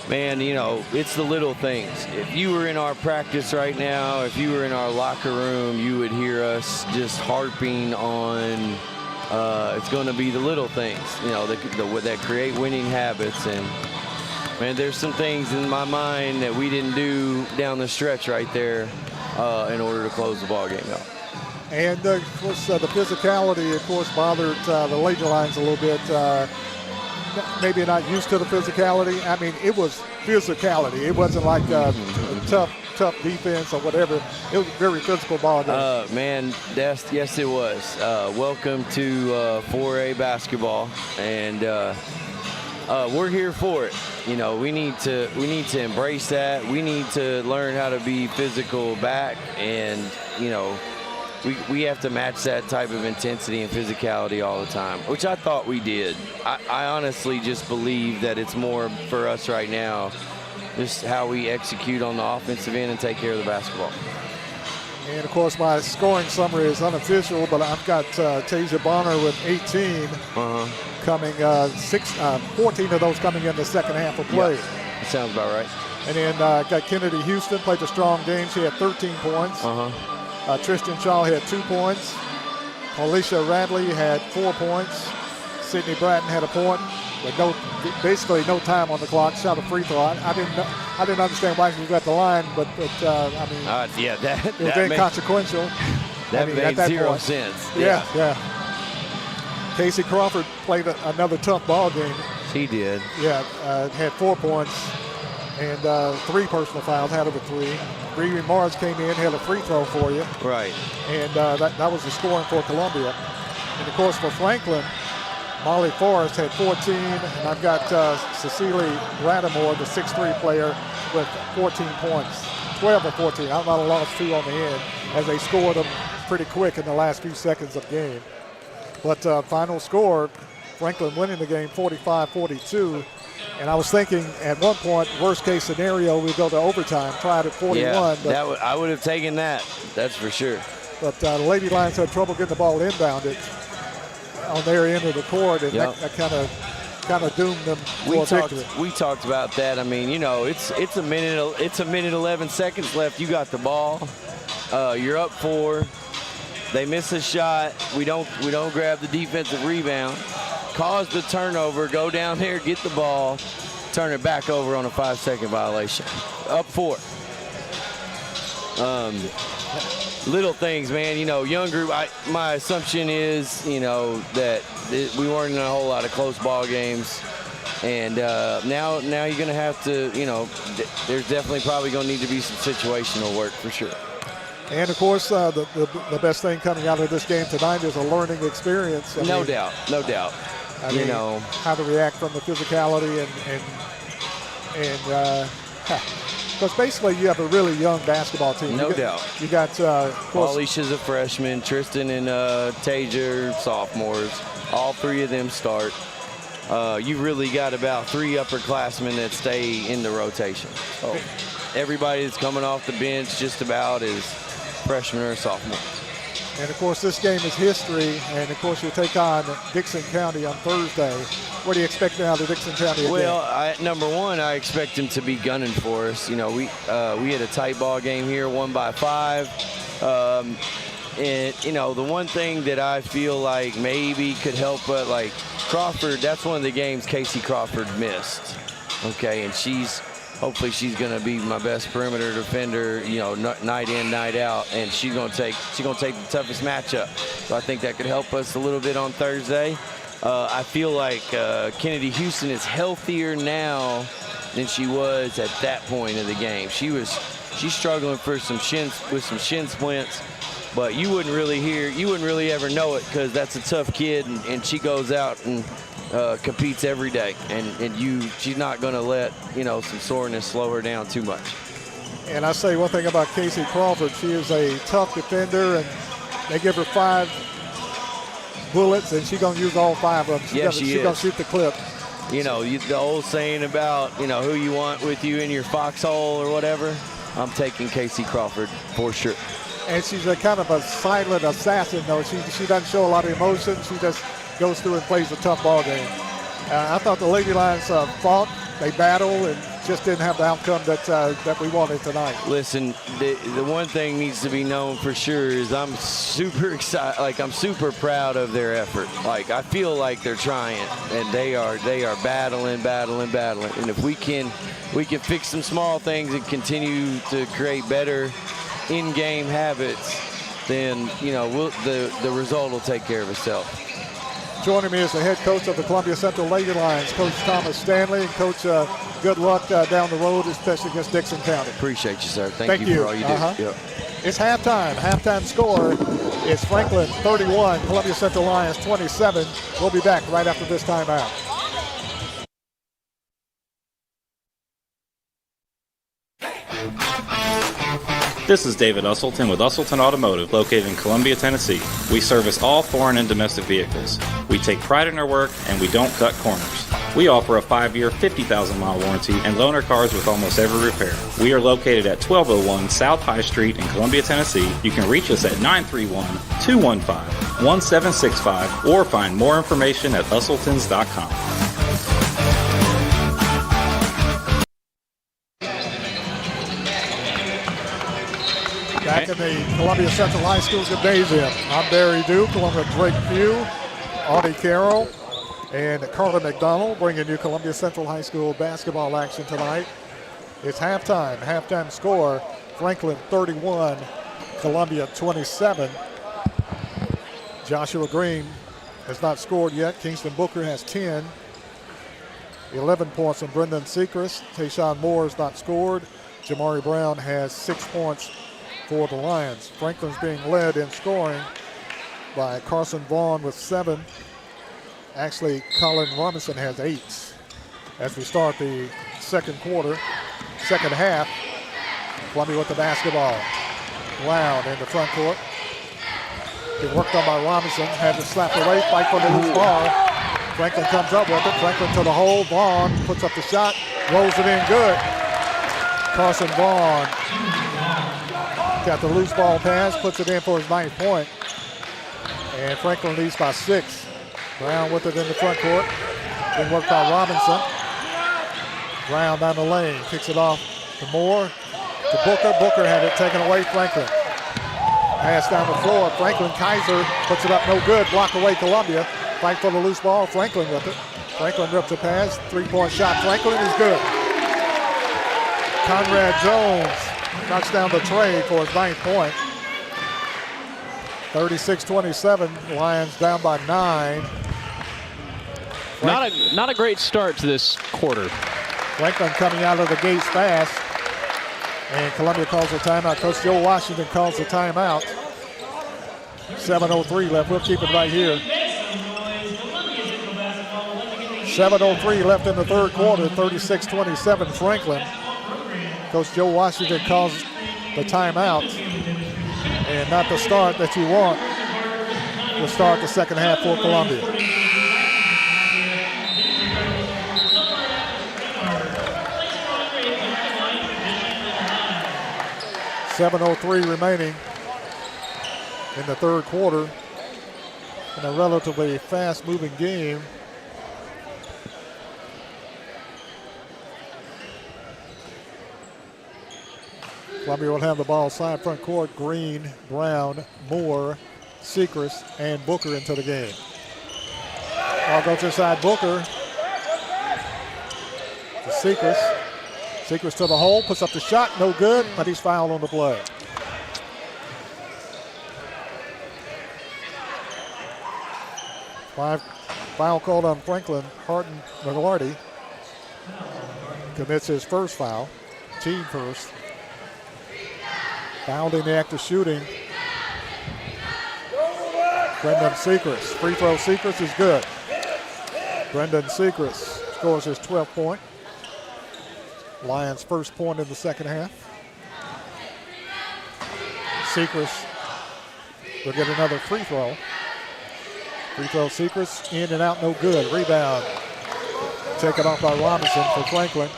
Man, it's the little things. If you were in our practice right now, if you were in our locker room, you would hear us just harping on it's going to be the little things, that create winning habits. And, man, there's some things in my mind that we didn't do down the stretch right there in order to close the ball game out. And, of course, the physicality, of course, bothered the Lady Lions a little bit. Maybe not used to the physicality. I mean, it was physicality. It wasn't like tough defense or whatever. It was a very physical ball game. Man, yes, it was. Welcome to 4A basketball, and we're here for it. You know, we need to embrace that. We need to learn how to be physical back, and you know, we have to match that type of intensity and physicality all the time, which I thought we did. I honestly just believe that it's more for us right now, just how we execute on the offensive end and take care of the basketball. And, of course, my scoring summary is unofficial, but I've got Tasia Bonner with 18 coming, 14 of those coming in the second half of play. Yeah, that sounds about right. And then got Kennedy Houston, played a strong game. She had 13 points. Tristan Shaw had 2 points. Alicia Radley had 4 points. Sydney Bratton had a point with basically no time on the clock. Shot a free throw. I didn't understand why she was at the line, but I mean, yeah, it was inconsequential. That made at that zero point. sense. Yeah. Casey Crawford played another tough ball game. She did. Yeah, had 4 points and 3 personal fouls. Had over 3. Riri Mars came in, had a free throw for you. Right. And that was the scoring for Columbia. And of course for Franklin, Molly Forrest had 14, and I've got Cecily Lattimore, the 6'3" player, with 14 points. 12 or 14. I might have lost 2 on the end as they scored them pretty quick in the last few seconds of the game. But final score, Franklin winning the game 45-42. And I was thinking at one point, worst case scenario, we go to overtime, tied at 41. Yeah, but I would have taken that. That's for sure. But the Lady Lions had trouble getting the ball inbounded on their end of the court, and that kind of doomed them for victory. We talked about that. I mean, you know, it's a minute 11 seconds left. You got the ball. You're up 4. They miss a shot. We don't grab the defensive rebound. Cause the turnover. Go down there, get the ball, turn it back over on a 5-second violation. Up 4. Little things, man. You know, young group. My assumption is, you know, that we weren't in a whole lot of close ball games, and now you're going to have to, you know, there's definitely probably going to need to be some situational work for sure. And of course, the best thing coming out of this game tonight is a learning experience. No doubt. I mean, how to react from the physicality and because basically you have a really young basketball team. No doubt. You got Alicia's a freshman, Tristan and Tasia are sophomores. All 3 of them start. You've really got about 3 upperclassmen that stay in the rotation. So everybody that's coming off the bench just about is freshman or sophomore. And of course, this game is history. And of course, you take on Dixon County on Thursday. What do you expect now to Dixon County again? Well, number one, I expect them to be gunning for us. You know, we had a tight ball game here, won by 5. And, you know, the one thing that I feel like maybe could help, like Crawford, that's one of the games Casey Crawford missed. Okay, and hopefully she's going to be my best perimeter defender, you know, night in, night out, and she's going to take the toughest matchup. So I think that could help us a little bit on Thursday. I feel like Kennedy Houston is healthier now than she was at that point of the game. She's struggling with some shin splints, but you wouldn't really ever know it because that's a tough kid, and she goes out and competes every day, and she's not going to let, you know, some soreness slow her down too much. And I say one thing about Casey Crawford, she is a tough defender, and they give her 5 bullets, and she's going to use all 5 of them. She's going to shoot the clip. You know, the old saying about, you know, who you want with you in your foxhole or whatever, I'm taking Casey Crawford for sure. And she's a kind of a silent assassin, though. She doesn't show a lot of emotion. She just goes through and plays a tough ball game. I thought the Lady Lions fought, they battled, and just didn't have the outcome that we wanted tonight. Listen, the one thing needs to be known for sure is I'm super excited. Like, I'm super proud of their effort. Like, I feel like they're trying, and they are battling. And if we can fix some small things and continue to create better in-game habits, then, you know, the result will take care of itself. Joining me is the head coach of the Columbia Central Lady Lions, Coach Thomas Stanley. And Coach, good luck down the road, especially against Dixon County. Appreciate you, sir. Thank you for all you do. Yep. It's halftime. Halftime score is Franklin 31, Columbia Central Lions 27. We'll be back right after this timeout. This is David Usselton with Usselton Automotive, located in Columbia, Tennessee. We service all foreign and domestic vehicles. We take pride in our work, and we don't cut corners. We offer a 5-year, 50,000-mile warranty and loan our cars with almost every repair. We are located at 1201 South High Street in Columbia, Tennessee. You can reach us at 931-215-1765 or find more information at usseltons.com. Back in the Columbia Central High School Gymnasium, I'm Barry Duke, along with Drake Pugh, Audie Carroll, and Carter McDonald, bringing you Columbia Central High School basketball action tonight. It's halftime. Halftime score, Franklin 31, Columbia 27. Joshua Green has not scored yet. Kingston Booker has 10. 11 points from Brendan Sechrist. Tayshawn Moore has not scored. Jamari Brown has 6 points for the Lions. Franklin's being led in scoring by Carson Vaughn with 7. Actually, Colin Robinson has 8. As we start the second half, Columbia with the basketball. Brown in the front court. Get worked on by Robinson, has it slapped away, fight for the loose ball. Franklin comes up with it. Franklin to the hole. Vaughn puts up the shot, rolls it in good. Carson Vaughn got the loose ball pass, puts it in for his 9th point. And Franklin leads by 6. Brown with it in the front court. Then worked by Robinson. Brown down the lane, kicks it off to Moore. To Booker. Booker had it taken away. Franklin. Pass down the floor. Franklin Kaiser puts it up, no good. Block away Columbia. Fight for the loose ball. Franklin with it. Franklin rips a pass. 3-point shot. Franklin is good. Conrad Jones knocks down the tray for his 9th point. 36-27. Lions down by 9. Not a great start to this quarter. Franklin coming out of the gates fast. And Columbia calls a timeout. Coach Joe Washington calls the timeout. 7:03 left. We'll keep it right here. 7:03 left in the third quarter. 36-27 Franklin. Coach Joe Washington calls the timeout. And not the start that you want to start the second half for Columbia. .03 remaining in the third quarter in a relatively fast-moving game. Columbia will have the ball side front court. Green, Brown, Moore, Sechrist, and Booker into the game. Ball goes inside Booker to Sechrist. Sechrist to the hole, puts up the shot, no good, but he's fouled on the play. Foul called on Franklin. Harden McLarty commits his first foul, team first. Fouled in the act of shooting. Brendan Sechrist. Free throw Sechrist is good. Brendan Sechrist scores his 12th point. Lions' first point in the second half. Sechrist will get another free throw. Free throw Sechrist, in and out, no good. Rebound taken off by Robinson for Franklin.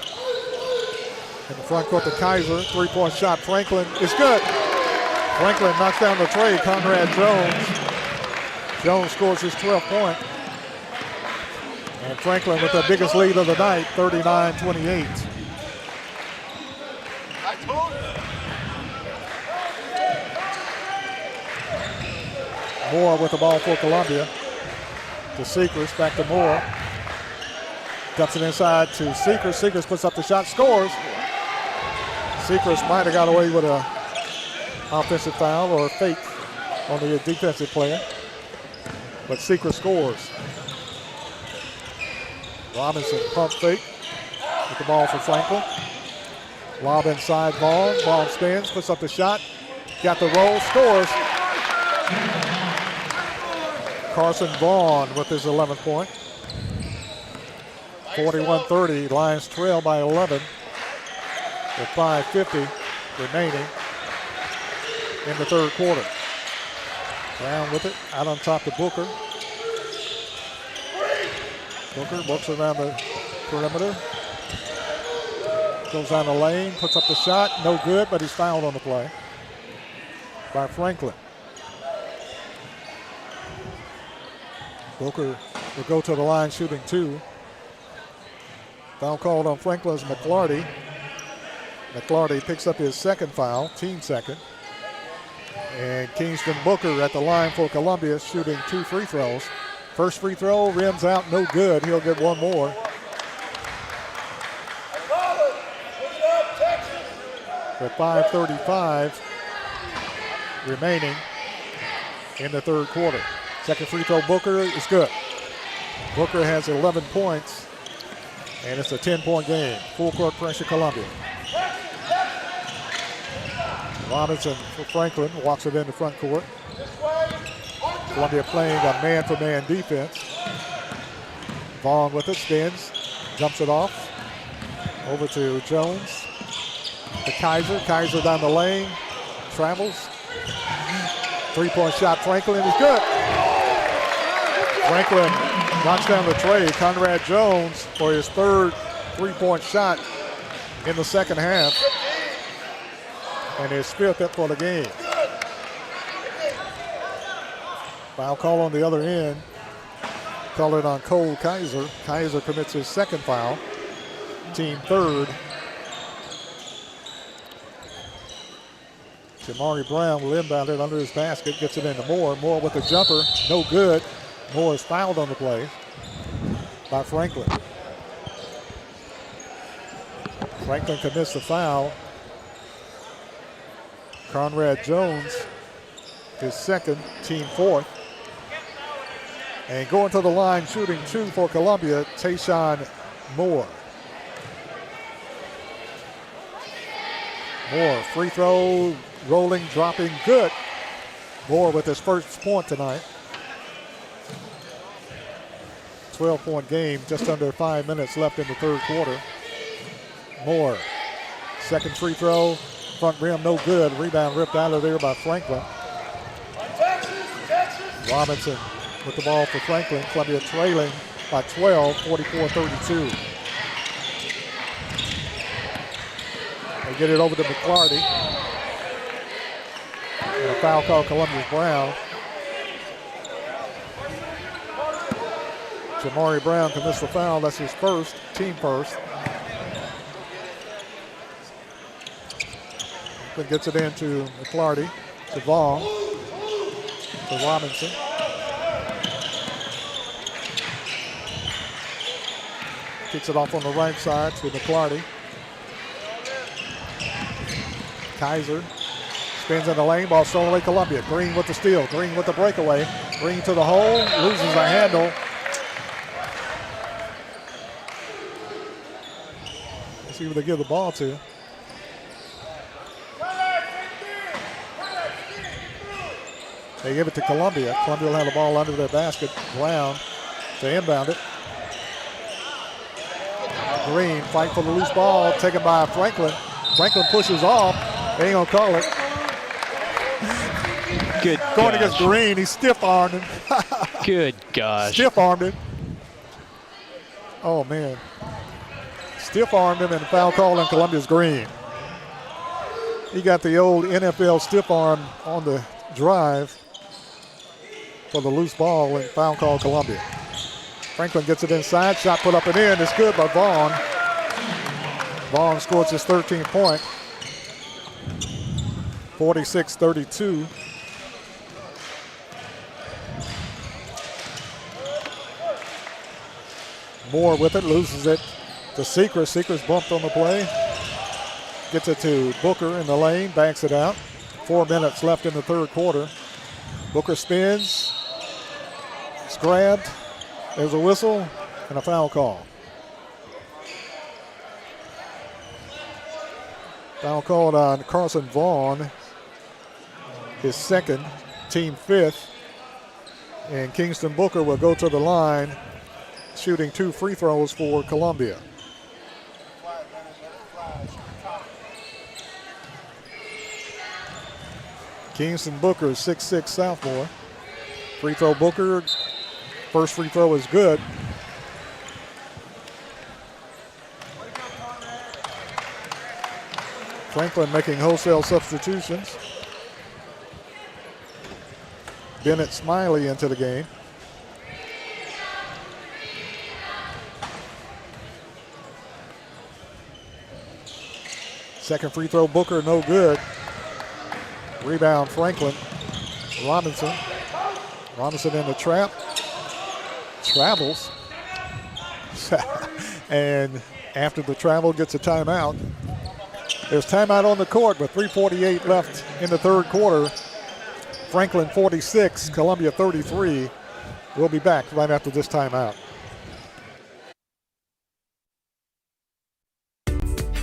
In the front court to Kaiser, 3-point shot. Franklin is good. Franklin knocks down the tray. Conrad Jones. Jones scores his 12th point. And Franklin with the biggest lead of the night, 39-28. Moore with the ball for Columbia. To Sechrist, back to Moore. Dumps it inside to Sechrist. Sechrist puts up the shot, scores. Sechrist might have got away with an offensive foul or a fake on the defensive player. But Sechrist scores. Robinson pump fake with the ball for Franklin. Lob inside Vaughn. Vaughn spins, puts up the shot. Got the roll, scores. Carson Vaughn with his 11th point. 41-30, Lions trail by 11 with 5:50 remaining. in the third quarter. Brown with it, out on top to Booker. Booker works around the perimeter. Goes down the lane, puts up the shot, no good, but he's fouled on the play by Franklin. Booker will go to the line shooting 2. Foul called on Franklin's McClarty. McClarty picks up his second foul, team second. And Kingston Booker at the line for Columbia shooting 2 free throws. First free throw, rims out, no good. He'll get one more. With 5:35 remaining in the third quarter. Second free throw, Booker is good. Booker has 11 points, and it's a 10-point game. Full court pressure, Columbia. Robinson for Franklin walks it into front court. Columbia playing a man-for-man defense. Vaughn with it, spins, jumps it off. Over to Jones. To Kaiser. Kaiser down the lane, travels. 3-point shot, Franklin is good. Franklin knocks down the tray. Conrad Jones for his third 3-point shot in the second half. And his 5th up for the game. Foul call on the other end. Call it on Cole Kaiser. Kaiser commits his second foul. Team third. Jamari Brown will inbound it under his basket. Gets it into Moore. Moore with the jumper. No good. Moore is fouled on the play by Franklin. Franklin commits the foul. Conrad Jones, his second, team 4th. And going to the line, shooting 2 for Columbia, Tayshawn Moore. Moore, free throw, rolling, dropping, good. Moore with his first point tonight. 12-point game, just under 5 minutes left in the third quarter. Moore, second free throw. Front rim, no good. Rebound ripped out of there by Franklin. Robinson with the ball for Franklin. Columbia trailing by 12, 44-32. They get it over to McClarty. And a foul call, Columbia's Brown. Jamari Brown commits the foul. That's his first, team first. Then gets it into McClarty, to Vaughn, to Robinson. Kicks it off on the right side to McClarty. Kaiser spins in the lane, ball stolen away Columbia. Green with the steal, Green with the breakaway. Green to the hole, loses the handle. Let's see who they give the ball to. They give it to Columbia. Columbia will have the ball under their basket. Brown to inbound it. Green fight for the loose ball, taken by Franklin. Franklin pushes off. They ain't gonna call it. Good Going gosh. against Green, he stiff-armed him. Good gosh. Stiff-armed him. Oh man. Stiff-armed him and a foul call on Columbia's Green. He got the old NFL stiff arm on the drive for the loose ball and foul call Columbia. Franklin gets it inside, shot put up and in. It's good by Vaughn. Vaughn scores his 13th point. 46-32. Moore with it, loses it to Sechrest. Sechrest bumped on the play. Gets it to Booker in the lane, banks it out. 4 minutes left in the third quarter. Booker spins. It's grabbed. There's a whistle and a foul call. Foul called on Carson Vaughn, his second, team 5th. And Kingston Booker will go to the line, shooting 2 free throws for Columbia. Kingston Booker, 6'6" sophomore. Free throw Booker. First free throw is good. Franklin making wholesale substitutions. Bennett Smiley into the game. Second free throw, Booker, no good. Rebound, Franklin. Robinson. Robinson in the trap. Travels. And after the travel, gets a timeout. There's timeout on the court with 3:48 left in the third quarter. Franklin 46, Columbia 33. We'll be back right after this timeout.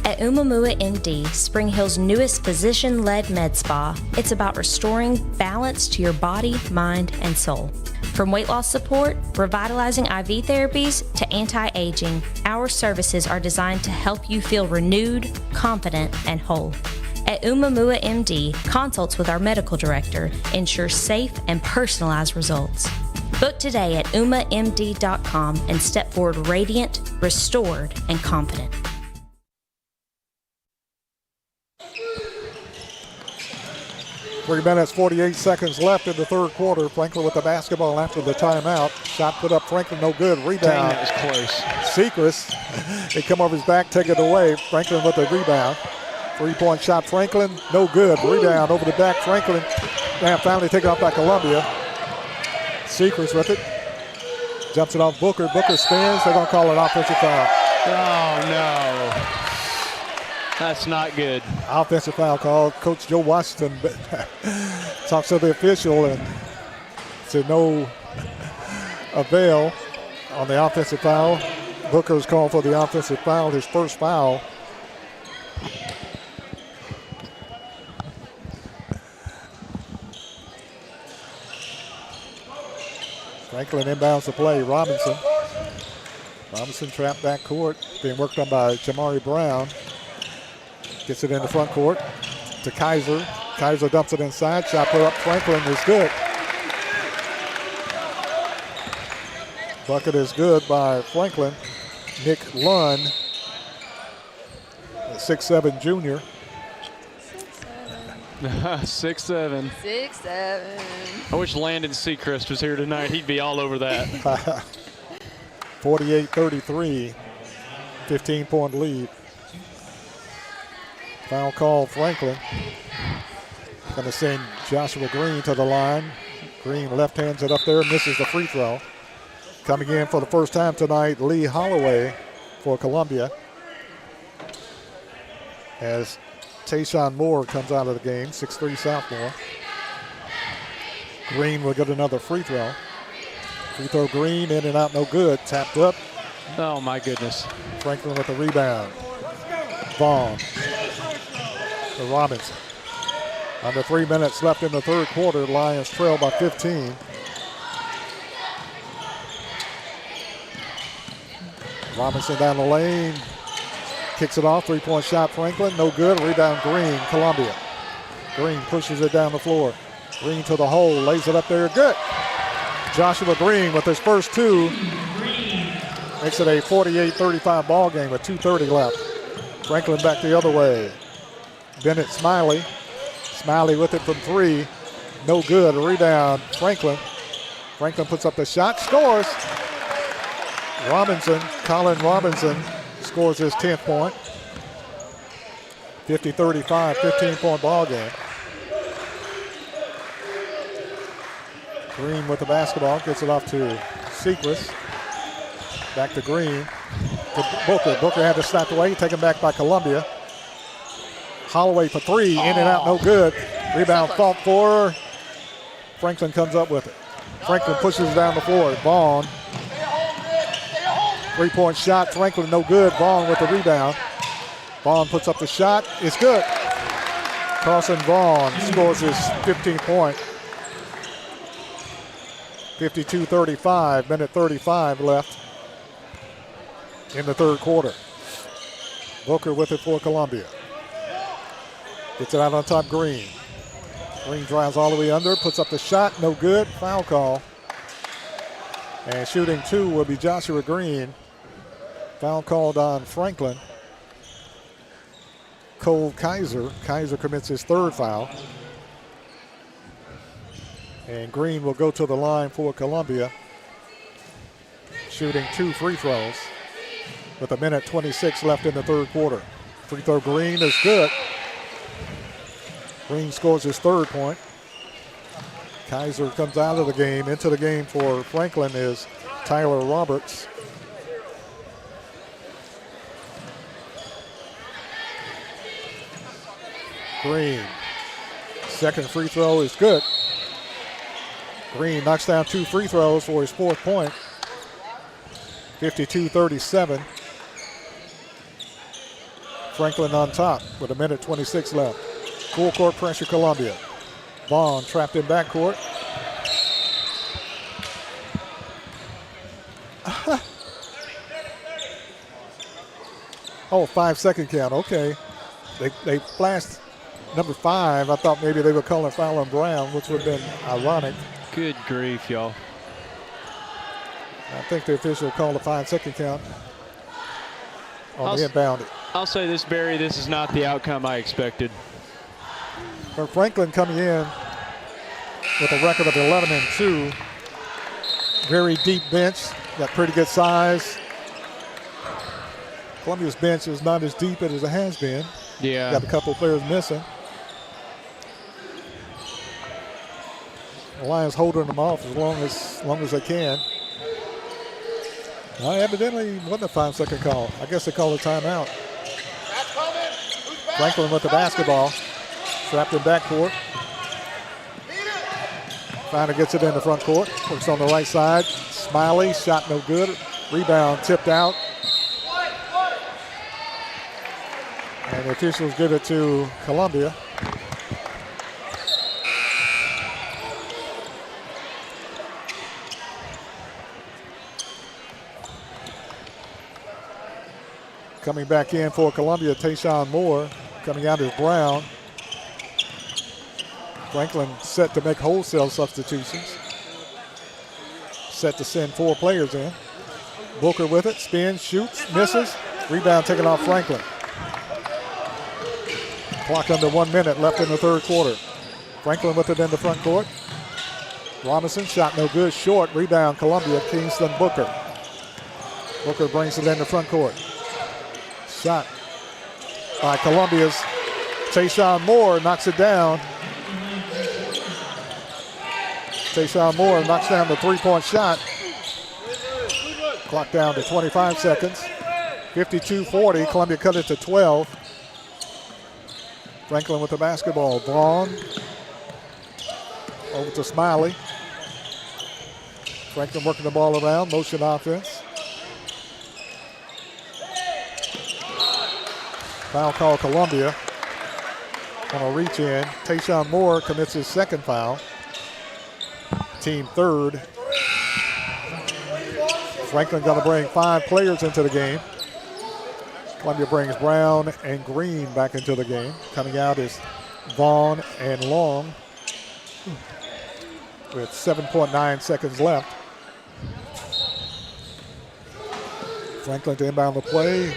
At Umamua MD, Spring Hill's newest physician-led med spa, it's about restoring balance to your body, mind, and soul. From weight loss support, revitalizing IV therapies, to anti-aging, our services are designed to help you feel renewed, confident, and whole. At Umamua MD, consults with our medical director ensure safe and personalized results. Book today at umamd.com and step forward radiant, restored, and confident. 3 minutes, 48 seconds left in the third quarter. Franklin with the basketball after the timeout. Shot put up, Franklin, no good. Rebound. Dang, that was close. Sechrist, they come over his back, take it away. Franklin with the rebound. 3-point shot, Franklin, no good. Rebound over the back, Franklin. Now finally taken off by Columbia. Sechrist with it. Jumps it off Booker. Booker spins. They're going to call an offensive foul. Oh, no. That's not good. Offensive foul call. Coach Joe Washington talks to the official and to no avail on the offensive foul. Booker's called for the offensive foul, his first foul. Franklin inbounds the play. Robinson. Robinson trapped back court. Being worked on by Jamari Brown. Gets it in the front court to Kaiser. Kaiser dumps it inside. Shot put up. Franklin is good. Bucket is good by Franklin. Nick Lunn, a 6'7" junior. 6'7". 6'7". I wish Landon Sechrist was here tonight. He'd be all over that. 48-33, 15-point lead. Foul call, Franklin. Going to send Joshua Green to the line. Green left hands it up there, misses the free throw. Coming in for the first time tonight, Lee Holloway for Columbia. As Tayshawn Moore comes out of the game, 6'3" sophomore. Green will get another free throw. Free throw, Green, in and out, no good. Tapped up. Oh, my goodness. Franklin with the rebound. Vaughn to Robinson. Under 3 minutes left in the third quarter. Lions trail by 15. Robinson down the lane. Kicks it off. 3-point shot, Franklin. No good. Rebound, Green, Columbia. Green pushes it down the floor. Green to the hole. Lays it up there. Good. Joshua Green with his first two. Makes it a 48-35 ball game with 2:30 left. Franklin back the other way. Bennett Smiley. Smiley with it from three. No good. Rebound, Franklin. Franklin puts up the shot. Scores. Robinson, Colin Robinson, scores his 10th point. 50-35, 15-point ball game. Green with the basketball, gets it off to Sechrist. Back to Green. To Booker. Booker had to snap away, taken back by Columbia. Holloway for three, in and out, no good. Rebound fought for. Franklin comes up with it. Franklin pushes down the floor. Vaughn. 3-point shot, Franklin no good. Vaughn with the rebound. Vaughn puts up the shot, it's good. Carson Vaughn scores his 15th point. 52-35, minute 35 left in the third quarter. Booker with it for Columbia. Gets it out on top, Green. Green drives all the way under, puts up the shot, no good, foul call. And shooting 2 will be Joshua Green. Foul called on Franklin. Cole Kaiser. Kaiser commits his 3rd foul. And Green will go to the line for Columbia, shooting 2 free throws with 1:26 left in the 3rd quarter. Free throw Green is good. Green scores his 3rd point. Kaiser comes out of the game. Into the game for Franklin is Tyler Roberts. Green. 2nd free throw is good. Green knocks down 2 free throws for his 4th point. 52-37. Franklin on top with 1:26 left. Full court pressure Columbia. Vaughn trapped in backcourt. Oh, 5-second count. Okay. They flashed number 5. I thought maybe they would call it foul on Brown, which would have been ironic. Good grief, y'all. I think the official called a 5-second count on the inbound. I'll say this, Barry, this is not the outcome I expected. For Franklin coming in with a record of 11-2. Very deep bench, got pretty good size. Columbia's bench is not as deep as it has been. Yeah. Got a couple players missing. The Lions holding them off as long as they can. Evidently wasn't a 5-second call. I guess they called a timeout. Franklin with the basketball. Trapped in backcourt. Finally gets it in the front court. Works on the right side. Smiley, shot no good. Rebound tipped out. And the officials give it to Columbia. Coming back in for Columbia, Tayshawn Moore. Coming out is Brown. Franklin set to make wholesale substitutions. Set to send 4 players in. Booker with it, spins, shoots, misses. Rebound taken off Franklin. Clock under 1 minute left in the 3rd quarter. Franklin with it in the front court. Robinson, shot no good, short. Rebound Columbia, Kingston Booker. Booker brings it in the front court. Shot by Columbia's Tayshawn Moore, knocks it down. Tayshawn Moore knocks down the 3-point shot. Clock down to 25 seconds. 52-40, Columbia cut it to 12. Franklin with the basketball. Vaughn over to Smiley. Franklin working the ball around, motion offense. Foul call Columbia on a reach in. Tayshawn Moore commits his 2nd foul. Team 3rd. Franklin going to bring 5 players into the game. Columbia brings Brown and Green back into the game. Coming out is Vaughn and Long with 7.9 seconds left. Franklin to inbound the play.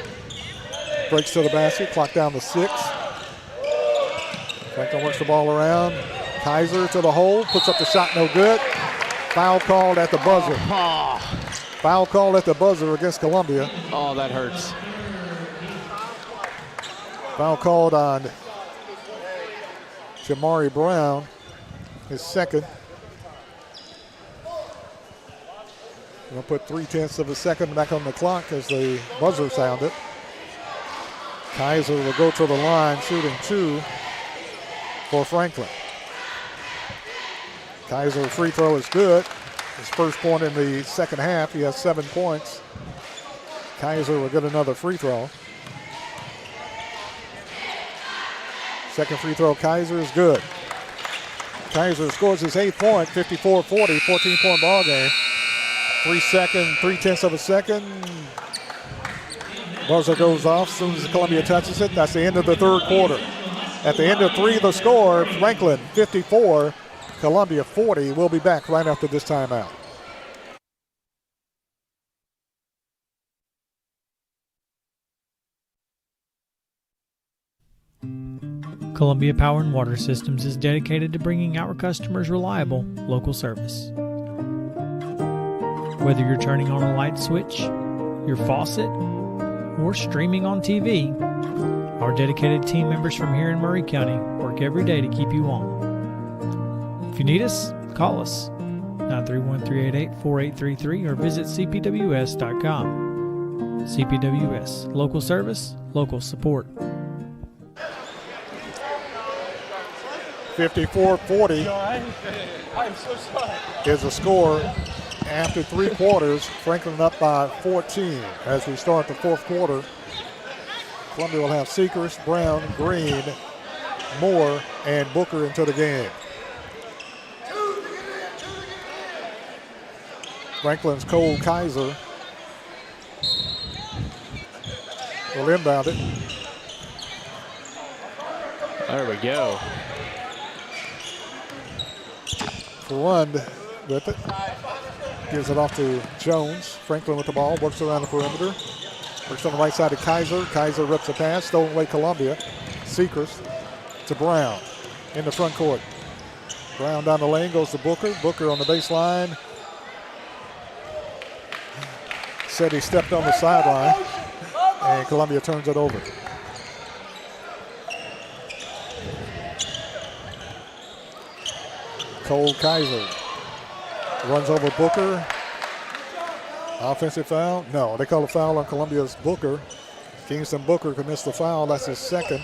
Breaks to the basket, clock down to 6. Franklin works the ball around. Kaiser to the hole, puts up the shot, no good. Foul called at the buzzer. Foul called at the buzzer against Columbia. Oh, that hurts. Foul called on Jamari Brown, his 2nd. We'll put 0.3 of a second back on the clock as the buzzer sounded. Kaiser will go to the line, shooting 2 for Franklin. Kaiser free throw is good. His first point in the 2nd half. He has 7 points. Kaiser will get another free throw. 2nd free throw, Kaiser is good. Kaiser scores his 8th point, 54-40, 14-point ball game. 3.3 of a second. Buzzer goes off as soon as Columbia touches it. That's the end of the 3rd quarter. At the end of 3, the score, Franklin 54, Columbia 40. We'll be back right after this timeout. Columbia Power and Water Systems is dedicated to bringing our customers reliable local service. Whether you're turning on a light switch, your faucet, or streaming on TV, our dedicated team members from here in Murray County work every day to keep you on. If you need us, call us 931-388-4833 or visit cpws.com. CPWS, local service, local support. 54-40 is the score after 3 quarters. Franklin up by 14 as we start the 4th quarter. Columbia will have Seekers, Brown, Green, Moore, and Booker into the game. Franklin's Cole Kaiser will inbound it. There we go. Run with it. Gives it off to Jones. Franklin with the ball. Works around the perimeter. Works on the right side to Kaiser. Kaiser rips a pass. Stolen away Columbia. Seekers to Brown in the front court. Brown down the lane goes to Booker. Booker on the baseline. Said he stepped on the sideline. And Columbia turns it over. Cole Kaiser runs over Booker. Offensive foul? No, they call a foul on Columbia's Booker. Kingston Booker commits the foul. That's his second,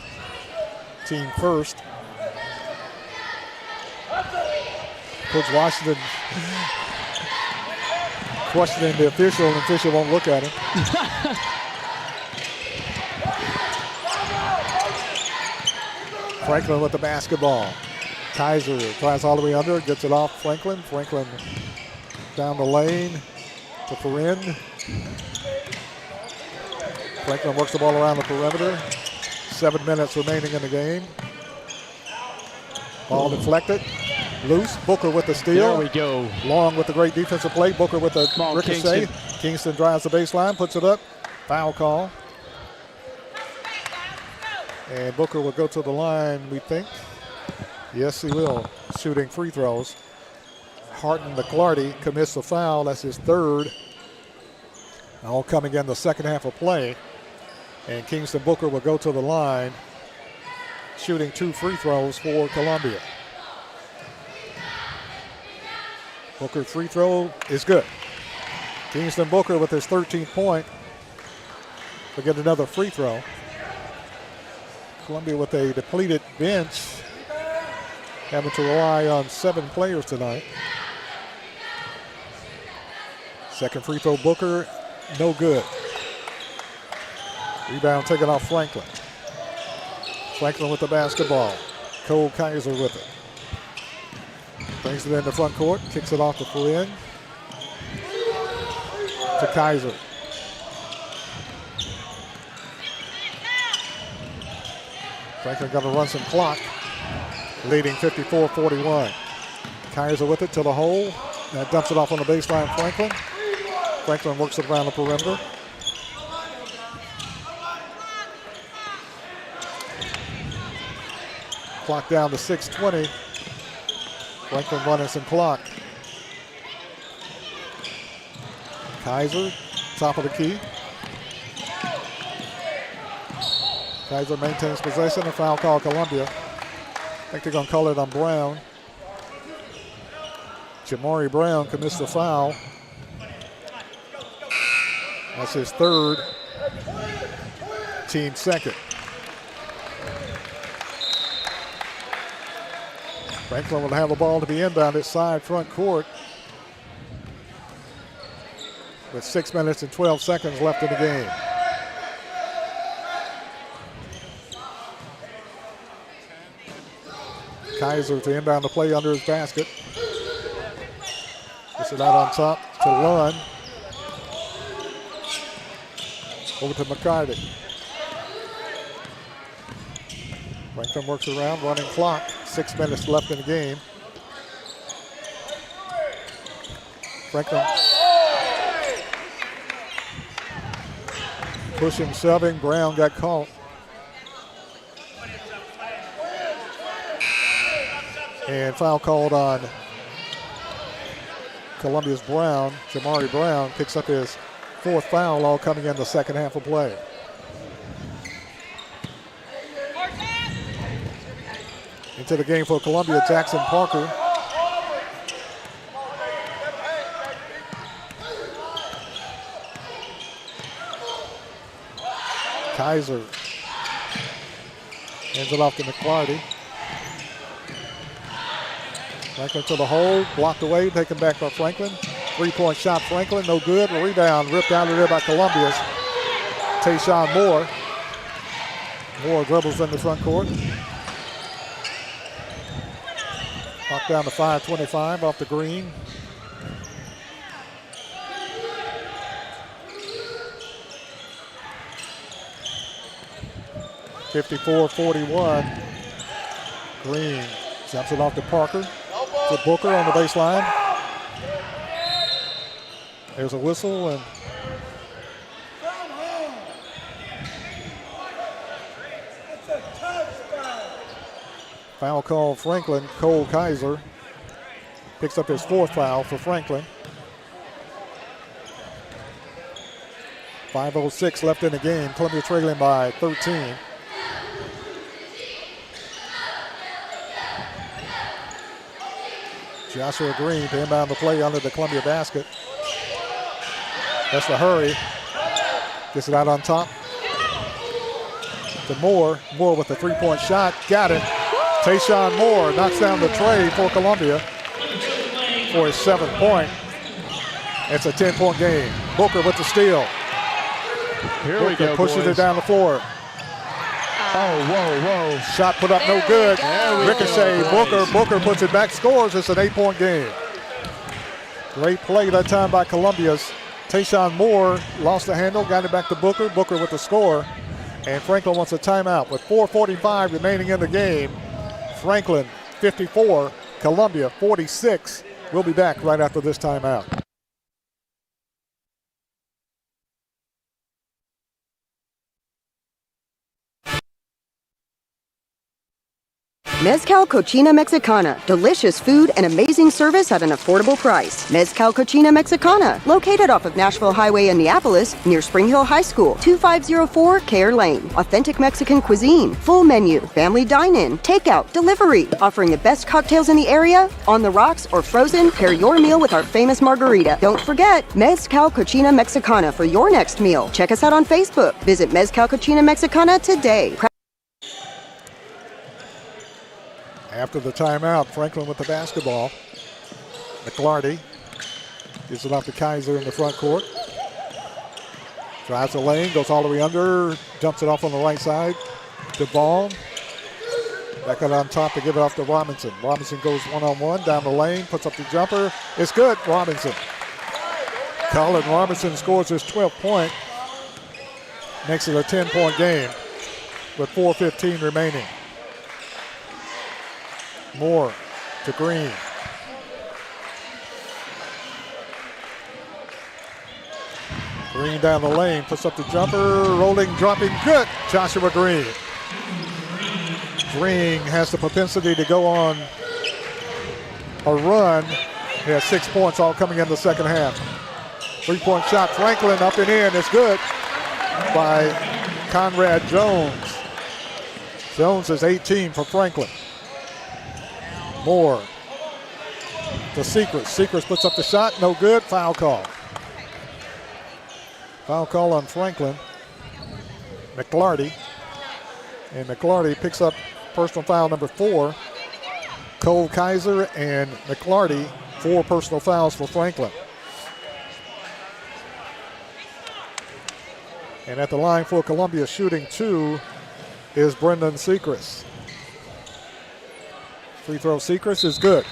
team first. Coach Washington questioning the official, and the official won't look at him. Franklin with the basketball. Kaiser tries all the way under, gets it off Franklin. Franklin down the lane to Perrin. Franklin works the ball around the perimeter. 7 minutes remaining in the game. Ball deflected. Loose. Booker with the steal. There we go. Long with the great defensive play. Booker with the ricochet. Kingston drives the baseline, puts it up. Foul call. And Booker will go to the line, we think. Yes, he will. Shooting free throws. Harton McClarty commits the foul. That's his third. All coming in the second half of play. And Kingston Booker will go to the line, shooting 2 free throws for Columbia. Booker free throw is good. Kingston Booker with his 13th point will get another free throw. Columbia with a depleted bench, having to rely on 7 players tonight. Second free throw, Booker, no good. Rebound taken off Franklin. Franklin with the basketball. Cole Kaiser with it. Brings it in the front court, kicks it off to Perrin. To Kaiser. Franklin got to run some clock, leading 54-41. Kaiser with it to the hole. That dumps it off on the baseline, Franklin. Franklin works it around the perimeter. Clock down to 6:20. Franklin running some clock. Kaiser, top of the key. Kaiser maintains possession. A foul call, Columbia. I think they're going to call it on Brown. Jamari Brown commits the foul. That's his third, team second. Franklin will have the ball to be inbounded side front court with 6 minutes and 12 seconds left in the game. Kaiser to inbound the play under his basket. Gets it out on top to Lunn. Over to McCarty. Franklin works around, running clock. 6 minutes left in the game. Franklin pushing, shoving. Brown got caught. And foul called on Columbia's Brown. Jamari Brown picks up his 4th foul, all coming in the second half of play. Into the game for Columbia, Jackson Parker. Kaiser hands it off to McClarty. Franklin to the hole, blocked away, taken back by Franklin. 3-point shot, Franklin, no good. Rebound ripped out of there by Columbia's Tayshawn Moore. Moore dribbles in the front court. Knocked down to 5:25 off the green. (54-41). Green jumps it off to Parker. To Booker on the baseline. There's a whistle and foul call Franklin. Cole Kaiser picks up his 4th foul for Franklin. 5:06 left in the game. Columbia trailing by 13. Joshua Green to inbound the play under the Columbia basket. That's the hurry. Gets it out on top to Moore. Moore with a 3-point shot. Got it. Tayshawn Moore knocks down the tray for Columbia for his 7th point. It's a 10-point game. Booker with the steal. Here Booker we go, pushes boys. it down the floor. Oh, whoa. Shot put up no good. Ricochet, Booker puts it back, scores. It's an 8-point game. Great play that time by Columbia's Tayshawn Moore. Lost the handle, got it back to Booker. Booker with the score. And Franklin wants a timeout with 4:45 remaining in the game. Franklin 54, Columbia 46. We'll be back right after this timeout. Mezcal Cochina Mexicana. Delicious food and amazing service at an affordable price. Mezcal Cochina Mexicana. Located off of Nashville Highway in Neapolis, near Spring Hill High School. 2504 Care Lane. Authentic Mexican cuisine. Full menu. Family dine-in. Takeout. Delivery. Offering the best cocktails in the area. On the rocks or frozen, pair your meal with our famous margarita. Don't forget, Mezcal Cochina Mexicana for your next meal. Check us out on Facebook. Visit Mezcal Cochina Mexicana today. After the timeout, Franklin with the basketball. McClarty gives it off to Kaiser in the front court. Drives the lane, goes all the way under, jumps it off on the right side to Baum. Back out on top to give it off to Robinson. Robinson goes one-on-one down the lane, puts up the jumper. It's good, Robinson. Colin Robinson scores his 12th point. Makes it a 10-point game with 4:15 remaining. Moore to Green. Green down the lane, puts up the jumper, rolling, dropping, good. Joshua Green. Green has the propensity to go on a run. He has 6 points all coming in the second half. 3-point shot, Franklin up and in, it's good by Conrad Jones. Jones is 18 for Franklin. Moore to Sechrest. Sechrest puts up the shot, no good, foul call. Foul call on Franklin. McClarty. And McClarty picks up personal foul number 4. Cole Kaiser and McClarty, 4 personal fouls for Franklin. And at the line for Columbia shooting 2 is Brendan Sechrest. Free throw Sechrest is good.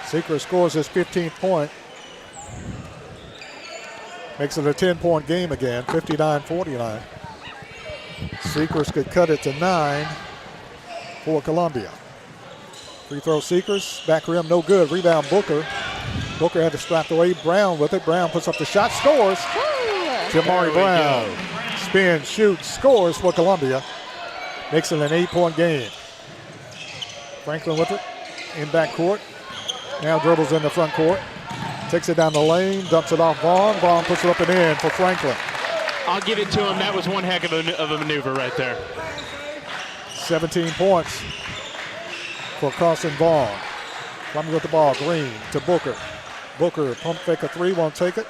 Sechrest scores his 15th point. Makes it a 10-point game again, 59-49. Seekers could cut it to 9 for Columbia. Free throw Seekers, back rim, no good. Rebound Booker. Booker had to strap away. Brown with it. Brown puts up the shot, scores. Jamari Brown spins, shoots, scores for Columbia. Makes it an 8-point game. Franklin with it in backcourt. Now dribbles in the front court. Takes it down the lane, dumps it off Vaughn. Vaughn puts it up and in for Franklin. I'll give it to him. That was one heck of a maneuver right there. 17 points for Carson Vaughn. Coming with the ball, Green to Booker. Booker pump fake a three, won't take it.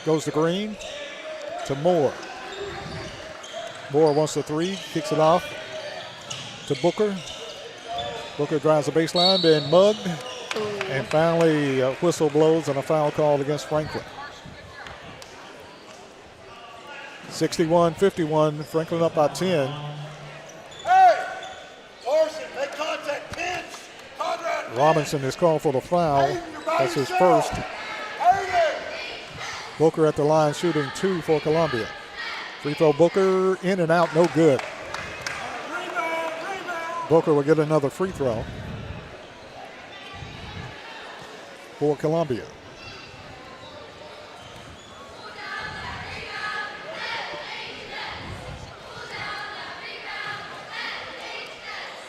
Goes to Green to Moore. Moore wants the three, kicks it off to Booker. Booker drives the baseline, then mugged. And finally, a whistle blows and a foul called against Franklin. 61-51, Franklin up by 10. Robinson is called for the foul. That's his first. Booker at the line shooting 2 for Columbia. Free throw Booker in and out, no good. Booker will get another free throw for Columbia.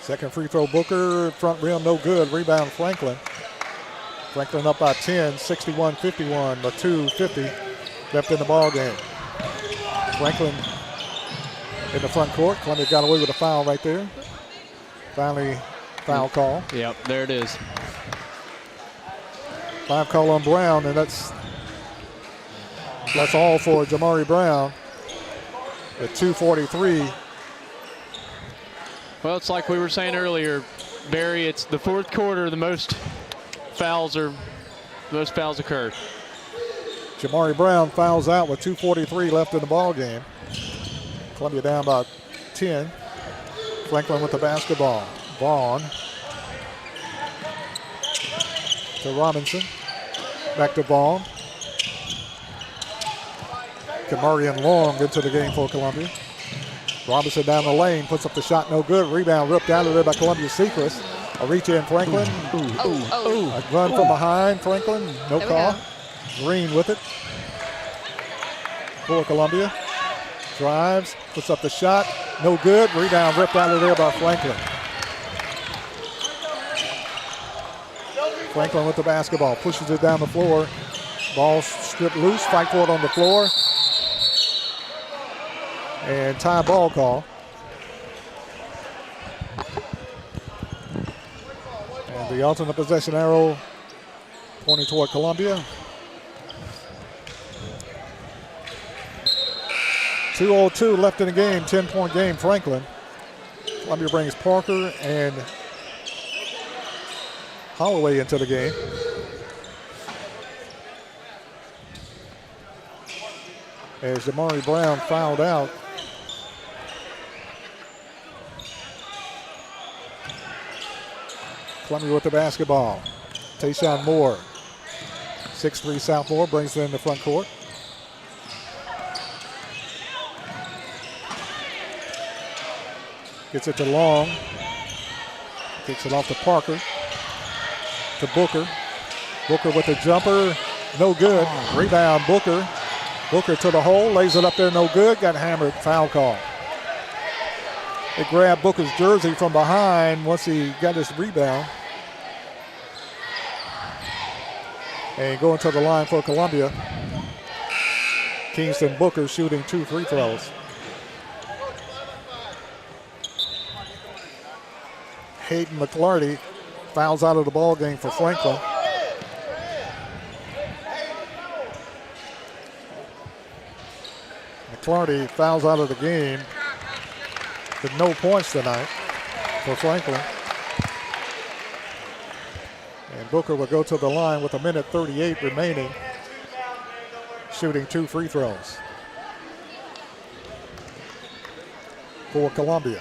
Second free throw Booker, front rim no good. Rebound Franklin. Franklin up by 10, 61-51, but 2:50 left in the ball game. Franklin in the front court. Columbia got away with a foul right there. Finally, foul call. Yep, there it is. 5 call on Brown, and that's all for Jamari Brown at 2:43. Well, it's like we were saying earlier, Barry, it's the fourth quarter, the most fouls occurred. Jamari Brown fouls out with 2:43 left in the ball game. Columbia down by 10. Franklin with the basketball. Vaughn to Robinson. Back to Vaughn. Kamarian Long into the game for Columbia. Robinson down the lane, puts up the shot, no good. Rebound ripped out of there by Columbia Seekers. A reach in Franklin. A run from behind Franklin, no call. Green with it for Columbia. Drives, puts up the shot, no good. Rebound ripped out of there by Franklin. Franklin with the basketball, pushes it down the floor. Ball stripped loose, fight for it on the floor. And tie ball call. And the alternate possession arrow pointing toward Columbia. 2:02 left in the game, 10-point game, Franklin. Columbia brings Parker and Holloway into the game. As Jamari Brown fouled out. Columbia with the basketball. Tayshawn Moore, 6'3" sophomore, brings it in the front court. Gets it to Long. Kicks it off to Parker. To Booker. Booker with the jumper. No good. Rebound Booker. Booker to the hole. Lays it up there. No good. Got hammered. Foul call. They grabbed Booker's jersey from behind once he got his rebound. And going to the line for Columbia. Kingston Booker shooting 2 free throws. Hayden McClarty fouls out of the ball game for Franklin. McClarty fouls out of the game with no points tonight for Franklin. And Booker will go to the line with 1:38 remaining, shooting 2 free throws for Columbia.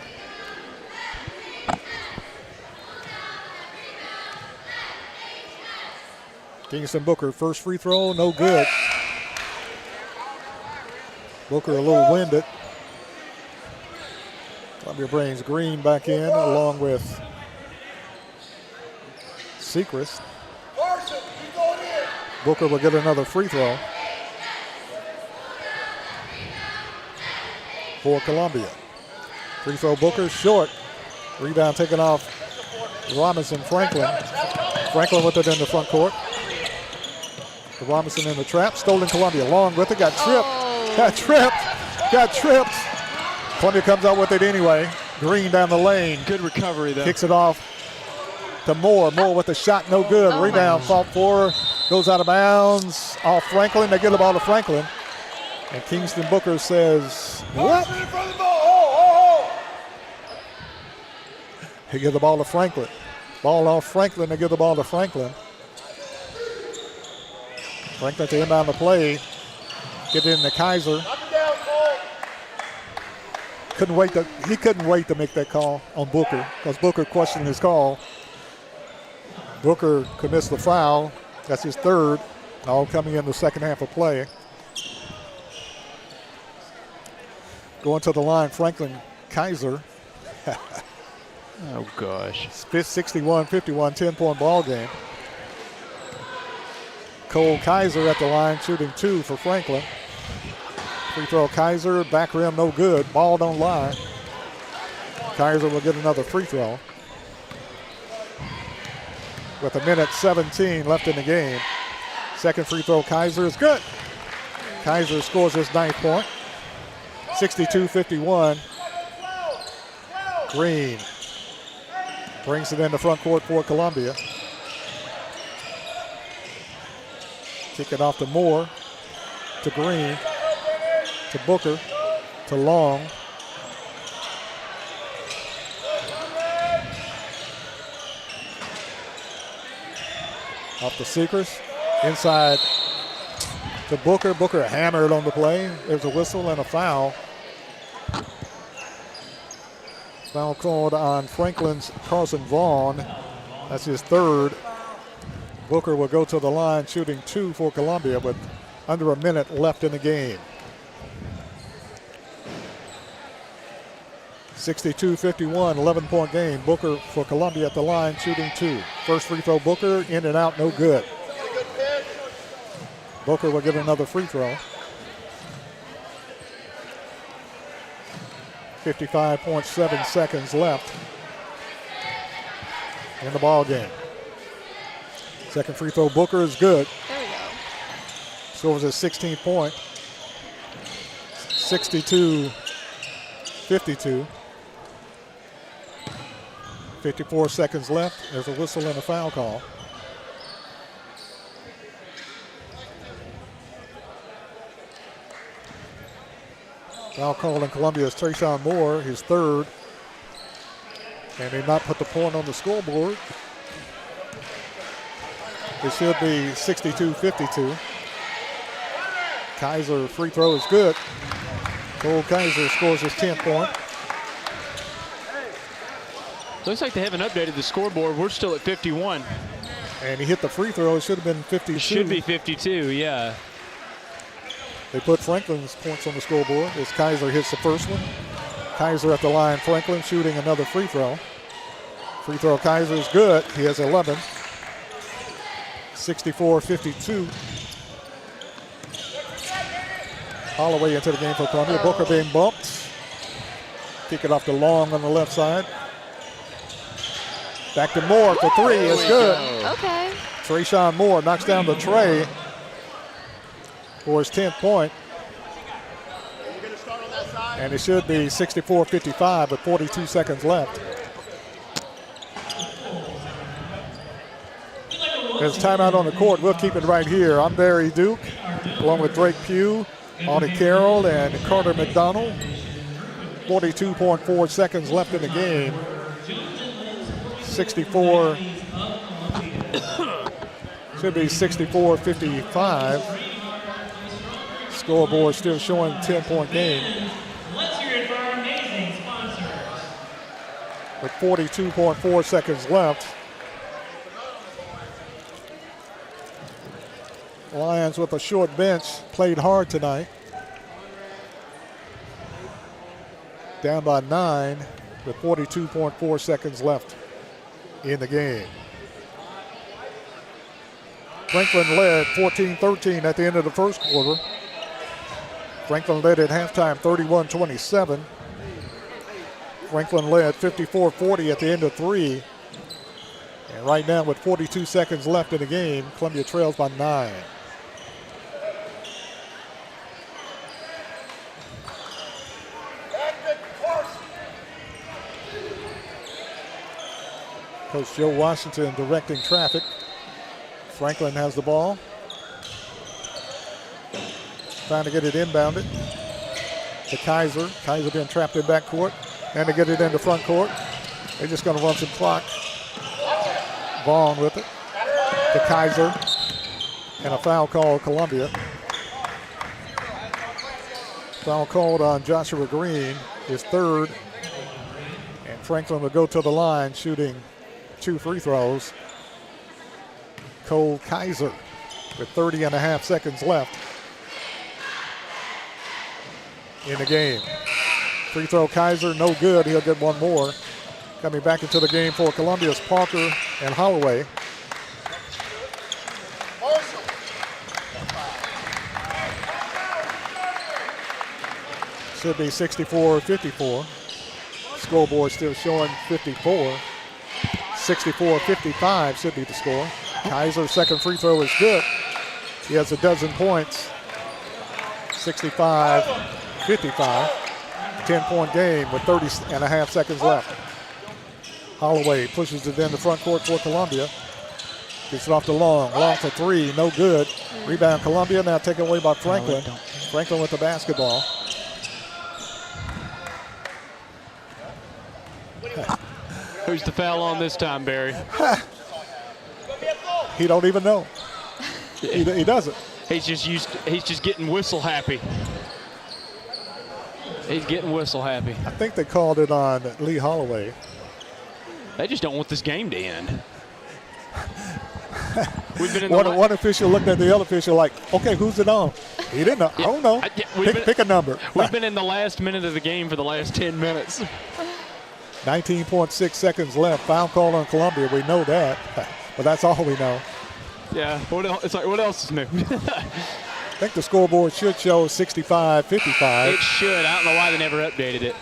Kingston Booker, first free throw, no good. Booker a little winded. Columbia brings Green back in along with Sechrist. Booker will get another free throw for Columbia. Free throw Booker short. Rebound taken off Robinson Franklin. Franklin with it in the front court. To Robinson in the trap. Stolen Columbia. Long with it. Got tripped. Got tripped. Columbia comes out with it anyway. Green down the lane. Good recovery though. Kicks it off to Moore. Moore with the shot. No good. Rebound fought for. Goes out of bounds. Off Franklin. They get the ball to Franklin. And Kingston Booker says, what? They give the ball to Franklin. Ball off Franklin. They give the ball to Franklin. Franklin to inbound the play. Get it in to Kaiser. He couldn't wait to make that call on Booker because Booker questioned his call. Booker commits the foul. That's his third. All coming in the second half of play. Going to the line, Franklin Kaiser. Oh, gosh. 61-51, 10-point ball game. Cole Kaiser at the line, shooting 2 for Franklin. Free throw Kaiser, back rim no good. Ball don't lie. Kaiser will get another free throw. With 1:17 left in the game. Second free throw Kaiser is good. Kaiser scores his 9th point. 62-51. Green brings it in the front court for Columbia. Kick it off to Moore, to Green, to Booker, to Long. Off to Sechrist, inside to Booker. Booker hammered on the play. There's a whistle and a foul. Foul called on Franklin's Carson Vaughn. That's his third. Booker will go to the line shooting 2 for Columbia with under a minute left in the game. 62-51, 11-point game. Booker for Columbia at the line shooting 2. First free throw Booker, in and out, no good. Booker will get another free throw. 55.7 seconds left in the ball game. Second free throw Booker is good. There we go. Scores his 16th point. 62-52. 54 seconds left. There's a whistle and a foul call. Foul call in Columbia's Trayshawn Moore, his third. And he not put the point on the scoreboard. It should be 62-52. Kaiser free throw is good. Cole Kaiser scores his 10th point. Looks like they haven't updated the scoreboard. We're still at 51. And he hit the free throw. It should have been 52. It should be 52, yeah. They put Franklin's points on the scoreboard as Kaiser hits the first one. Kaiser at the line. Franklin shooting another free throw. Free throw Kaiser is good. He has 11. 64-52. Holloway into the game for Columbia. Booker being bumped. Kick it off to Long on the left side. Back to Moore for 3. It's good. Okay. Trayshawn Moore knocks down the tray for his 10th point. And it should be 64-55 with 42 seconds left. There's timeout on the court. We'll keep it right here. I'm Barry Duke, along with Drake Pugh, Audie Carroll, and Carter McDonald. 42.4 seconds left in the game. 64, should be 64-55. Scoreboard still showing 10-point game. With 42.4 seconds left. Lions with a short bench played hard tonight. down by 9 with 42.4 seconds left in the game. Franklin led 14-13 at the end of the first quarter. Franklin led at halftime 31-27. Franklin led 54-40 at the end of 3. And right now with 42 seconds left in the game, Columbia trails by 9. Coach Joe Washington directing traffic. Franklin has the ball. Trying to get it inbounded to Kaiser. Kaiser being trapped in backcourt. And to get it into front court. They're just going to run some clock. Vaughn with it to Kaiser. And a foul call, Columbia. Foul called on Joshua Green, his third. And Franklin will go to the line shooting 2 free throws. Cole Kaiser with 30.5 seconds left in the game. Free throw Kaiser, no good. He'll get one more. Coming back into the game for Columbia's Parker and Holloway. Should be 64-54. Scoreboard still showing 54. 64-55 should be the score. Kaiser's second free throw is good. He has a dozen points. 65-55. 10-point game with 30.5 seconds left. Holloway pushes it in the front court for Columbia. Gets it off to Long. Long for 3, no good. Rebound Columbia, now taken away by Franklin. Franklin with the basketball. Who's the foul on this time, Barry? He don't even know. He doesn't. He's just getting whistle happy. He's getting whistle happy. I think they called it on Lee Holloway. They just don't want this game to end. We've been in one official looked at the other official like, okay, who's it on? He didn't know. I don't know. Pick a number. We've been in the last minute of the game for the last 10 minutes. 19.6 seconds left. Foul call on Columbia. We know that, but that's all we know. Yeah. What else is new? I think the scoreboard should show 65-55. It should. I don't know why they never updated it.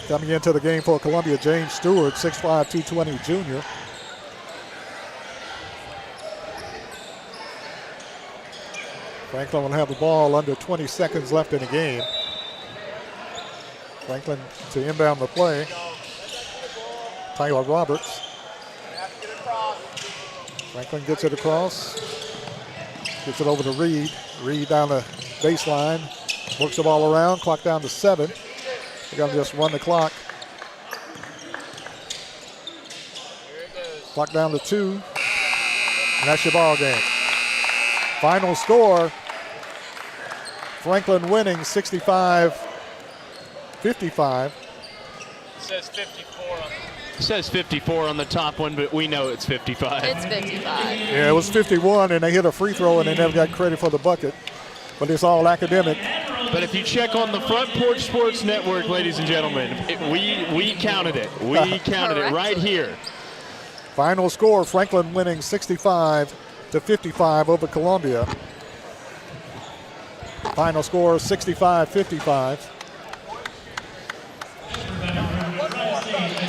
Coming into the game for Columbia, James Stewart, 6'5", 220 junior. Franklin will have the ball under 20 seconds left in the game. Franklin to inbound the play. Tyler Roberts. Franklin gets it across. Gets it over to Reed. Reed down the baseline. Works the ball around. Clock down to 7. They're going to just run the clock. Clock down to 2. And that's your ball game. Final score. Franklin winning 65-55. It says 54 on the top one, but we know it's 55. It's 55. Yeah, it was 51, and they hit a free throw, and they never got credit for the bucket. But it's all academic. But if you check on the Front Porch Sports Network, ladies and gentlemen, we counted it. We counted it right here. Final score, Franklin winning 65-55 over Columbia. Final score, 65-55.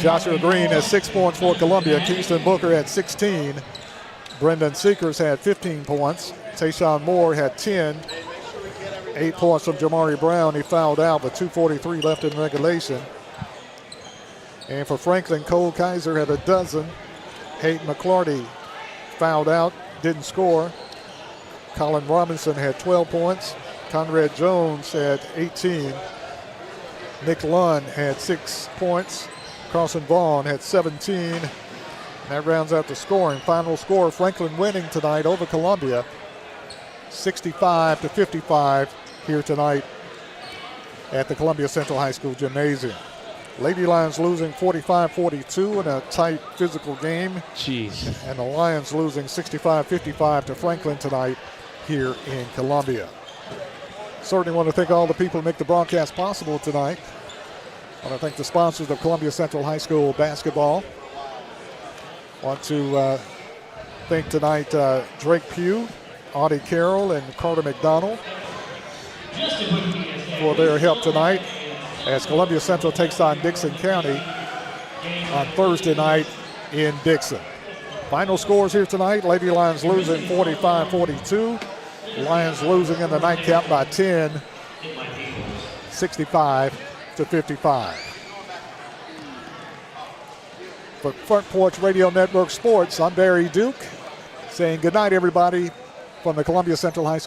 Joshua Green has 6 points for Columbia. Kingston Booker had 16. Brendan Seekers had 15 points. Tayshawn Moore had 10. 8 points from Jamari Brown. He fouled out with 2:43 left in regulation. And for Franklin, Cole Kaiser had a dozen. Hayden McClarty fouled out, didn't score. Colin Robinson had 12 points. Conrad Jones had 18. Nick Lunn had 6 points. Carson Vaughn had 17. And that rounds out the scoring. Final score, Franklin winning tonight over Columbia, 65-55 here tonight at the Columbia Central High School Gymnasium. Lady Lions losing 45-42 in a tight physical game. Jeez. And the Lions losing 65-55 to Franklin tonight here in Columbia. Certainly want to thank all the people who make the broadcast possible tonight. I want to thank the sponsors of Columbia Central High School basketball. Want to thank tonight Drake Pugh, Audie Carroll, and Carter McDonald for their help tonight as Columbia Central takes on Dixon County on Thursday night in Dixon. Final scores here tonight, Lady Lions losing 45-42. Lions losing in the nightcap by 10, 65-55. For Front Porch Radio Network Sports, I'm Barry Duke saying good night, everybody, from the Columbia Central High School.